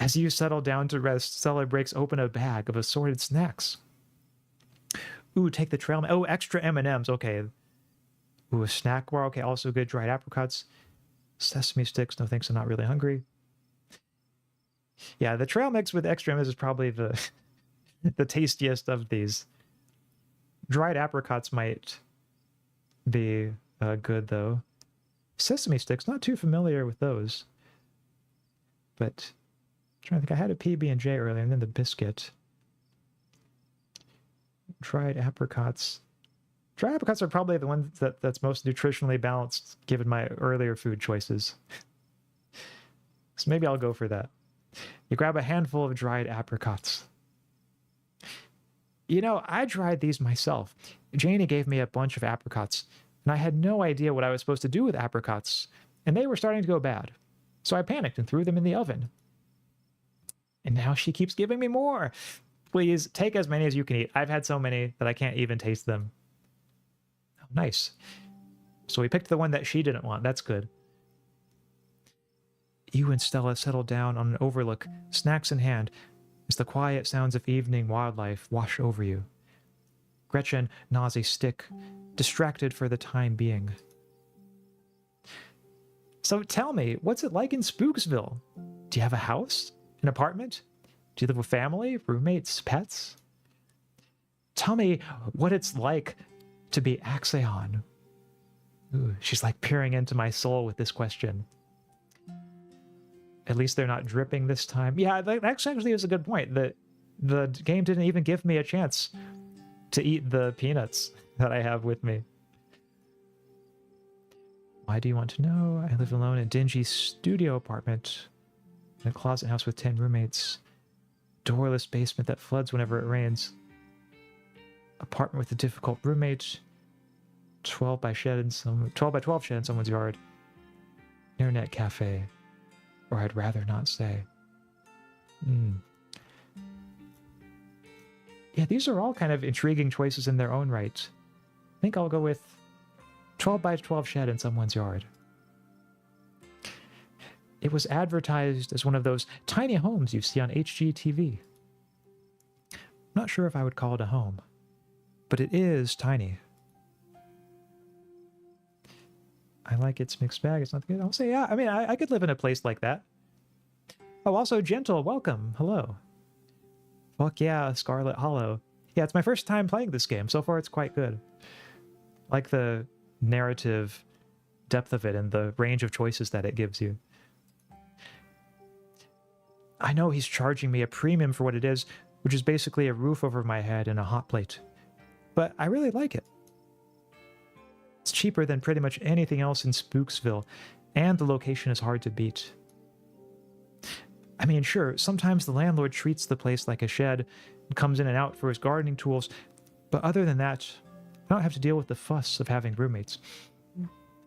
As you settle down to rest, Stella breaks open a bag of assorted snacks. Ooh, take the trail. Oh, extra M&Ms. Okay. Ooh, a snack bar. Okay, also good. Dried apricots. Sesame sticks. No thanks, I'm not really hungry. Yeah, the trail mix with extra M&Ms is probably the tastiest of these. Dried apricots might be good, though. Sesame sticks, not too familiar with those. But I'm trying to think, I had a PB&J earlier, and then the biscuit. Dried apricots. Dried apricots are probably the one that's most nutritionally balanced, given my earlier food choices. So maybe I'll go for that. You grab a handful of dried apricots. You know, I dried these myself. Janie gave me a bunch of apricots, and I had no idea what I was supposed to do with apricots, and they were starting to go bad. So I panicked and threw them in the oven. And now she keeps giving me more. Please, take as many as you can eat. I've had so many that I can't even taste them. Oh, nice. So we picked the one that she didn't want. That's good. You and Stella settle down on an overlook, snacks in hand, as the quiet sounds of evening wildlife wash over you. Gretchen gnaws a stick, distracted for the time being. So tell me, what's it like in Spooksville? Do you have a house? An apartment? Do you live with family, roommates, pets? Tell me what it's like to be Axaeon. Ooh, she's like peering into my soul with this question. At least they're not dripping this time. Yeah, that actually is a good point. The game didn't even give me a chance to eat the peanuts that I have with me. Why do you want to know? I live alone in a dingy studio apartment in a closet house with 10 roommates. Doorless basement that floods whenever it rains. Apartment with a difficult roommate. 12 by 12 shed in someone's yard. Internet cafe. Or I'd rather not say. Yeah, these are all kind of intriguing choices in their own right. I think I'll go with 12 by 12 shed in someone's yard. It was advertised as one of those tiny homes you see on HGTV. I'm not sure if I would call it a home, but it is tiny. I like its mixed bag. It's not good. I'll say, yeah, I mean, I could live in a place like that. Oh, also Gentle, welcome. Hello. Fuck yeah, Scarlet Hollow. Yeah, it's my first time playing this game. So far, it's quite good. Like the narrative depth of it and the range of choices that it gives you. I know he's charging me a premium for what it is, which is basically a roof over my head and a hot plate. But I really like it. It's cheaper than pretty much anything else in Spooksville, and the location is hard to beat. I mean, sure, sometimes the landlord treats the place like a shed and comes in and out for his gardening tools, but other than that, I don't have to deal with the fuss of having roommates.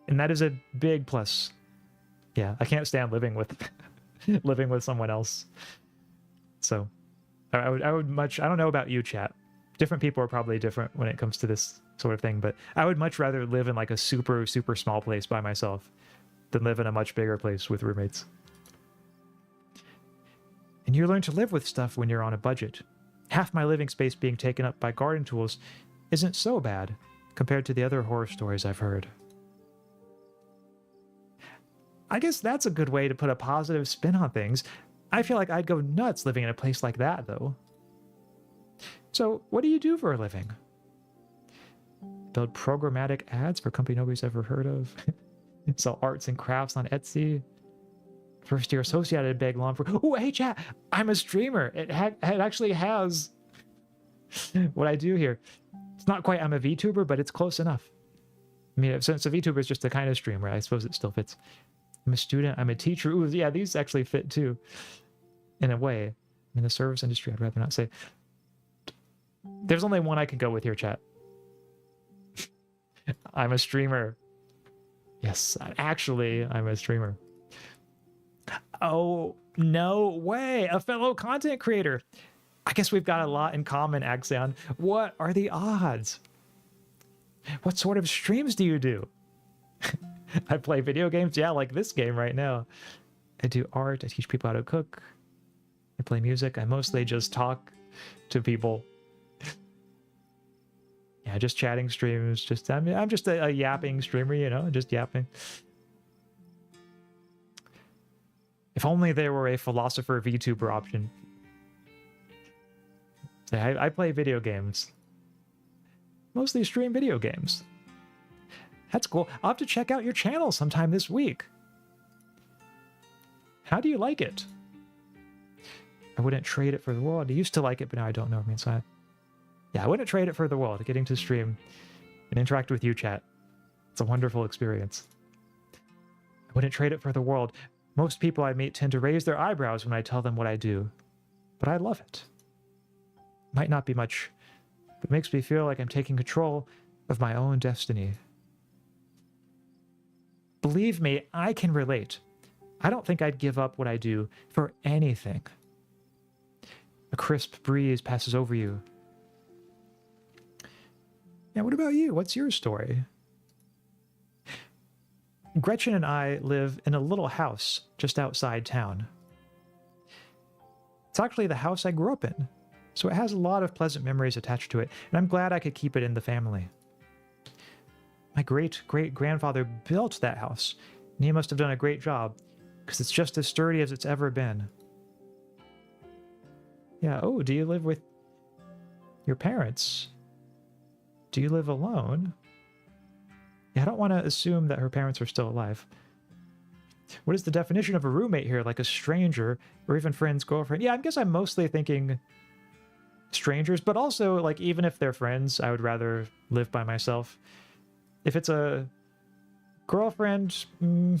And that is a big plus. Yeah, I can't stand living with living with someone else. So I would much, I don't know about you, chat. Different people are probably different when it comes to this sort of thing, but I would much rather live in like a super, super small place by myself than live in a much bigger place with roommates. And you learn to live with stuff when you're on a budget. Half my living space being taken up by garden tools isn't so bad compared to the other horror stories I've heard. I guess that's a good way to put a positive spin on things. I feel like I'd go nuts living in a place like that, though. So, what do you do for a living? Build programmatic ads for a company nobody's ever heard of. Sell arts and crafts on Etsy. First year associate at a big lawn for. Oh, hey chat! I'm a streamer. It actually has what I do here. It's not quite I'm a VTuber, but it's close enough. I mean, since a VTuber is just a kind of streamer, I suppose it still fits. I'm a student. I'm a teacher. Ooh, yeah, these actually fit too. In a way. I'm in the service industry. I'd rather not say. There's only one I can go with here, chat. I'm a streamer. Yes, actually, I'm a streamer. Oh, no way. A fellow content creator. I guess we've got a lot in common, Axaeon. What are the odds? What sort of streams do you do? I play video games. Yeah, like this game right now. I do art. I teach people how to cook. I play music. I mostly just talk to people. Yeah, just chatting streams. I'm just a yapping streamer, you know, just yapping. If only there were a philosopher VTuber option. I play video games. Mostly stream video games. That's cool. I'll have to check out your channel sometime this week. How do you like it? I wouldn't trade it for the world. I used to like it, but now I don't know. I mean, so yeah, I wouldn't trade it for the world. Getting to stream and interact with you, chat. It's a wonderful experience. I wouldn't trade it for the world. Most people I meet tend to raise their eyebrows when I tell them what I do, but I love it. Might not be much, but it makes me feel like I'm taking control of my own destiny. Believe me, I can relate. I don't think I'd give up what I do for anything. A crisp breeze passes over you. Yeah, what about you? What's your story? Gretchen and I live in a little house just outside town. It's actually the house I grew up in, so it has a lot of pleasant memories attached to it, and I'm glad I could keep it in the family. My great-great-grandfather built that house, and he must have done a great job, because it's just as sturdy as it's ever been. Yeah, oh, do you live with your parents? Do you live alone? Yeah, I don't want to assume that her parents are still alive. What is the definition of a roommate here? Like a stranger, or even friend's girlfriend? Yeah, I guess I'm mostly thinking strangers, but also, like, even if they're friends, I would rather live by myself. If it's a girlfriend, I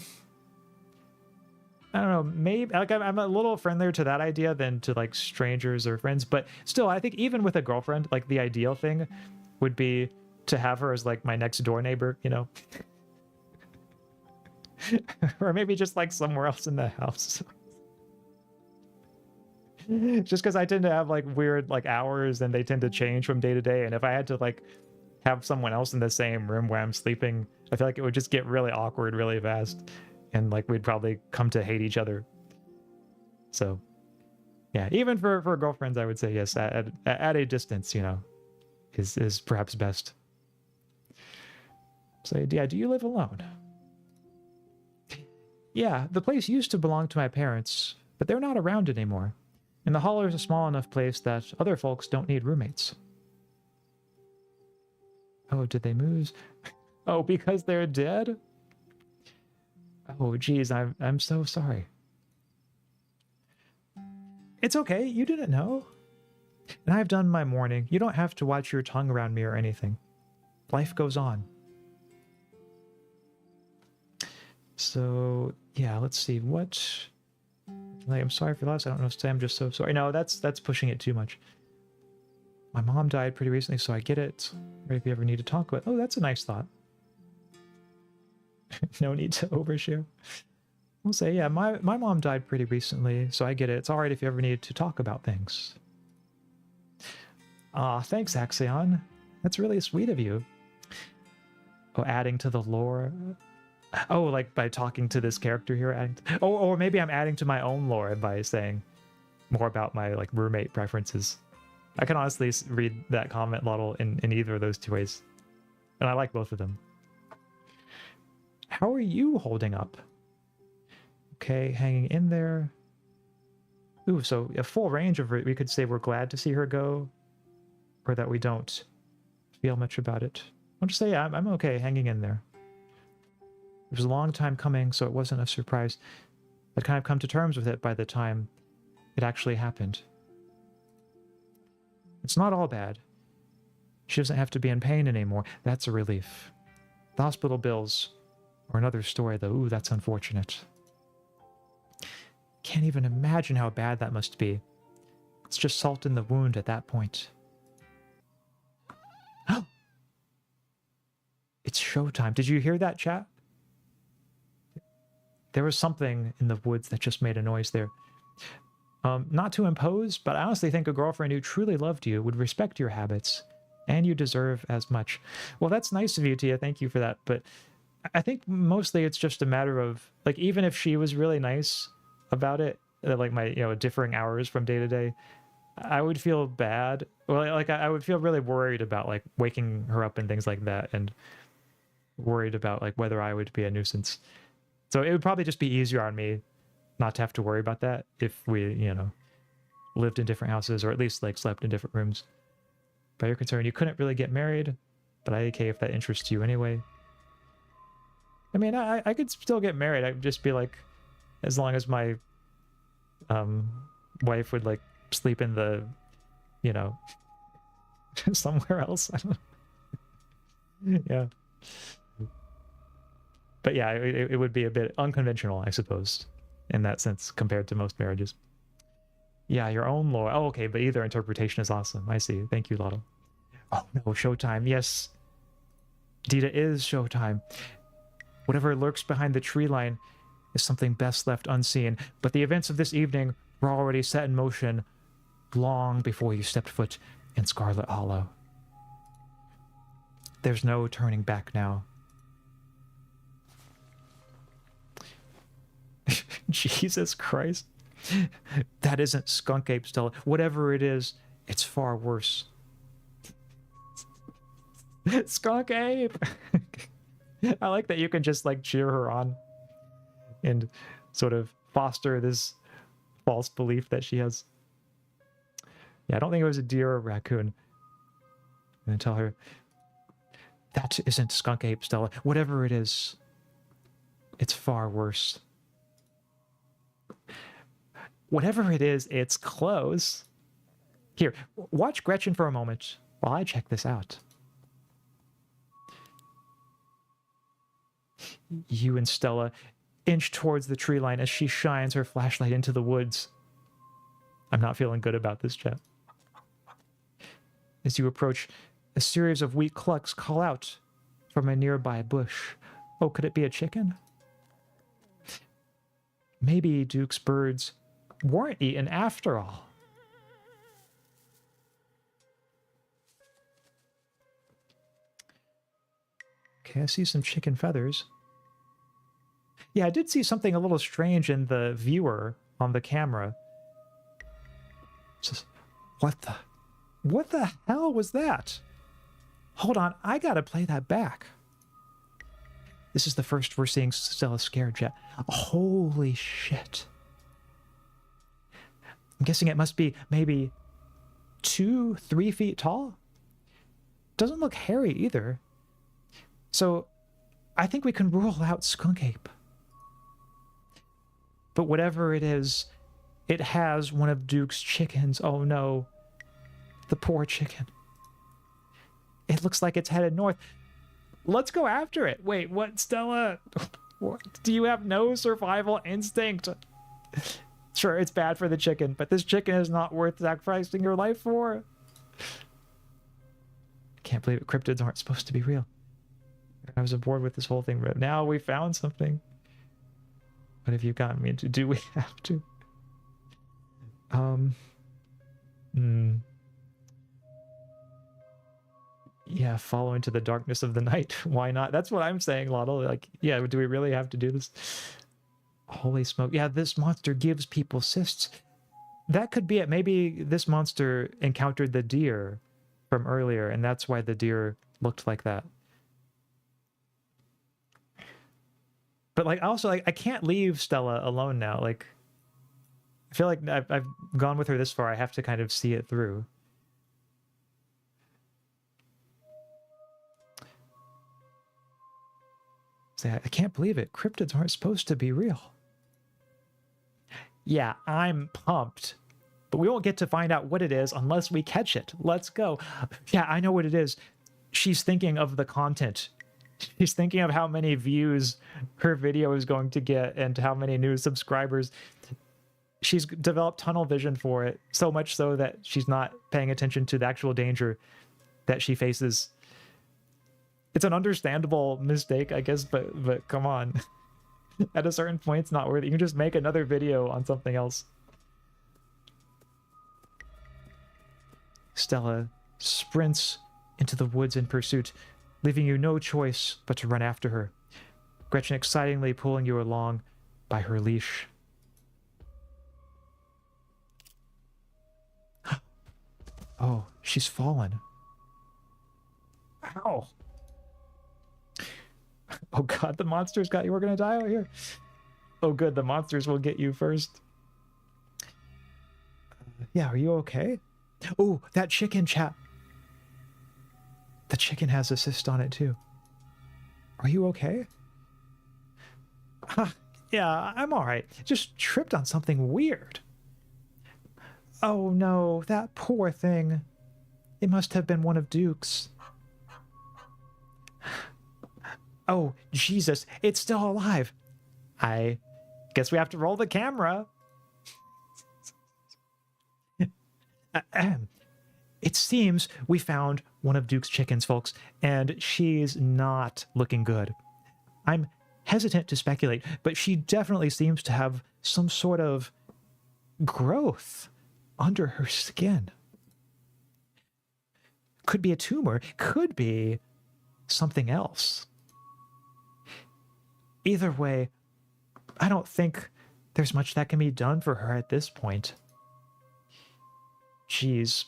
don't know, maybe, like, I'm a little friendlier to that idea than to, like, strangers or friends, but still, I think even with a girlfriend, like, the ideal thing would be to have her as like my next door neighbor, you know? Or maybe just like somewhere else in the house. Just because I tend to have like weird like hours and they tend to change from day to day. And if I had to like have someone else in the same room where I'm sleeping, I feel like it would just get really awkward really fast. And like we'd probably come to hate each other. So yeah, even for girlfriends, I would say yes, at a distance, you know, is perhaps best. So yeah, do you live alone? Yeah, the place used to belong to my parents, but they're not around anymore. And the Hollow is a small enough place that other folks don't need roommates. Oh, did they move? Oh, because they're dead? Oh, geez, I'm so sorry. It's okay, you didn't know. And I've done my mourning. You don't have to watch your tongue around me or anything. Life goes on. So, yeah, let's see. What... Like, I'm sorry for loss. I don't know if to say I'm just so sorry. No, that's pushing it too much. My mom died pretty recently, so I get it. Or if you ever need to talk about... Oh, that's a nice thought. No need to overshare. We'll say, yeah, my mom died pretty recently, so I get it. It's all right if you ever need to talk about things. Thanks, Axaeon. That's really sweet of you. Oh, adding to the lore. Oh, like by talking to this character here. Adding to... Oh, or maybe I'm adding to my own lore by saying more about my like roommate preferences. I can honestly read that comment model in either of those two ways. And I like both of them. How are you holding up? Okay, hanging in there. Ooh, so a full range of... We could say we're glad to see her go, or that we don't feel much about it. I'll just say, yeah, I'm okay hanging in there. It was a long time coming, so it wasn't a surprise. I'd kind of come to terms with it by the time it actually happened. It's not all bad. She doesn't have to be in pain anymore. That's a relief. The hospital bills are another story, though. Ooh, that's unfortunate. Can't even imagine how bad that must be. It's just salt in the wound at that point. Oh! It's showtime. Did you hear that, chat? There was something in the woods that just made a noise there. Not to impose, but I honestly think a girlfriend who truly loved you would respect your habits, and you deserve as much. Well, that's nice of you, Tia. Thank you for that. But I think mostly it's just a matter of, like, even if she was really nice about it, like my, differing hours from day to day, I would feel bad. Well, like, I would feel really worried about, like, waking her up and things like that, and worried about, like, whether I would be a nuisance. So it would probably just be easier on me not to have to worry about that if we, lived in different houses, or at least like slept in different rooms. By your concern, you couldn't really get married, but I okay if that interests you anyway. I mean, I could still get married. I'd just be like, as long as my wife would like sleep in the, somewhere else. I don't know. Yeah. But yeah, it would be a bit unconventional, I suppose, in that sense, compared to most marriages. Yeah, your own lore. Oh, okay, but either interpretation is awesome. I see. Thank you, Lotto. Oh, no, showtime. Yes. Dita is showtime. Whatever lurks behind the tree line is something best left unseen. But the events of this evening were already set in motion long before you stepped foot in Scarlet Hollow. There's no turning back now. Jesus Christ. That isn't Skunk Ape, Stella. Whatever it is, it's far worse. Skunk Ape! I like that you can just like cheer her on and sort of foster this false belief that she has. Yeah, I don't think it was a deer or a raccoon. And tell her, that isn't Skunk Ape, Stella. Whatever it is, it's far worse. Whatever it is, it's close. Here, watch Gretchen for a moment while I check this out. You and Stella inch towards the tree line as she shines her flashlight into the woods. I'm not feeling good about this, chat. As you approach, A series of weak clucks call out from a nearby bush. Oh, could it be a chicken? Maybe Duke's birds weren't eaten after all. Okay, I see some chicken feathers. Yeah, I did see something a little strange in the viewer on the camera. Just, what the hell was that? Hold on, I gotta play that back. This is the first we're seeing Stella scared yet. Holy shit. I'm guessing it must be maybe 2-3 feet tall. Doesn't look hairy either. So I think we can rule out skunk ape. But whatever it is, it has one of Duke's chickens. Oh no. The poor chicken. It looks like it's headed north. Let's go after it. Wait, what, Stella? What? Do you have no survival instinct? Sure, it's bad for the chicken, but this chicken is not worth sacrificing your life for. I can't believe it. Cryptids aren't supposed to be real. I was aboard with this whole thing, but now we found something. What have you gotten me into? Do we have to? Yeah, follow into the darkness of the night. Why not? That's what I'm saying, Lotto. Like, yeah, do we really have to do this? Holy smoke. Yeah, this monster gives people cysts. That could be it. Maybe this monster encountered the deer from earlier, and that's why the deer looked like that. But, like, also, like, I can't leave Stella alone now. Like, I feel like I've gone with her this far. I have to kind of see it through. I can't believe it. Cryptids aren't supposed to be real. Yeah, I'm pumped. But we won't get to find out what it is unless we catch it. Let's go. Yeah, I know what it is. She's thinking of the content. She's thinking of how many views her video is going to get and how many new subscribers. She's developed tunnel vision for it, so much so that she's not paying attention to the actual danger that she faces. It's an understandable mistake, I guess, but come on. At a certain point, it's not worth it. You can just make another video on something else. Stella sprints into the woods in pursuit, leaving you no choice but to run after her. Gretchen excitingly pulling you along by her leash. Oh, she's fallen. Ow. Oh god, the monsters got you. We're gonna die out here. Oh good, the monsters will get you first. Yeah, are you okay? Oh, that chicken, chat. The chicken has a cyst on it too. Are you okay? Yeah, I'm alright. Just tripped on something weird. Oh no, that poor thing. It must have been one of Duke's. Oh, Jesus, it's still alive. I guess we have to roll the camera. It seems we found one of Duke's chickens, folks, and she's not looking good. I'm hesitant to speculate, but she definitely seems to have some sort of growth under her skin. Could be a tumor, could be something else. Either way, I don't think there's much that can be done for her at this point. Jeez.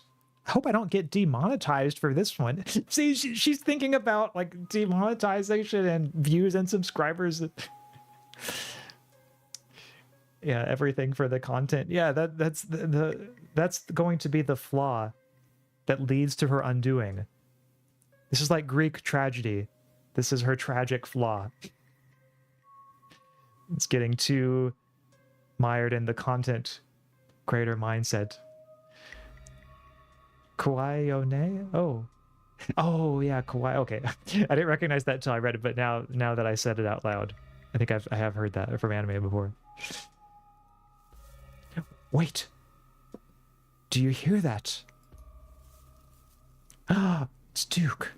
I hope I don't get demonetized for this one. See, she's thinking about, like, demonetization and views and subscribers. Yeah, everything for the content. Yeah, that's that's going to be the flaw that leads to her undoing. This is like Greek tragedy. This is her tragic flaw. It's getting too mired in the content creator mindset. Kawaii One? Oh yeah, Kawaii. Okay. I didn't recognize that until I read it, but now that I said it out loud, I think I have heard that from anime before. Wait. Do you hear that? Ah, it's Duke.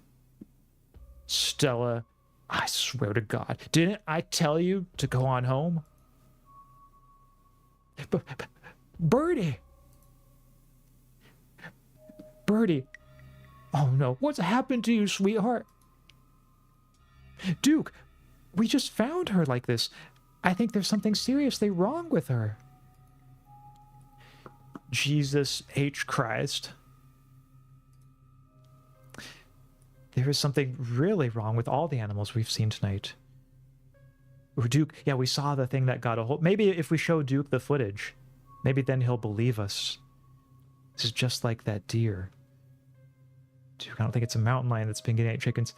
Stella, I swear to God, didn't I tell you to go on home? Birdie! Birdie! Oh no, what's happened to you, sweetheart? Duke, we just found her like this. I think there's something seriously wrong with her. Jesus H. Christ. There is something really wrong with all the animals we've seen tonight. Or Duke, yeah, we saw the thing that got a hold. Maybe if we show Duke the footage, maybe then he'll believe us. This is just like that deer. Duke, I don't think it's a mountain lion that's been getting at chickens.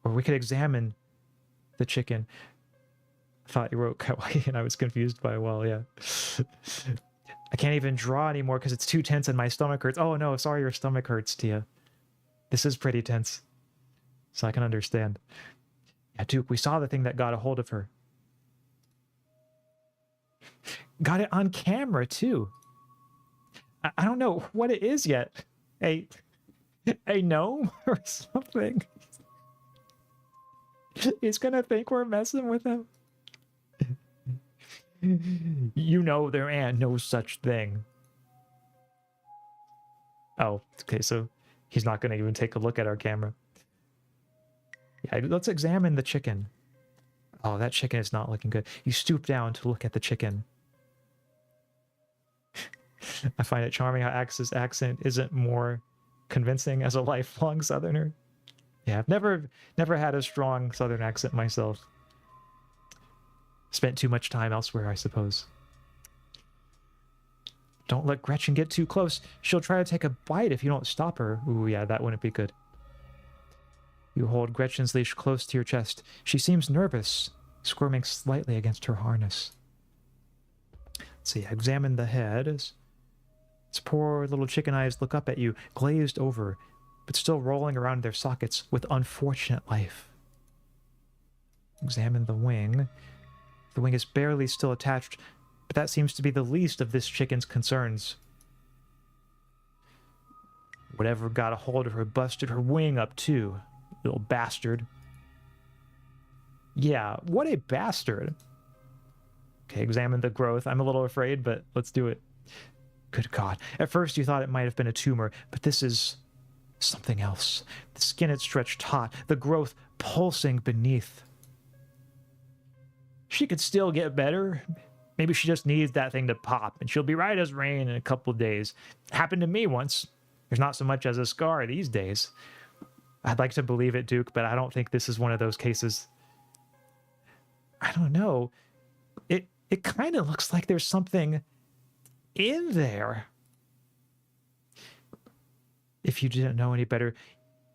Or we could examine the chicken. I thought you wrote kawaii and I was confused by a while, yeah. I can't even draw anymore because it's too tense and my stomach hurts. Oh no, sorry your stomach hurts, Tia. This is pretty tense. So I can understand. Yeah, Duke, we saw the thing that got a hold of her. Got it on camera, too. I don't know what it is yet. A gnome or something. He's gonna think we're messing with him. You know there ain't no such thing. Oh, okay, so he's not gonna even take a look at our camera. Yeah, let's examine the chicken. Oh, that chicken is not looking good. You stoop down to look at the chicken. I find it charming how Ax's accent isn't more convincing as a lifelong Southerner. Yeah, I've never had a strong Southern accent myself. Spent too much time elsewhere, I suppose. Don't let Gretchen get too close. She'll try to take a bite if you don't stop her. Ooh, yeah, that wouldn't be good. You hold Gretchen's leash close to your chest. She seems nervous, squirming slightly against her harness. Let's see, examine the head. Its poor little chicken eyes look up at you, glazed over, but still rolling around their sockets with unfortunate life. Examine the wing. The wing is barely still attached, but that seems to be the least of this chicken's concerns. Whatever got a hold of her busted her wing up too. Little bastard. Yeah, what a bastard. Okay, examine the growth. I'm a little afraid, but let's do it. Good God. At first you thought it might have been a tumor, but this is something else. The skin had stretched taut, the growth pulsing beneath. She could still get better. Maybe she just needs that thing to pop, and she'll be right as rain in a couple of days. Happened to me once. There's not so much as a scar these days. I'd like to believe it, Duke, but I don't think this is one of those cases. I don't know. It kind of looks like there's something in there. If you didn't know any better,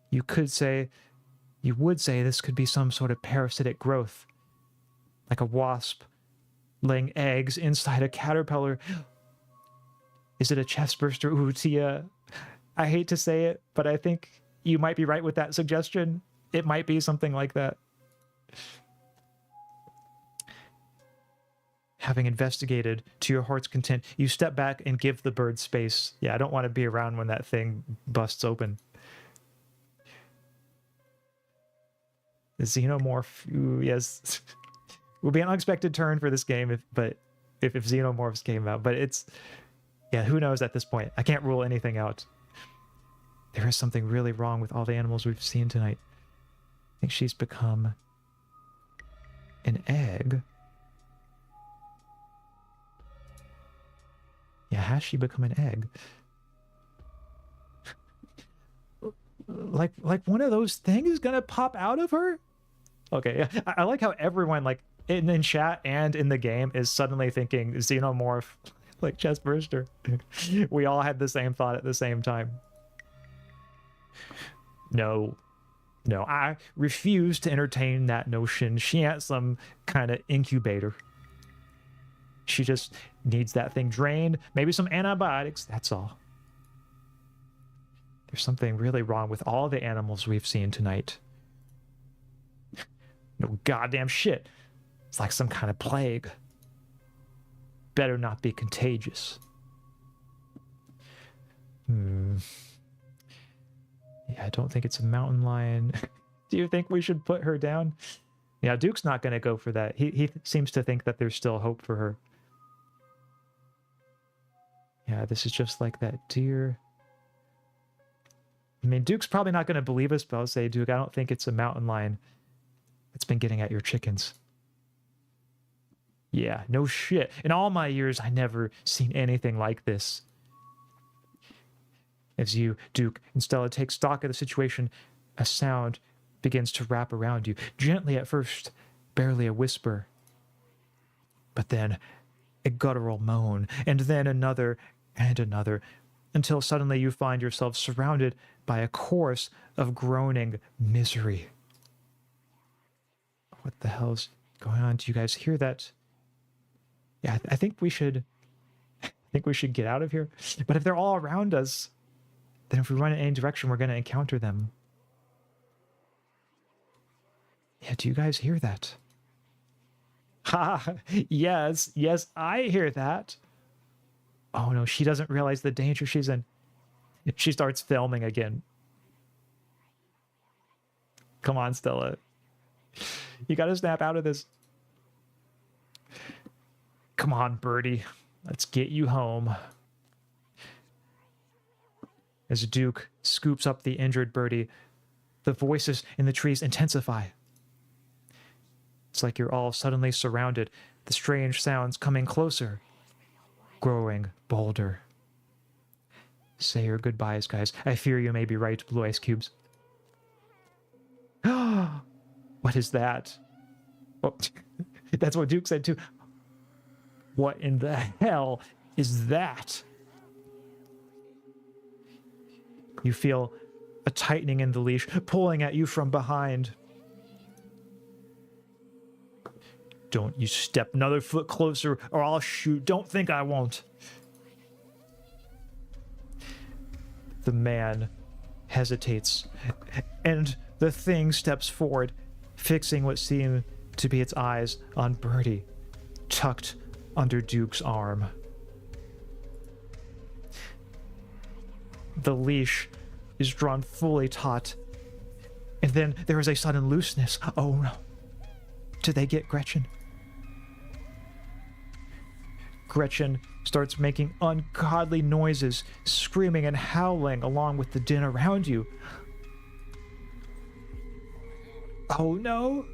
you would say this could be some sort of parasitic growth. Like a wasp laying eggs inside a caterpillar. Is it a chest burster? Ooh, Tia, I hate to say it, but I think you might be right with that suggestion. It might be something like that. Having investigated to your heart's content, you step back and give the bird space. Yeah, I don't want to be around when that thing busts open. The xenomorph, ooh, yes. Would be an unexpected turn for this game if xenomorphs came out, but it's, yeah, who knows at this point. I can't rule anything out. There is something really wrong with all the animals we've seen tonight. I think she's become an egg. Yeah, has she become an egg? like one of those things is gonna pop out of her? Okay, yeah. I like how everyone, like, in chat and in the game is suddenly thinking xenomorph, like chest burster. We all had the same thought at the same time. No, I refuse to entertain that notion. She ain't some kind of incubator. She just needs that thing drained, maybe some antibiotics, that's all. There's something really wrong with all the animals we've seen tonight. No goddamn shit. It's like some kind of plague. Better not be contagious. Yeah, I don't think it's a mountain lion. Do you think we should put her down? Yeah, Duke's not going to go for that. He seems to think that there's still hope for her. Yeah, this is just like that deer. I mean, Duke's probably not going to believe us, but I'll say, Duke, I don't think it's a mountain lion that's been getting at your chickens. Yeah, no shit. In all my years, I never seen anything like this. As you, Duke, and Stella take stock of the situation, a sound begins to wrap around you. Gently at first, barely a whisper. But then a guttural moan, and then another and another, until suddenly you find yourself surrounded by a chorus of groaning misery. What the hell's going on? Do you guys hear that? Yeah, I think we should get out of here. But if they're all around us, then if we run in any direction, we're going to encounter them. Yeah, do you guys hear that? Ha! Yes, I hear that. Oh no, she doesn't realize the danger she's in. She starts filming again. Come on, Stella. You gotta snap out of this. Come on, birdie. Let's get you home. As Duke scoops up the injured birdie, the voices in the trees intensify. It's like you're all suddenly surrounded, the strange sounds coming closer, growing bolder. Say your goodbyes, guys. I fear you may be right, Blue Ice Cubes. What is that? Oh, that's what Duke said too. What in the hell is that? You feel a tightening in the leash, pulling at you from behind. Don't you step another foot closer or I'll shoot. Don't think I won't. The man hesitates, and the thing steps forward, fixing what seem to be its eyes on Birdie, tucked under Duke's arm. The leash is drawn fully taut, and then there is a sudden looseness. Oh no. Did they get Gretchen? Gretchen starts making ungodly noises, screaming and howling along with the din around you. Oh no!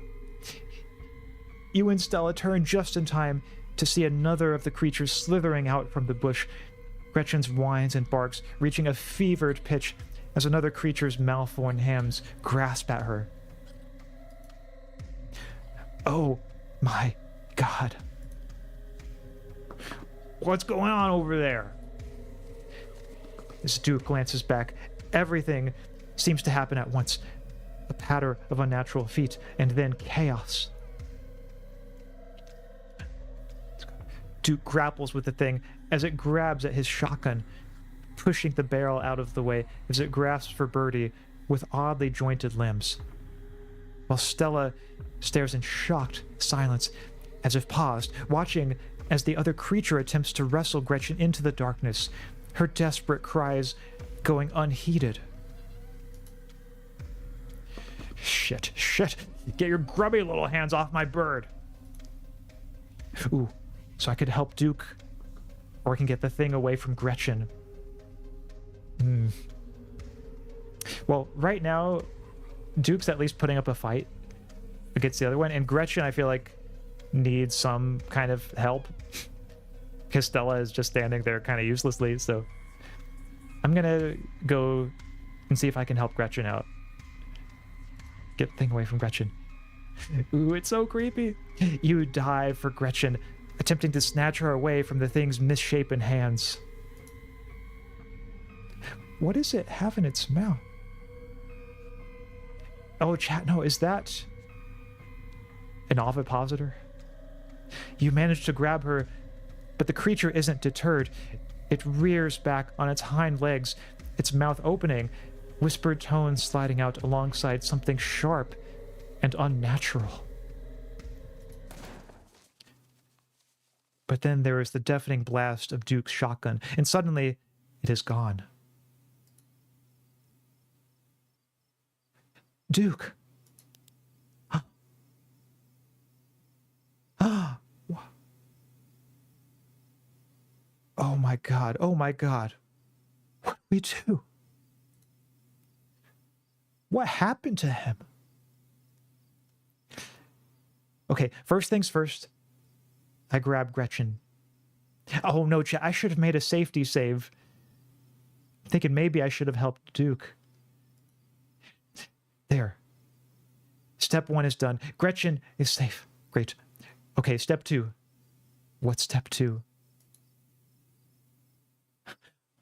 You and Stella turn just in time to see another of the creatures slithering out from the bush. Gretchen's whines and barks reaching a fevered pitch as another creature's malformed hands grasp at her. Oh my god. What's going on over there? As Duke glances back, everything seems to happen at once. A patter of unnatural feet, and then chaos. Duke grapples with the thing as it grabs at his shotgun, pushing the barrel out of the way as it grasps for Birdie with oddly jointed limbs. While Stella stares in shocked silence, as if paused, watching as the other creature attempts to wrestle Gretchen into the darkness, her desperate cries going unheeded. Shit. Get your grubby little hands off my bird. Ooh, so I could help Duke, or I can get the thing away from Gretchen. Well, right now, Duke's at least putting up a fight against the other one, and Gretchen, I feel like, needs some kind of help because Stella is just standing there kind of uselessly. So I'm gonna go and see if I can help Gretchen out. Get the thing away from Gretchen. Ooh, it's so creepy. You dive for Gretchen, attempting to snatch her away from the thing's misshapen hands. What does it have in its mouth? Oh, chat, no, is that an ovipositor? You manage to grab her, but the creature isn't deterred. It rears back on its hind legs, its mouth opening, whispered tones sliding out alongside something sharp and unnatural. But then there is the deafening blast of Duke's shotgun, and suddenly it is gone. Duke. Oh my god. Oh my god. What do we do? What happened to him? Okay, first things first. I grab Gretchen. Oh no, I should have made a safety save. I'm thinking maybe I should have helped Duke. There. Step 1 is done. Gretchen is safe. Great. Okay, step 2. What's step 2?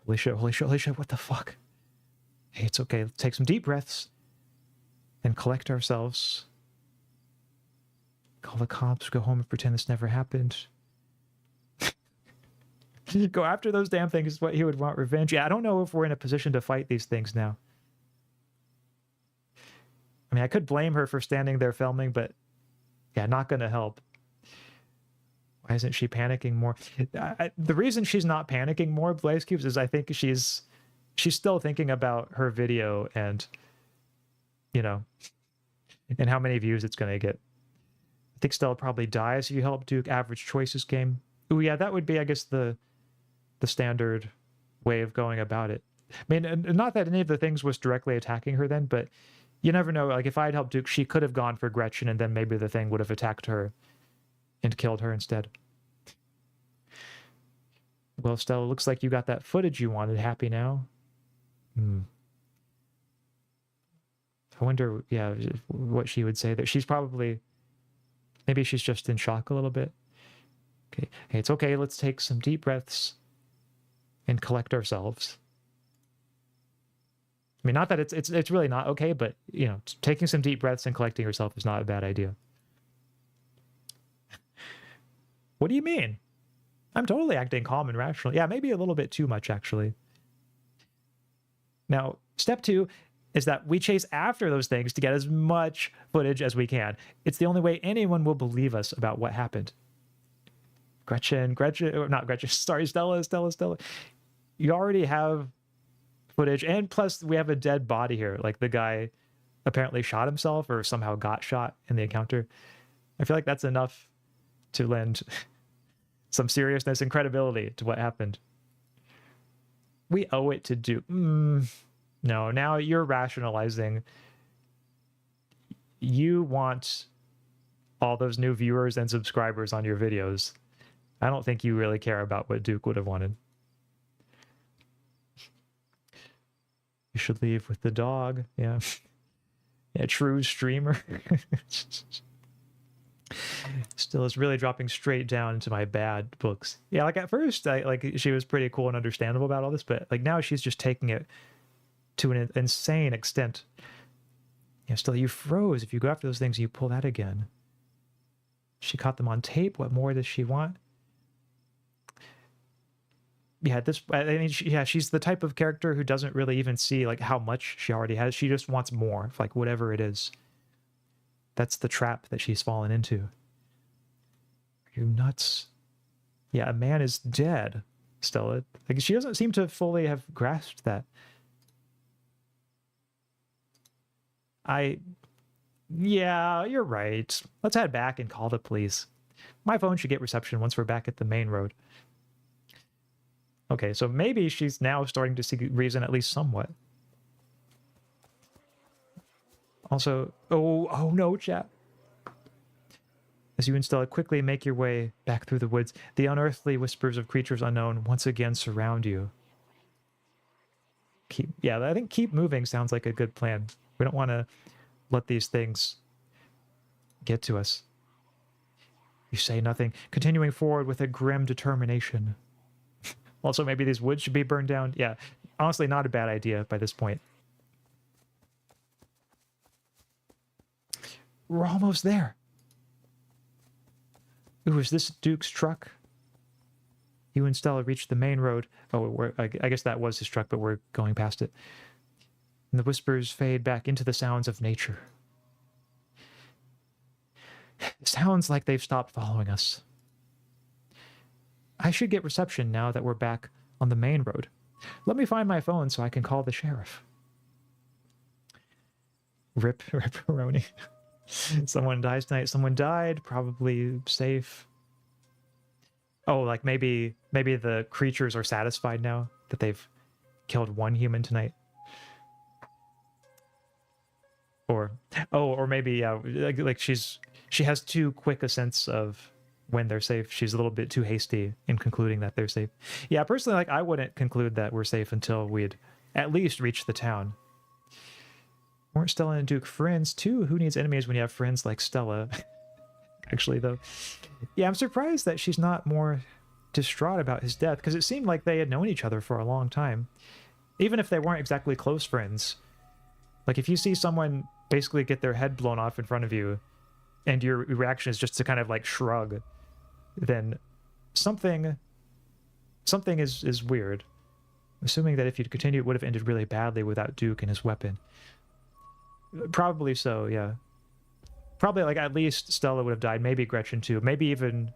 Holy shit, holy shit, holy shit, what the fuck? Hey, it's okay. Let's take some deep breaths and collect ourselves. Call the cops, go home and pretend this never happened. Go after those damn things is what he would want revenge. Yeah, I don't know if we're in a position to fight these things now. I mean, I could blame her for standing there filming, but yeah, not going to help. Why isn't she panicking more? The reason she's not panicking more, Blaze Cubes, is I think she's still thinking about her video and, you know, and how many views it's going to get. I think Stella probably dies if you help Duke. Average choices game. Ooh, yeah, that would be, I guess, the standard way of going about it. I mean, and not that any of the things was directly attacking her then, but you never know. Like, if I'd helped Duke, she could have gone for Gretchen, and then maybe the thing would have attacked her and killed her instead. Well, Stella, looks like you got that footage you wanted. Happy now? I wonder, yeah, what she would say. That she's probably, maybe she's just in shock a little bit. Okay, hey, it's okay. Let's take some deep breaths and collect ourselves. I mean, not that it's really not okay, but you know, taking some deep breaths and collecting yourself is not a bad idea. What do you mean? I'm totally acting calm and rational. Yeah, maybe a little bit too much, actually. Now, step 2 is that we chase after those things to get as much footage as we can. It's the only way anyone will believe us about what happened. Gretchen, or not Gretchen, sorry, Stella. You already have footage, and plus we have a dead body here. Like, the guy apparently shot himself or somehow got shot in the encounter. I feel like that's enough to lend some seriousness and credibility to what happened. We owe it to Duke. No, now you're rationalizing. You want all those new viewers and subscribers on your videos. I don't think you really care about what Duke would have wanted. You should leave with the dog. Yeah. Yeah, true streamer. Still is really dropping straight down into my bad books. Yeah, like at first, she was pretty cool and understandable about all this, but like now she's just taking it to an insane extent. Yeah, still, you froze. If you go after those things, you pull that again. She caught them on tape. What more does she want? Yeah, I mean, she's the type of character who doesn't really even see like how much she already has. She just wants more, like whatever it is. That's the trap that she's fallen into. Are you nuts? Yeah, a man is dead, Stella. Like, she doesn't seem to fully have grasped that. Yeah, you're right. Let's head back and call the police. My phone should get reception once we're back at the main road. Okay, so maybe she's now starting to see reason at least somewhat. Also, oh no, chat. As you and Stella quickly make your way back through the woods, the unearthly whispers of creatures unknown once again surround you. I think keep moving sounds like a good plan. We don't want to let these things get to us. You say nothing, continuing forward with a grim determination. Also, maybe these woods should be burned down. Yeah, honestly, not a bad idea by this point. We're almost there. Ooh, is this Duke's truck? You and Stella reached the main road. Oh, I guess that was his truck, but we're going past it. And the whispers fade back into the sounds of nature. It sounds like they've stopped following us. I should get reception now that we're back on the main road. Let me find my phone so I can call the sheriff. Rip, ripperoni. Someone dies tonight. Someone died. Probably safe. Oh, like maybe the creatures are satisfied now that they've killed one human tonight. Or maybe yeah, like she has too quick a sense of when they're safe. She's a little bit too hasty in concluding that they're safe. Yeah, personally, like I wouldn't conclude that we're safe until we'd at least reach the town. Weren't Stella and Duke friends too? Who needs enemies when you have friends like Stella? Actually, though, yeah, I'm surprised that she's not more distraught about his death, because it seemed like they had known each other for a long time, even if they weren't exactly close friends. Like if you see someone basically get their head blown off in front of you, and your reaction is just to kind of like shrug, then something is weird. Assuming that if you'd continued, it would have ended really badly without Duke and his weapon. Probably so, yeah. Probably, like, at least Stella would have died. Maybe Gretchen, too. Maybe even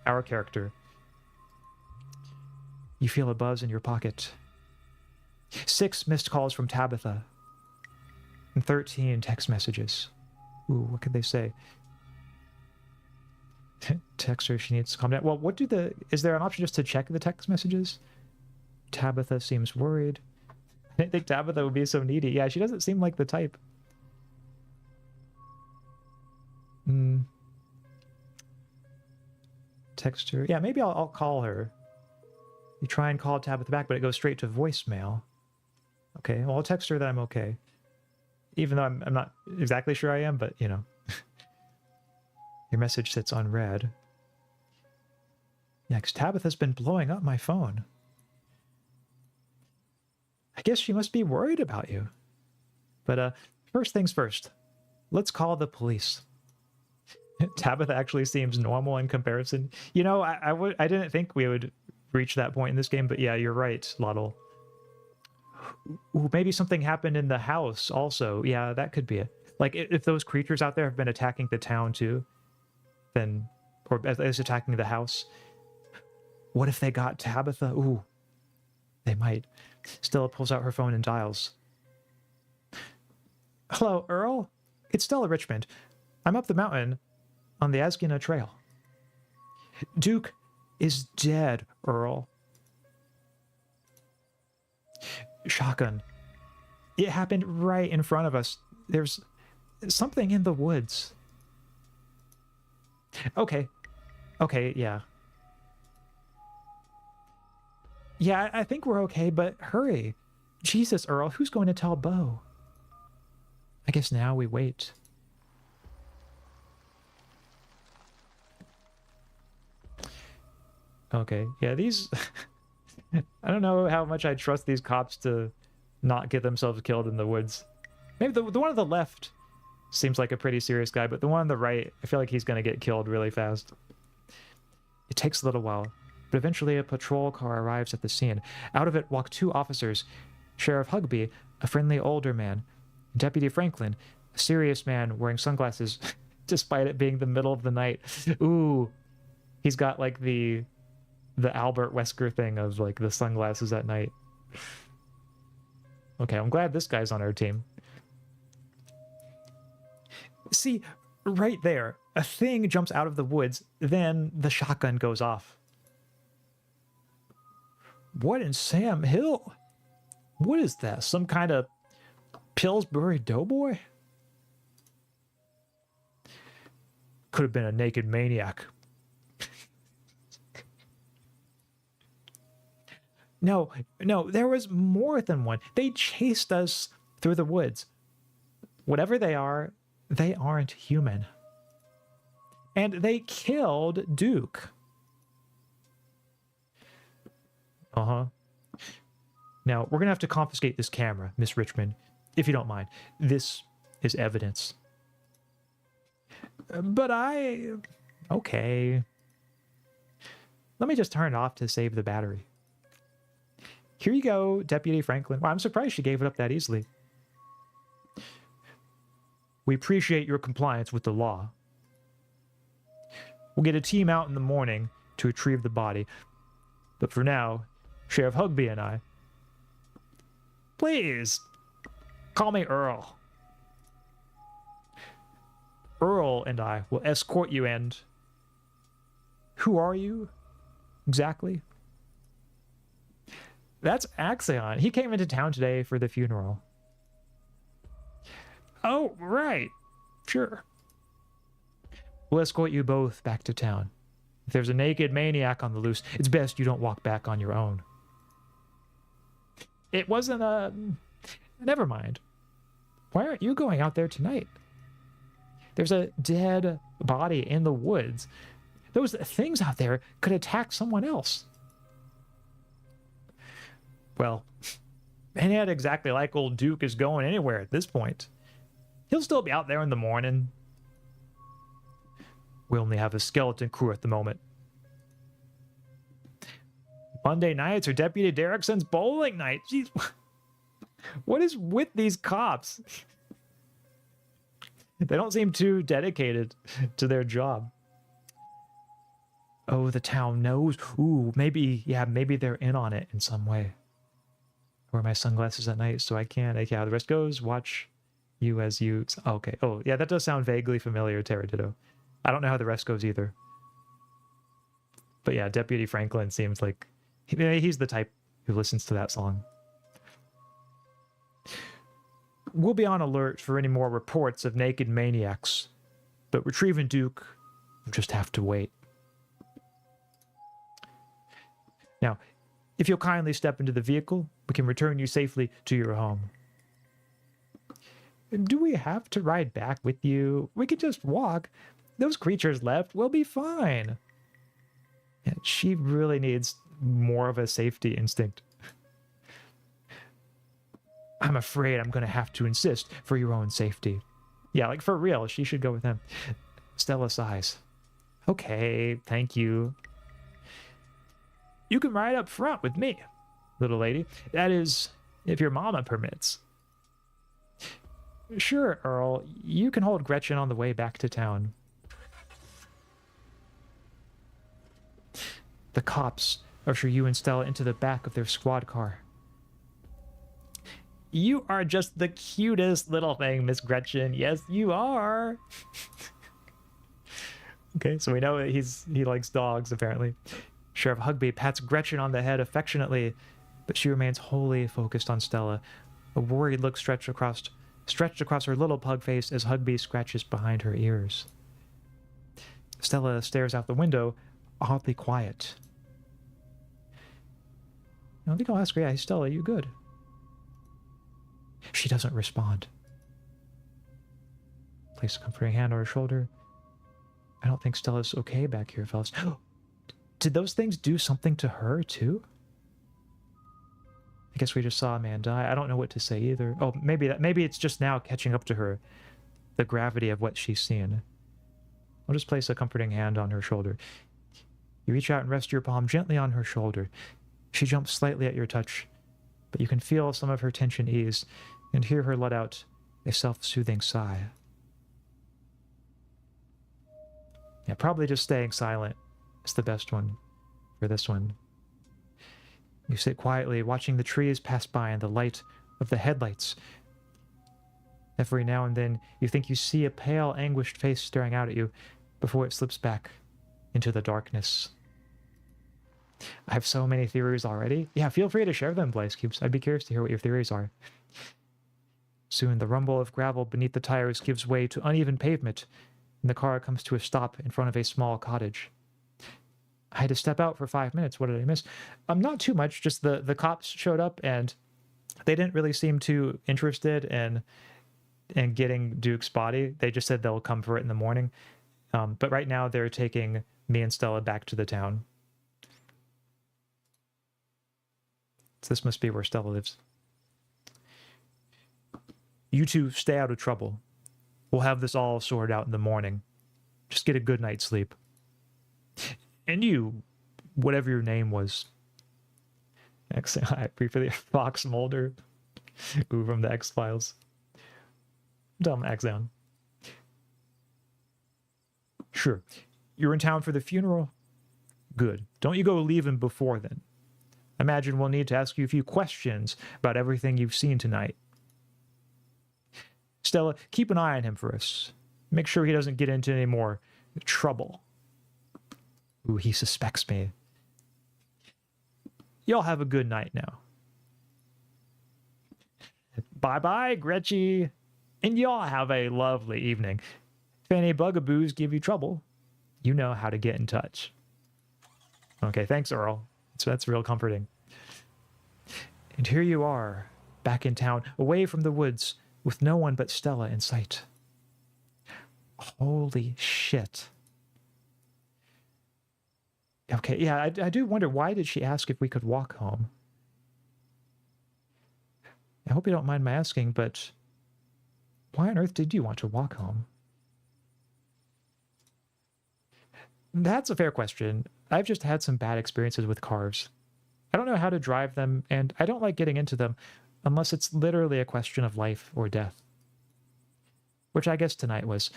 our character. You feel a buzz in your pocket. 6 missed calls from Tabitha. And 13 text messages. Ooh, what could they say? Text her, she needs to calm down. Well, is there an option just to check the text messages? Tabitha seems worried. I didn't think Tabitha would be so needy. Yeah, she doesn't seem like the type. Text her. Yeah, maybe I'll call her. You try and call Tabitha back, but it goes straight to voicemail. Okay, well, I'll text her that I'm okay. Even though I'm not exactly sure I am, but, you know. Your message sits unread. Yeah, because Tabitha's been blowing up my phone. I guess she must be worried about you. But first things first. Let's call the police. Tabitha actually seems normal in comparison. You know, I didn't think we would reach that point in this game, but yeah, you're right, Loddle. Ooh, maybe something happened in the house also. Yeah, that could be it. Like, if those creatures out there have been attacking the town too, then, or at least attacking the house. What if they got Tabitha? Ooh, they might. Stella pulls out her phone and dials. Hello, Earl? It's Stella Richmond. I'm up the mountain on the Axaeon Trail. Duke is dead, Earl. Shotgun. It happened right in front of us. There's something in the woods. Okay. Okay, yeah. Yeah, I think we're okay, but hurry. Jesus, Earl, who's going to tell Bo? I guess now we wait. Okay, yeah, these... I don't know how much I trust these cops to not get themselves killed in the woods. Maybe the one on the left seems like a pretty serious guy, but the one on the right, I feel like he's going to get killed really fast. It takes a little while, but eventually a patrol car arrives at the scene. Out of it walk 2 officers, Sheriff Hugby, a friendly older man, and Deputy Franklin, a serious man wearing sunglasses, despite it being the middle of the night. Ooh, he's got like the Albert Wesker thing of like the sunglasses at night. Okay, I'm glad this guy's on our team. See, right there, a thing jumps out of the woods, then the shotgun goes off. What in Sam Hill? What is that? Some kind of Pillsbury Doughboy? Could have been a naked maniac. No, there was more than one. They chased us through the woods. Whatever they are, they aren't human. And they killed Duke. Uh-huh. Now, we're going to have to confiscate this camera, Miss Richmond, if you don't mind. This is evidence. But okay. Let me just turn it off to save the battery. Here you go, Deputy Franklin. Well, I'm surprised she gave it up that easily. We appreciate your compliance with the law. We'll get a team out in the morning to retrieve the body. But for now, Sheriff Hugby and I... Please, call me Earl. Earl and I will escort you, and... Who are you? Exactly? That's Axaeon. He came into town today for the funeral. Oh, right. Sure. We'll escort you both back to town. If there's a naked maniac on the loose, it's best you don't walk back on your own. It wasn't a... Never mind. Why aren't you going out there tonight? There's a dead body in the woods. Those things out there could attack someone else. Well, ain't it exactly like old Duke is going anywhere at this point. He'll still be out there in the morning. We only have a skeleton crew at the moment. Monday nights are Deputy Derrickson's bowling night. Jeez. What is with these cops? They don't seem too dedicated to their job. Oh, the town knows. Ooh, maybe, yeah, maybe they're in on it in some way. I wear my sunglasses at night so I can't. Like, how the rest goes, watch you as you... Okay. Oh, yeah, that does sound vaguely familiar, Terraditto. I don't know how the rest goes either. But yeah, Deputy Franklin seems like... He's the type who listens to that song. We'll be on alert for any more reports of naked maniacs. But retrieving Duke, we'll just have to wait. Now, if you'll kindly step into the vehicle, we can return you safely to your home. Do we have to ride back with you? We can just walk. Those creatures left. We'll be fine. Yeah, she really needs more of a safety instinct. I'm afraid I'm going to have to insist for your own safety. Yeah, like for real, she should go with him. Stella sighs. Okay, thank you. You can ride up front with me, little lady. That is, if your mama permits. Sure, Earl. You can hold Gretchen on the way back to town. The cops usher you and Stella into the back of their squad car. You are just the cutest little thing, Miss Gretchen. Yes, you are. Okay, so we know he likes dogs, apparently. Sheriff Hugby pats Gretchen on the head affectionately, but she remains wholly focused on Stella, a worried look stretched across her little pug face as Hugby scratches behind her ears. Stella stares out the window, oddly quiet. I think I'll ask her, yeah, hey, Stella, you good? She doesn't respond. Place a comforting hand on her shoulder. I don't think Stella's okay back here, fellas. Did those things do something to her, too? I guess we just saw a man die. I don't know what to say either. Oh, maybe it's just now catching up to her, the gravity of what she's seen. I'll just place a comforting hand on her shoulder. You reach out and rest your palm gently on her shoulder. She jumps slightly at your touch, but you can feel some of her tension ease and hear her let out a self-soothing sigh. Yeah, probably just staying silent is the best one for this one. You sit quietly, watching the trees pass by in the light of the headlights. Every now and then, you think you see a pale, anguished face staring out at you before it slips back into the darkness. I have so many theories already. Yeah, feel free to share them, Blaze Cubes. I'd be curious to hear what your theories are. Soon, the rumble of gravel beneath the tires gives way to uneven pavement, and the car comes to a stop in front of a small cottage. I had to step out for 5 minutes. What did I miss? Not too much. Just the cops showed up, and they didn't really seem too interested in getting Duke's body. They just said they'll come for it in the morning. But right now, they're taking me and Stella back to the town. So this must be where Stella lives. You two stay out of trouble. We'll have this all sorted out in the morning. Just get a good night's sleep. And you, whatever your name was. I briefly Fox Mulder. Ooh, from the X-Files. Dumb Axaeon. Sure. You're in town for the funeral? Good. Don't you go leaving before then. I imagine we'll need to ask you a few questions about everything you've seen tonight. Stella, keep an eye on him for us. Make sure he doesn't get into any more trouble. Ooh, he suspects me. Y'all have a good night now. Bye-bye, Gretchy. And y'all have a lovely evening. If any bugaboos give you trouble, you know how to get in touch. Okay, thanks, Earl. So that's real comforting. And here you are, back in town, away from the woods, with no one but Stella in sight. Holy shit. Okay, yeah, I do wonder, why did she ask if we could walk home? I hope you don't mind my asking, but why on earth did you want to walk home? That's a fair question. I've just had some bad experiences with cars. I don't know how to drive them, and I don't like getting into them unless it's literally a question of life or death. Which I guess tonight was.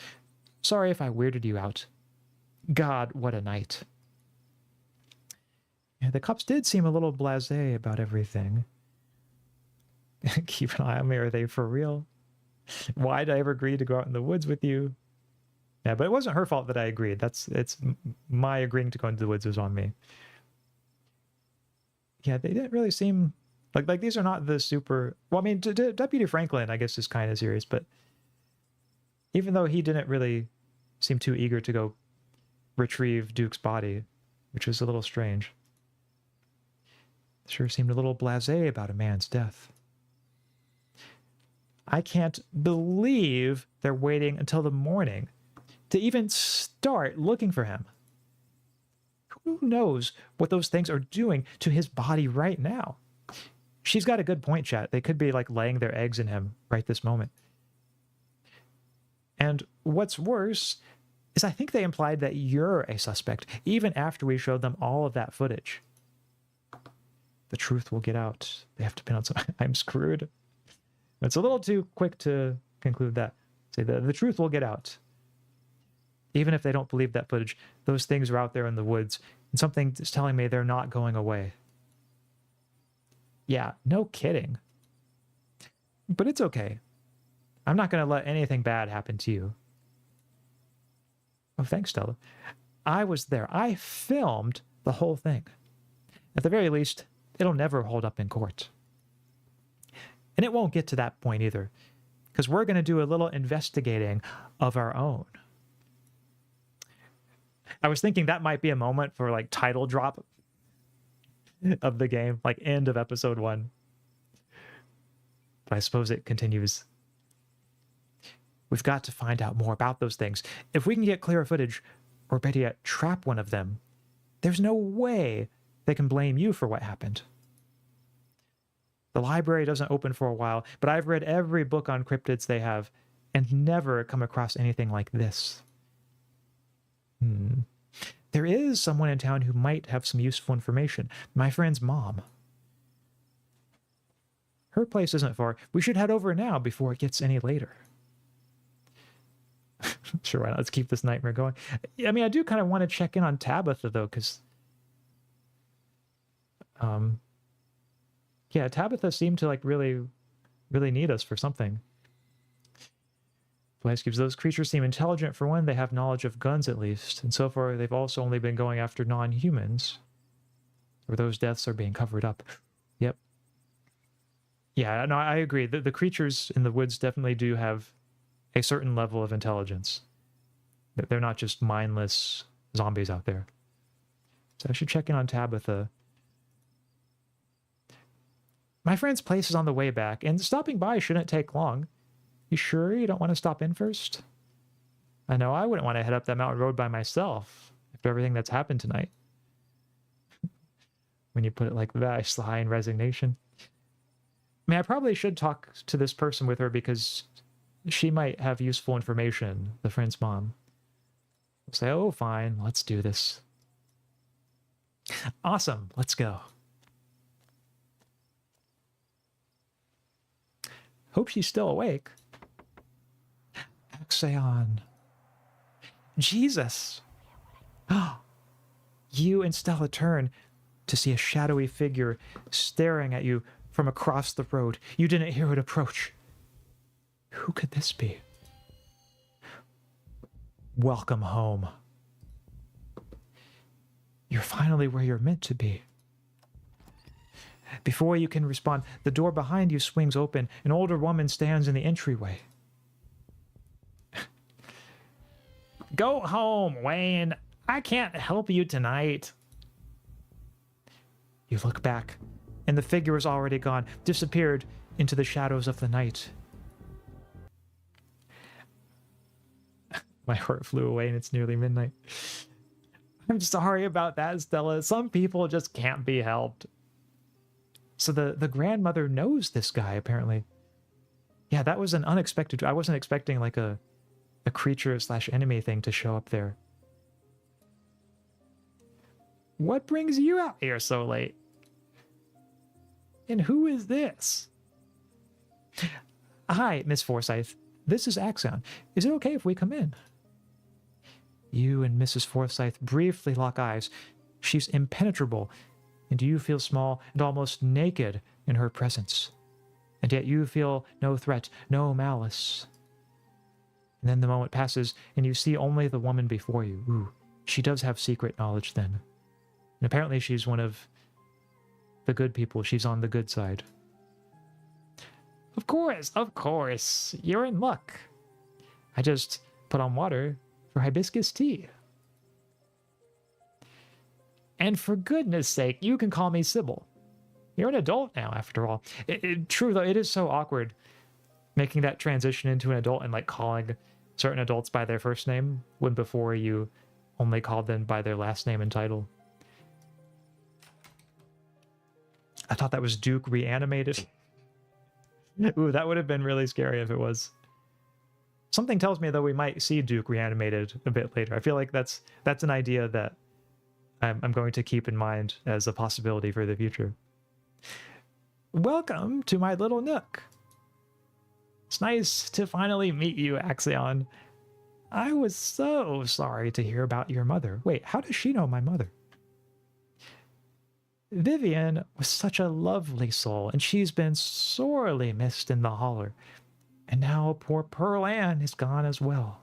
Sorry if I weirded you out. God, what a night. Yeah, the cops did seem a little blasé about everything. Keep an eye on me, are they for real? Why did I ever agree to go out in the woods with you? Yeah, but it wasn't her fault that I agreed. It's my agreeing to go into the woods was on me. Yeah, they didn't really seem like these are not the super. Well, I mean, Deputy Franklin, I guess, is kind of serious, but even though he didn't really seem too eager to go retrieve Duke's body, which was a little strange, sure seemed a little blasé about a man's death. I can't believe they're waiting until the morning to even start looking for him. Who knows what those things are doing to his body right now? She's got a good point, chat. They could be like laying their eggs in him right this moment. And what's worse is I think they implied that you're a suspect, even after we showed them all of that footage. The truth will get out. They have to pin on some. I'm screwed. It's a little too quick to conclude that. Say the truth will get out. Even if they don't believe that footage, those things are out there in the woods, and something is telling me they're not going away. Yeah, no kidding. But it's okay. I'm not going to let anything bad happen to you. Oh, thanks, Stella. I was there. I filmed the whole thing. At the very least, it'll never hold up in court. And it won't get to that point either, because we're going to do a little investigating of our own. I was thinking that might be a moment for like title drop of the game, like end of episode 1. But I suppose it continues. We've got to find out more about those things. If we can get clearer footage, or better yet, trap one of them, there's no way they can blame you for what happened. The library doesn't open for a while, but I've read every book on cryptids they have and never come across anything like this. There is someone in town who might have some useful information. My friend's mom. Her place isn't far. We should head over now before it gets any later. Sure, why not? Let's keep this nightmare going. I mean, I do kind of want to check in on Tabitha, though, because... yeah, Tabitha seemed to, like, really need us for something. Blaze gives those creatures seem intelligent for one. They have knowledge of guns, at least. And so far, they've also only been going after non-humans. Or those deaths are being covered up. Yep. Yeah, no, I agree. The creatures in the woods definitely do have a certain level of intelligence. They're not just mindless zombies out there. So I should check in on Tabitha. My friend's place is on the way back, and stopping by shouldn't take long. You sure you don't want to stop in first? I know I wouldn't want to head up that mountain road by myself after everything that's happened tonight. When you put it like that, I sigh in resignation. I mean, I probably should talk to this person with her because she might have useful information, the friend's mom. I'll say, oh, fine, let's do this. Awesome, let's go. Hope she's still awake. Axaeon. Jesus. You and Stella turn to see a shadowy figure staring at you from across the road. You didn't hear it approach. Who could this be? Welcome home. You're finally where you're meant to be. Before you can respond, the door behind you swings open. An older woman stands in the entryway. Go home, Wayne. I can't help you tonight. You look back, and the figure is already gone, disappeared into the shadows of the night. My heart flew away, and it's nearly midnight. I'm sorry about that, Stella. Some people just can't be helped. So the grandmother knows this guy, apparently. Yeah, that was an unexpected... I wasn't expecting like a creature/enemy thing to show up there. What brings you out here so late? And who is this? Hi, Miss Forsyth. This is Axaeon. Is it okay if we come in? You and Mrs. Forsyth briefly lock eyes. She's impenetrable, and you feel small and almost naked in her presence. And yet you feel no threat, no malice. And then the moment passes, and you see only the woman before you. Ooh, she does have secret knowledge then. And apparently she's one of the good people. She's on the good side. Of course. You're in luck. I just put on water for hibiscus tea. And for goodness sake, you can call me Sybil. You're an adult now, after all. True, though, it is so awkward making that transition into an adult and like calling certain adults by their first name when before you only called them by their last name and title. I thought that was Duke reanimated. Ooh, that would have been really scary if it was. Something tells me, though, we might see Duke reanimated a bit later. I feel like that's an idea that I'm going to keep in mind as a possibility for the future. Welcome to my little nook. It's nice to finally meet you, Axaeon. I was so sorry to hear about your mother. Wait, how does she know my mother? Vivian was such a lovely soul, and she's been sorely missed in the holler. And now poor Pearl Ann is gone as well.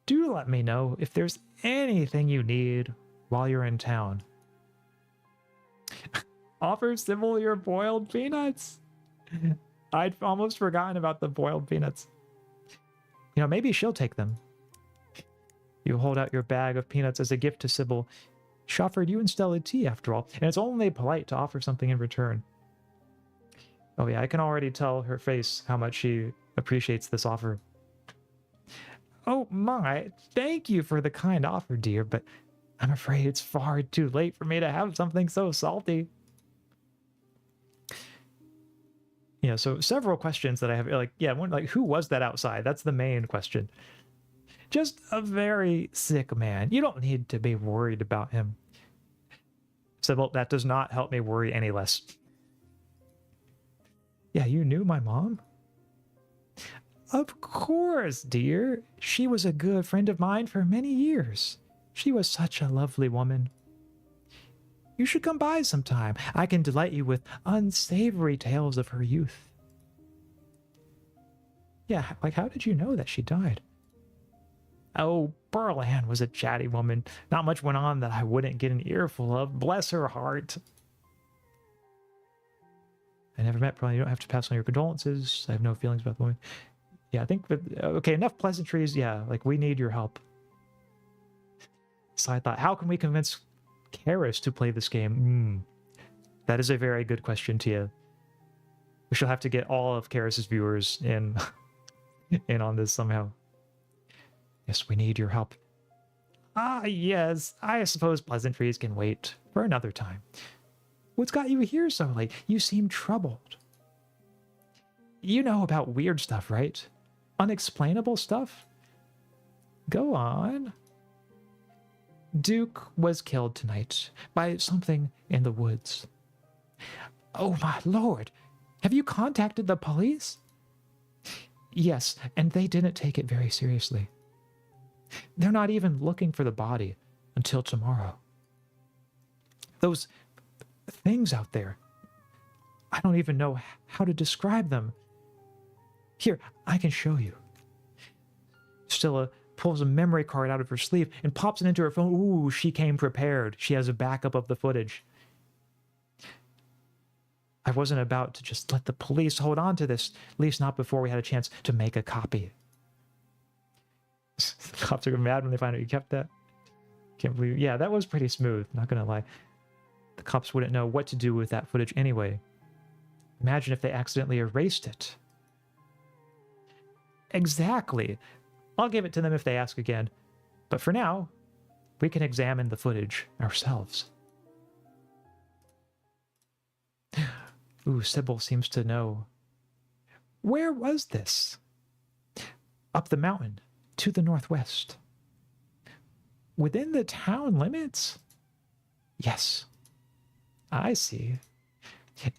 Do let me know if there's anything you need while you're in town. Offer Sybil your boiled peanuts. I'd almost forgotten about the boiled peanuts. You know, maybe she'll take them. You hold out your bag of peanuts as a gift to Sybil. She offered you and Stella tea, after all, and it's only polite to offer something in return. Oh yeah, I can already tell her face how much she appreciates this offer. Oh my, thank you for the kind offer, dear, but I'm afraid it's far too late for me to have something so salty. Yeah, so several questions that I have, like, yeah, one, like, who was that outside? That's the main question. Just a very sick man. You don't need to be worried about him. Sybil, that does not help me worry any less. Yeah, you knew my mom? Of course, dear. She was a good friend of mine for many years. She was such a lovely woman. You should come by sometime. I can delight you with unsavory tales of her youth. Yeah, like, how did you know that she died? Oh, Pearl Ann was a chatty woman. Not much went on that I wouldn't get an earful of. Bless her heart. I never met Pearl Ann. You don't have to pass on your condolences. I have no feelings about the woman. Yeah, I think that... Okay, enough pleasantries. Yeah, like, we need your help. So I thought, how can we convince Karis to play this game? That is a very good question, Tia. We shall have to get all of Karis's viewers in on this somehow. Yes, we need your help. Ah, yes. I suppose pleasantries can wait for another time. What's got you here so late? You seem troubled. You know about weird stuff, right? Unexplainable stuff? Go on. Duke was killed tonight by something in the woods. Oh my lord! Have you contacted the police? Yes, and they didn't take it very seriously. They're not even looking for the body until tomorrow. Those things out there, I don't even know how to describe them. Here, I can show you. Stella pulls a memory card out of her sleeve and pops it into her phone. Ooh, she came prepared. She has a backup of the footage. I wasn't about to just let the police hold on to this, at least not before we had a chance to make a copy. The cops are mad when they find out you kept that. Can't believe it. Yeah, that was pretty smooth, not gonna lie. The cops wouldn't know what to do with that footage anyway. Imagine if they accidentally erased it. Exactly. I'll give it to them if they ask again. But for now, we can examine the footage ourselves. Ooh, Sybil seems to know. Where was this? Up the mountain, to the northwest. Within the town limits? Yes. I see.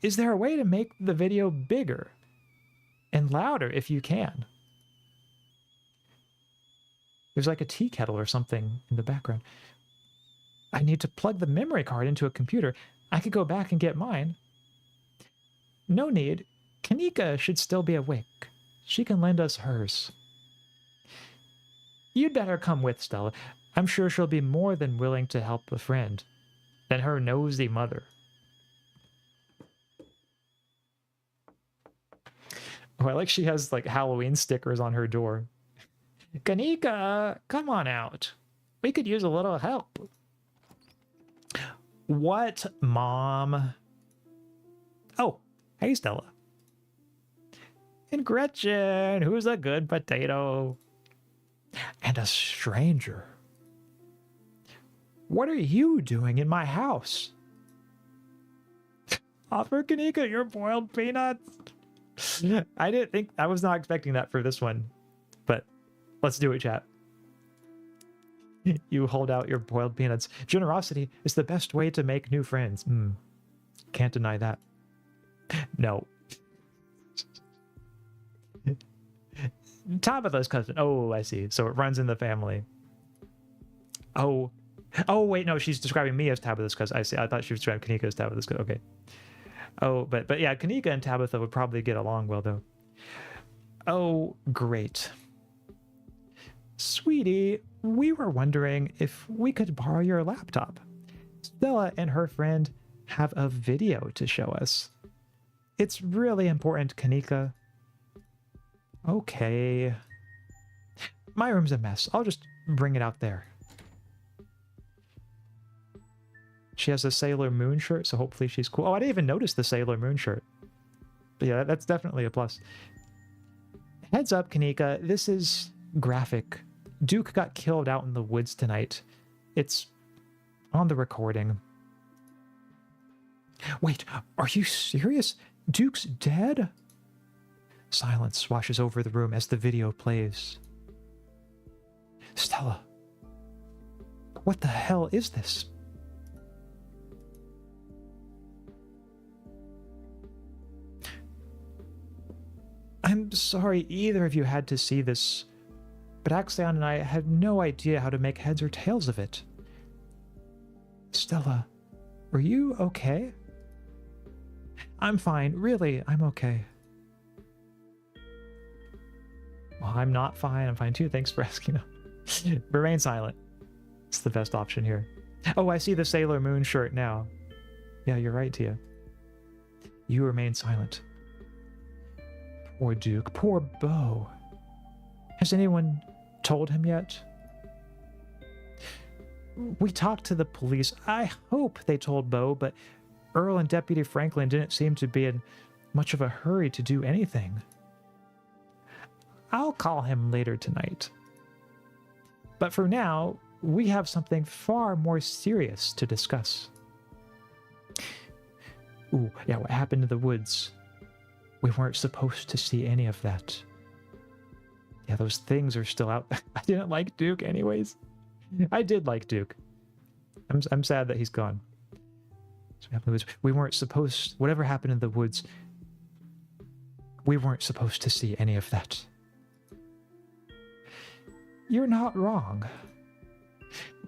Is there a way to make the video bigger and louder if you can? There's like a tea kettle or something in the background. I need to plug the memory card into a computer. I could go back and get mine. No need. Kanika should still be awake. She can lend us hers. You'd better come with, Stella. I'm sure she'll be more than willing to help a friend than her nosy mother. Oh, I like she has like Halloween stickers on her door. Kanika, come on out. We could use a little help. What, Mom? Oh, hey, Stella. And Gretchen, who's a good potato. And a stranger. What are you doing in my house? Offer Kanika your boiled peanuts. I was not expecting that for this one, but let's do it, chat. You hold out your boiled peanuts. Generosity is the best way to make new friends. Can't deny that. No. Tabitha's cousin. Oh, I see. So it runs in the family. Oh, wait, no, she's describing me as Tabitha's cousin. I see. I thought she was describing Kanika as Tabitha's cousin. Okay. Oh, but yeah, Kanika and Tabitha would probably get along well, though. Oh, great. Sweetie, we were wondering if we could borrow your laptop. Stella and her friend have a video to show us. It's really important, Kanika. Okay. My room's a mess. I'll just bring it out there. She has a Sailor Moon shirt, so hopefully she's cool. Oh, I didn't even notice the Sailor Moon shirt. But yeah, that's definitely a plus. Heads up, Kanika. This is graphic. Duke got killed out in the woods tonight. It's on the recording. Wait, are you serious? Duke's dead? Silence washes over the room as the video plays. Stella, what the hell is this? I'm sorry either of you had to see this, but Axaeon and I had no idea how to make heads or tails of it. Stella, are you okay? I'm fine, really, I'm okay. Well, I'm not fine, I'm fine too, thanks for asking. Remain silent. It's the best option here. Oh, I see the Sailor Moon shirt now. Yeah, you're right, Tia. You remain silent. Poor Duke, poor Beau. Has anyone told him yet? We talked to the police. I hope they told Beau, but Earl and Deputy Franklin didn't seem to be in much of a hurry to do anything. I'll call him later tonight. But for now, we have something far more serious to discuss. Ooh, yeah, what happened in the woods? We weren't supposed to see any of that. Yeah, those things are still out. I didn't like Duke anyways. I did like Duke. I'm sad that he's gone. We weren't supposed... Whatever happened in the woods, we weren't supposed to see any of that. You're not wrong.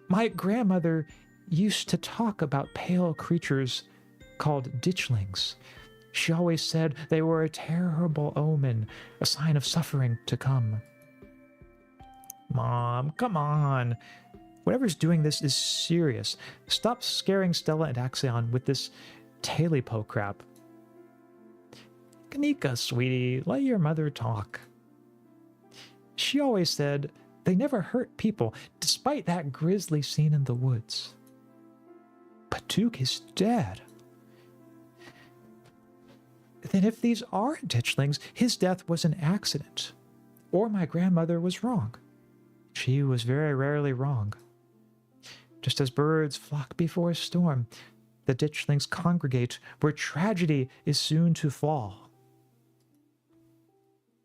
My grandmother used to talk about pale creatures called ditchlings. She always said they were a terrible omen, a sign of suffering to come. Mom, come on. Whatever's doing this is serious. Stop scaring Stella and Axaeon with this Talipo crap. Kanika, sweetie, let your mother talk. She always said they never hurt people, despite that grisly scene in the woods. But Duke is dead. Then if these are ditchlings, his death was an accident. Or my grandmother was wrong. She was very rarely wrong. Just as birds flock before a storm, the ditchlings congregate where tragedy is soon to fall.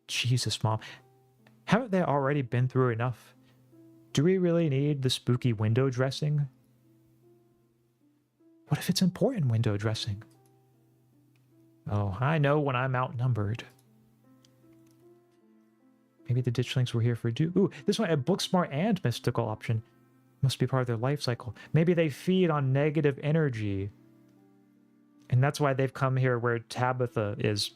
Jesus, Mom. Haven't they already been through enough? Do we really need the spooky window dressing? What if it's important window dressing? Oh, I know when I'm outnumbered. Maybe the ditchlings were here for Ooh, this one, a book-smart and mystical option. Must be part of their life cycle. Maybe they feed on negative energy. And that's why they've come here where Tabitha is.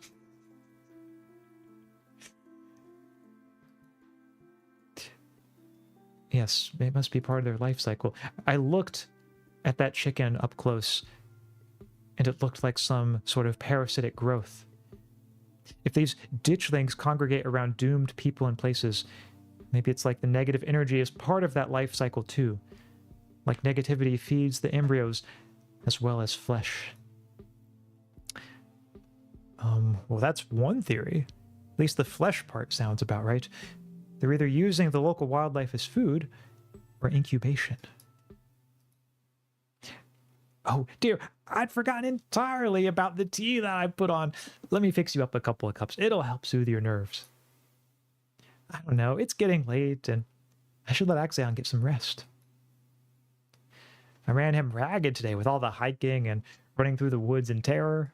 Yes, it must be part of their life cycle. I looked at that chicken up close, and it looked like some sort of parasitic growth. If these ditchlings congregate around doomed people and places, maybe it's like the negative energy is part of that life cycle too. Like negativity feeds the embryos as well as flesh. Well, that's one theory. At least the flesh part sounds about right. They're either using the local wildlife as food or incubation. Oh, dear, I'd forgotten entirely about the tea that I put on. Let me fix you up a couple of cups. It'll help soothe your nerves. I don't know, it's getting late, and I should let Axaeon get some rest. I ran him ragged today with all the hiking and running through the woods in terror.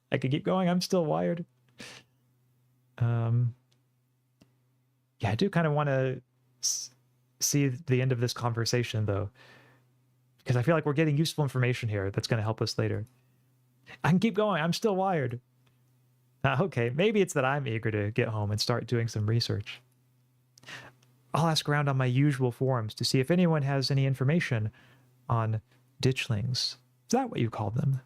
I could keep going, I'm still wired. Yeah, I do kind of want to see the end of this conversation, though. Because I feel like we're getting useful information here that's going to help us later. I can keep going. I'm still wired. Okay, maybe it's that I'm eager to get home and start doing some research. I'll ask around on my usual forums to see if anyone has any information on ditchlings. Is that what you call them?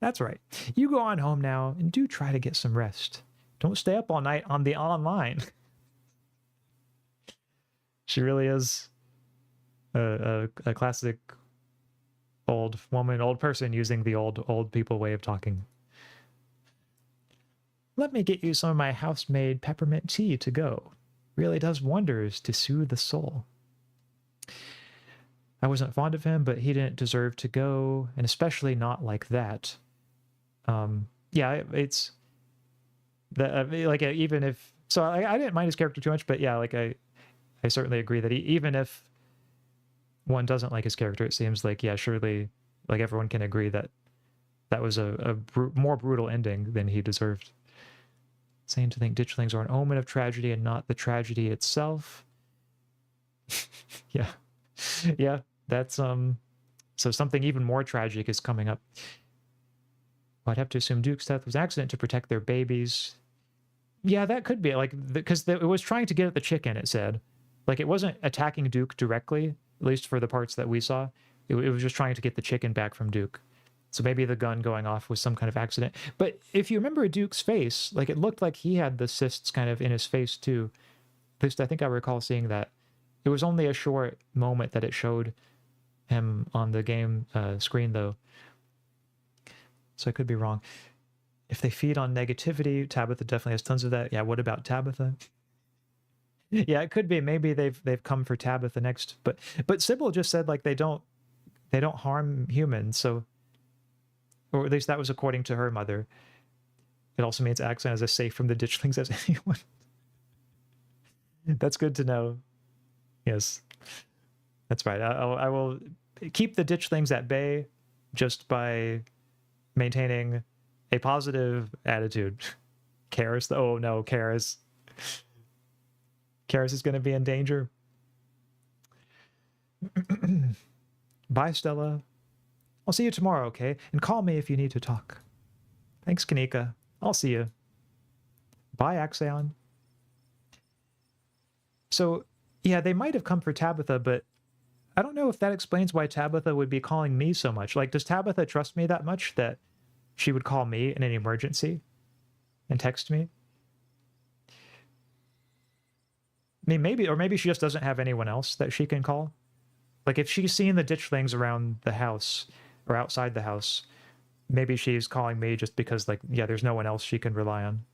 That's right. You go on home now and do try to get some rest. Don't stay up all night on the online. She really is a classic old woman, old person using the old people way of talking. Let me get you some of my house-made peppermint tea to go. Really does wonders to soothe the soul. I wasn't fond of him, but he didn't deserve to go, and especially not like that. Yeah, it's that like even if so, I didn't mind his character too much, but yeah, like I certainly agree that even if one doesn't like his character, it seems like yeah, surely like everyone can agree that that was a more brutal ending than he deserved. Saying to think ditchlings are an omen of tragedy and not the tragedy itself. Yeah, yeah, that's so something even more tragic is coming up. Well, I'd have to assume Duke's death was an accident to protect their babies. Yeah, that could be like because it was trying to get at the chicken. It said, like it wasn't attacking Duke directly, at least for the parts that we saw. It was just trying to get the chicken back from Duke. So maybe the gun going off was some kind of accident. But if you remember Duke's face, like it looked like he had the cysts kind of in his face too. At least I think I recall seeing that. It was only a short moment that it showed him on the game screen though. So I could be wrong. If they feed on negativity, Tabitha definitely has tons of that. Yeah, what about Tabitha? Yeah, it could be. Maybe they've come for Tabitha next. But Sybil just said like they don't harm humans, so or at least that was according to her mother. It also means Axaeon is as safe from the ditchlings as anyone. That's good to know. Yes, that's right. I will keep the ditchlings at bay just by maintaining a positive attitude. Karis, oh no, Karis is going to be in danger. Bye, Stella. I'll see you tomorrow, okay? And call me if you need to talk. Thanks, Kanika. I'll see you. Bye, Axaeon. So, yeah, they might have come for Tabitha, but I don't know if that explains why Tabitha would be calling me so much. Like, does Tabitha trust me that much that she would call me in an emergency and text me? I mean, maybe she just doesn't have anyone else that she can call. Like, if she's seeing the ditchlings around the house or outside the house, maybe she's calling me just because, like, yeah, there's no one else she can rely on.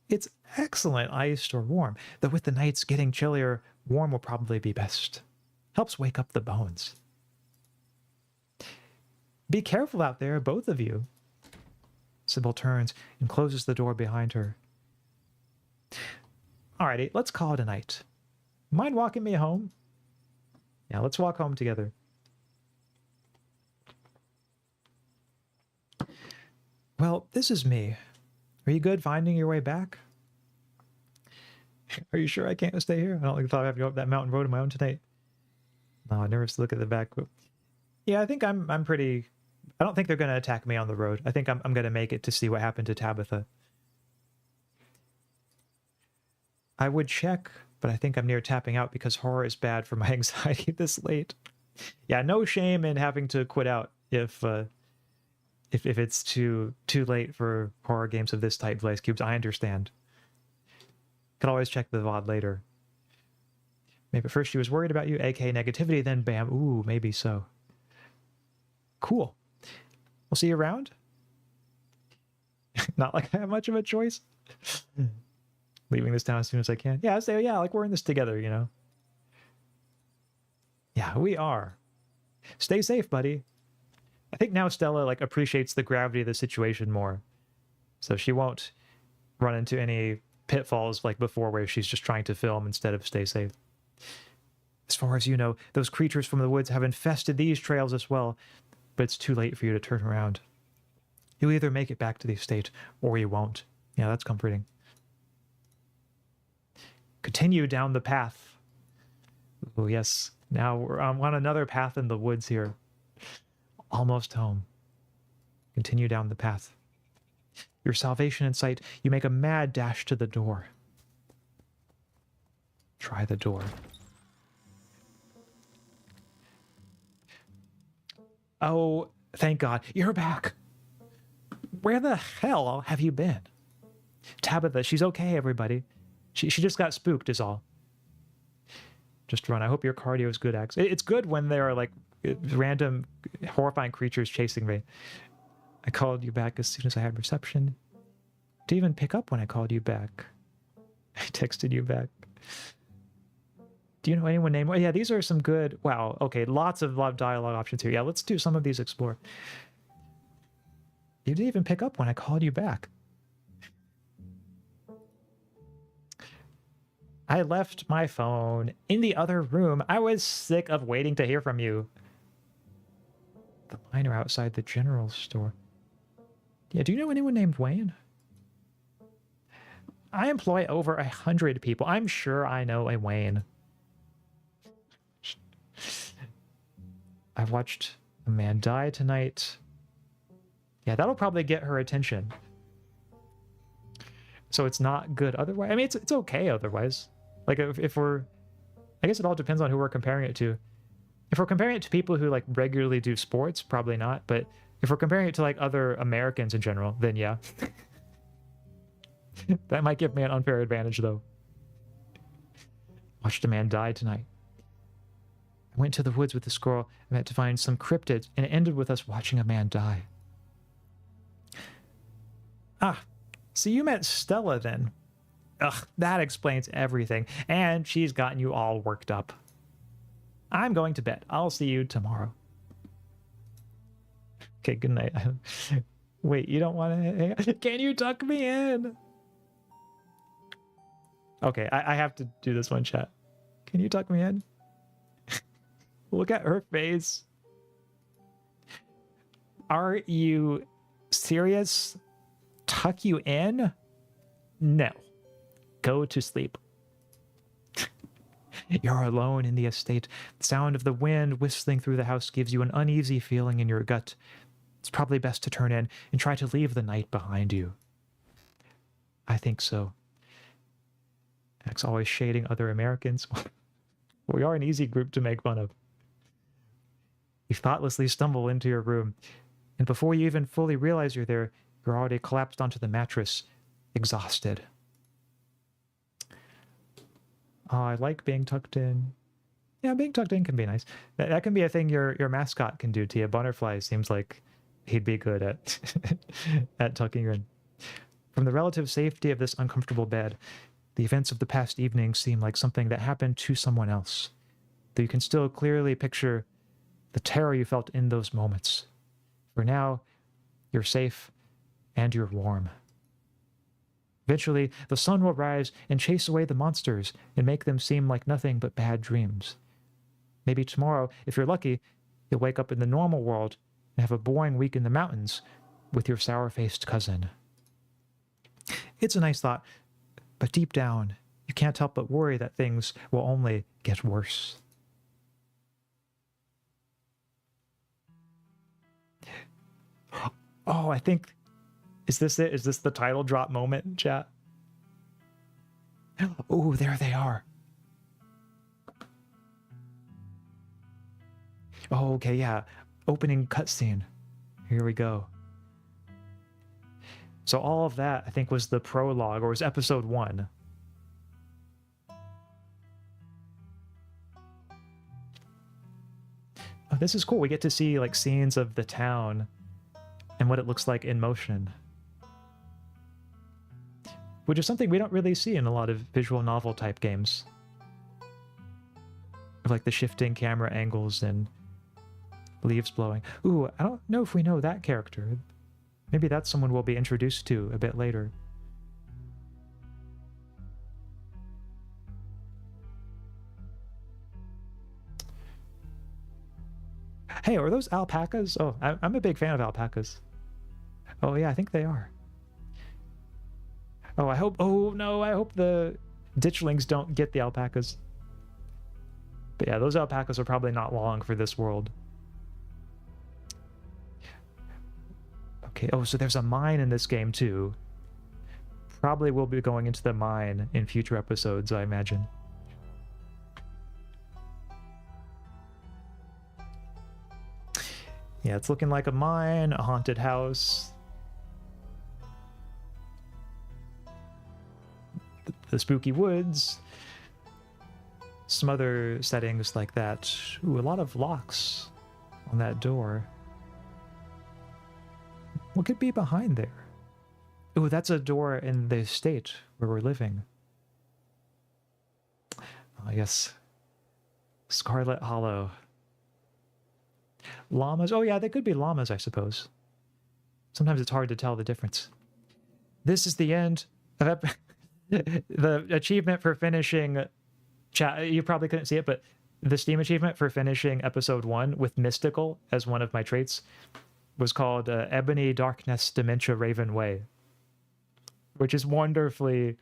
It's excellent iced or warm, though with the nights getting chillier, warm will probably be best. Helps wake up the bones. Be careful out there, both of you. Sybil turns and closes the door behind her. Alrighty, let's call it a night. Mind walking me home? Yeah, let's walk home together. Well, this is me. Are you good finding your way back? Are you sure I can't stay here? I don't like the thought of having to go up that mountain road on my own tonight. No, I never look at the back. Yeah, I think I'm pretty... I don't think they're going to attack me on the road. I think I'm going to make it to see what happened to Tabitha. I would check, but I think I'm near tapping out because horror is bad for my anxiety this late. Yeah, no shame in having to quit out if it's too late for horror games of this type, Blaze Cubes. I understand. Could always check the VOD later. Maybe first she was worried about you, aka negativity, then bam, ooh, maybe so. Cool. We'll see you around. Not like I have much of a choice. Leaving this town as soon as I can. Yeah, I say, yeah, like we're in this together, you know? Yeah, we are. Stay safe, buddy. I think now Stella, like, appreciates the gravity of the situation more. So she won't run into any pitfalls like before where she's just trying to film instead of stay safe. As far as you know, those creatures from the woods have infested these trails as well, but it's too late for you to turn around. You'll either make it back to the estate or you won't. Yeah, that's comforting. Continue down the path. Oh, yes. Now we're on another path in the woods here. Almost home. Continue down the path. Your salvation in sight, you make a mad dash to the door. Try the door. Oh, thank God. You're back. Where the hell have you been? Tabitha, she's okay, everybody. She just got spooked is all. Just run. I hope your cardio is good, Axe. It's good when there are, like, random horrifying creatures chasing me. I called you back as soon as I had reception. Didn't even pick up when I called you back. I texted you back. Do you know anyone named... Oh, yeah, these are some good... Wow, okay, lots of dialogue options here. Yeah, let's do some of these explore. You didn't even pick up when I called you back. I left my phone in the other room. I was sick of waiting to hear from you. The miner outside the general store. Yeah, do you know anyone named Wayne? I employ over 100 people. I'm sure I know a Wayne. I watched a man die tonight. Yeah, that'll probably get her attention. So it's not good otherwise. I mean, it's okay otherwise. Like, if we're... I guess it all depends on who we're comparing it to. If we're comparing it to people who, like, regularly do sports, probably not. But if we're comparing it to, like, other Americans in general, then yeah. That might give me an unfair advantage, though. Watched a man die tonight. I went to the woods with the squirrel. I meant to find some cryptids, and it ended with us watching a man die. Ah, so you met Stella, then. Ugh, that explains everything. And she's gotten you all worked up. I'm going to bed. I'll see you tomorrow. Okay, good night. Wait, you don't want to hang out? Can you tuck me in? Okay, I have to do this one, chat. Can you tuck me in? Look at her face. Are you serious? Tuck you in? No. Go to sleep. You're alone in the estate. The sound of the wind whistling through the house gives you an uneasy feeling in your gut. It's probably best to turn in and try to leave the night behind you. I think so. Max always shading other Americans. We are an easy group to make fun of. You thoughtlessly stumble into your room, and before you even fully realize you're there, you're already collapsed onto the mattress, exhausted. Oh, I like being tucked in. Yeah, being tucked in can be nice. That can be a thing your mascot can do to you. Butterfly seems like he'd be good at at tucking you in. From the relative safety of this uncomfortable bed, the events of the past evening seem like something that happened to someone else, though you can still clearly picture the terror you felt in those moments. For now, you're safe and you're warm. Eventually, the sun will rise and chase away the monsters and make them seem like nothing but bad dreams. Maybe tomorrow, if you're lucky, you'll wake up in the normal world and have a boring week in the mountains with your sour-faced cousin. It's a nice thought, but deep down, you can't help but worry that things will only get worse. Oh, I think... Is this it? Is this the title drop moment, chat? Oh, there they are. Oh, okay, yeah. Opening cutscene. Here we go. So all of that, I think, was the prologue, or was episode 1. Oh, this is cool. We get to see, like, scenes of the town and what it looks like in motion. Which is something we don't really see in a lot of visual novel type games. Like the shifting camera angles and leaves blowing. Ooh, I don't know if we know that character. Maybe that's someone we'll be introduced to a bit later. Hey, are those alpacas? Oh, I'm a big fan of alpacas. Oh yeah, I think they are. Oh, I hope... Oh, no, I hope the ditchlings don't get the alpacas. But yeah, those alpacas are probably not long for this world. Okay, oh, so there's a mine in this game, too. Probably will be going into the mine in future episodes, I imagine. Yeah, it's looking like a mine, a haunted house. The spooky woods, some other settings like that. Ooh, a lot of locks on that door. What could be behind there? Ooh, that's a door in the estate where we're living. I guess Scarlet Hollow. Llamas? Oh yeah, they could be llamas, I suppose. Sometimes it's hard to tell the difference. This is the end of the achievement for finishing... Chat, you probably couldn't see it, but the Steam achievement for finishing episode 1 with Mystical as one of my traits was called Ebony Darkness Dementia Raven Way, which is wonderfully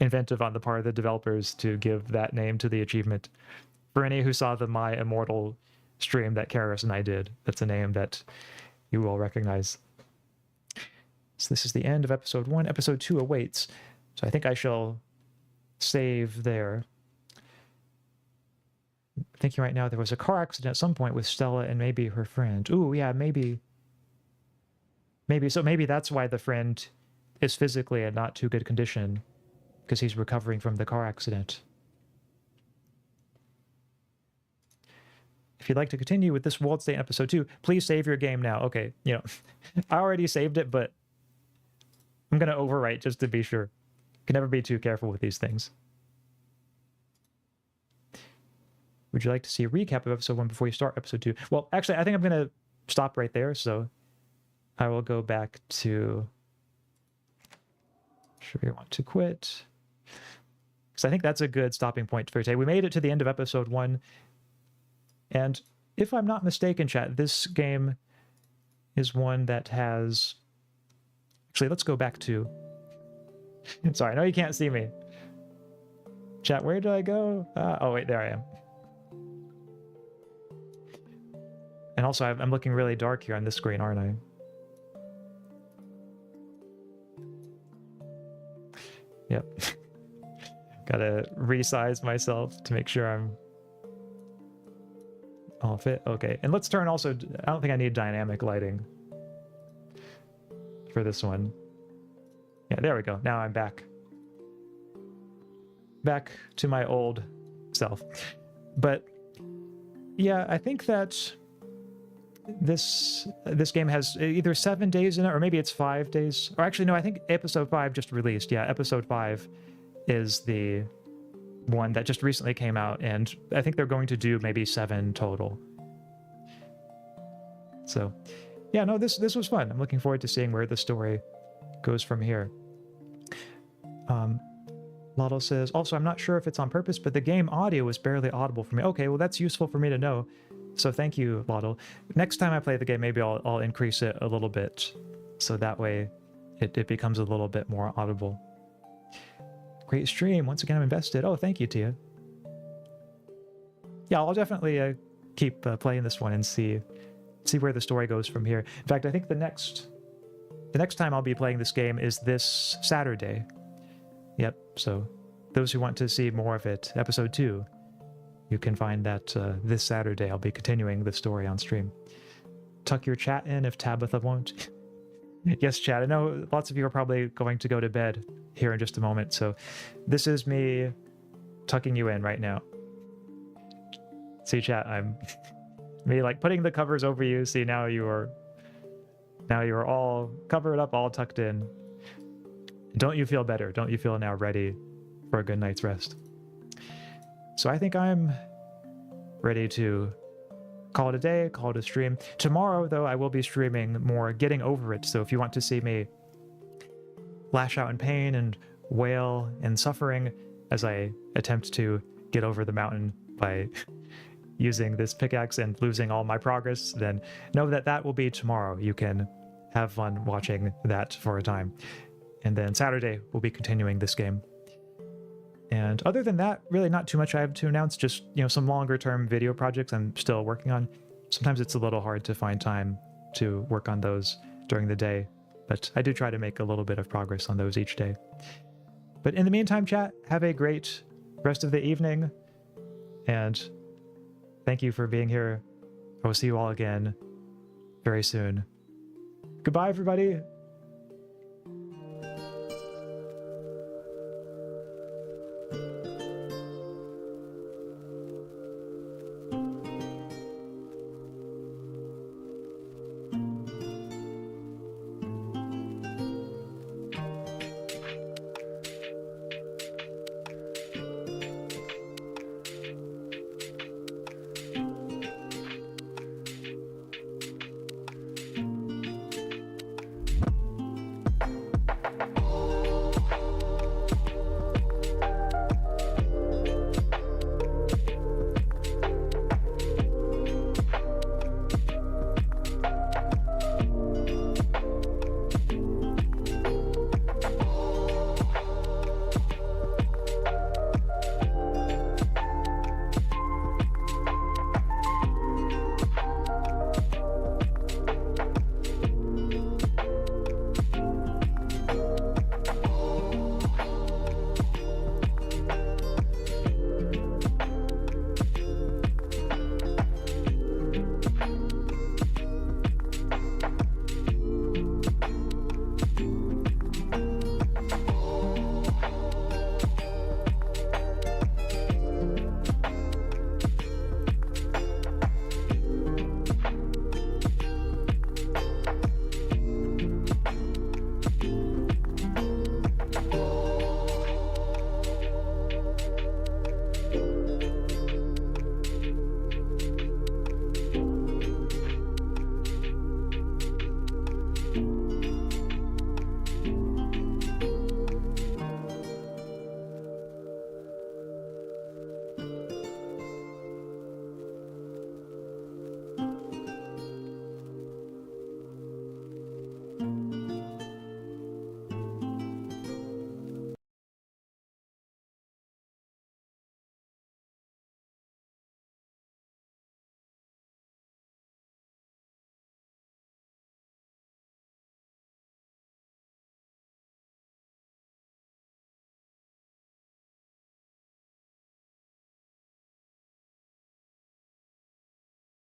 inventive on the part of the developers to give that name to the achievement. For any who saw the My Immortal stream that Karis and I did, that's a name that you will recognize. So this is the end of episode 1. Episode 2 awaits. So I think I shall save there. Thinking right now, there was a car accident at some point with Stella and maybe her friend. Ooh, yeah, maybe. So maybe that's why the friend is physically in not too good condition, because he's recovering from the car accident. If you'd like to continue with this World State in episode 2, please save your game now. Okay, you know, I already saved it, but I'm going to overwrite just to be sure. Can never be too careful with these things. Would you like to see a recap of episode 1 before you start episode 2? Well, actually, I think I'm going to stop right there, so I will go back to... Sure, you want to quit. Because I think that's a good stopping point for today. We made it to the end of episode 1, and if I'm not mistaken, chat, this game is one that has... Actually, let's go back to... Sorry, I know you can't see me. Chat, where did I go? Oh, wait, there I am. And also, I'm looking really dark here on this screen, aren't I? Yep. Gotta resize myself to make sure I'm all fit. Okay, and let's turn also, I don't think I need dynamic lighting for this one. Yeah, there we go. Now I'm back. Back to my old self. But yeah, I think that this game has either 7 days in it, or maybe it's 5 days. Or actually, no, I think episode 5 just released. Yeah, episode 5 is the one that just recently came out, and I think they're going to do maybe 7 total. So yeah, no, this was fun. I'm looking forward to seeing where the story goes from here. Lotto says, also, I'm not sure if it's on purpose, but the game audio was barely audible for me. Okay, well, that's useful for me to know. So thank you, Lotto. Next time I play the game, maybe I'll increase it a little bit, so that way it becomes a little bit more audible. Great stream. Once again, I'm invested. Oh, thank you, Tia. Yeah, I'll definitely keep playing this one and see where the story goes from here. In fact, I think the next time I'll be playing this game is this Saturday. Yep, so those who want to see more of it, episode 2, you can find that this Saturday. I'll be continuing the story on stream. Tuck your chat in if Tabitha won't. Yes, chat. I know lots of you are probably going to go to bed here in just a moment, so this is me tucking you in right now. See, chat, I'm me like putting the covers over you. See, now you are all covered up, all tucked in. Don't you feel better? Don't you feel now ready for a good night's rest? So I think I'm ready to call it a day, call it a stream. Tomorrow, though, I will be streaming more Getting Over It. So if you want to see me lash out in pain and wail in suffering as I attempt to get over the mountain by using this pickaxe and losing all my progress, then know that that will be tomorrow. You can have fun watching that for a time. And then Saturday, we'll be continuing this game. And other than that, really not too much I have to announce, just, you know, some longer term video projects I'm still working on. Sometimes it's a little hard to find time to work on those during the day, but I do try to make a little bit of progress on those each day. But in the meantime, chat, have a great rest of the evening, and thank you for being here. I will see you all again very soon. Goodbye, everybody.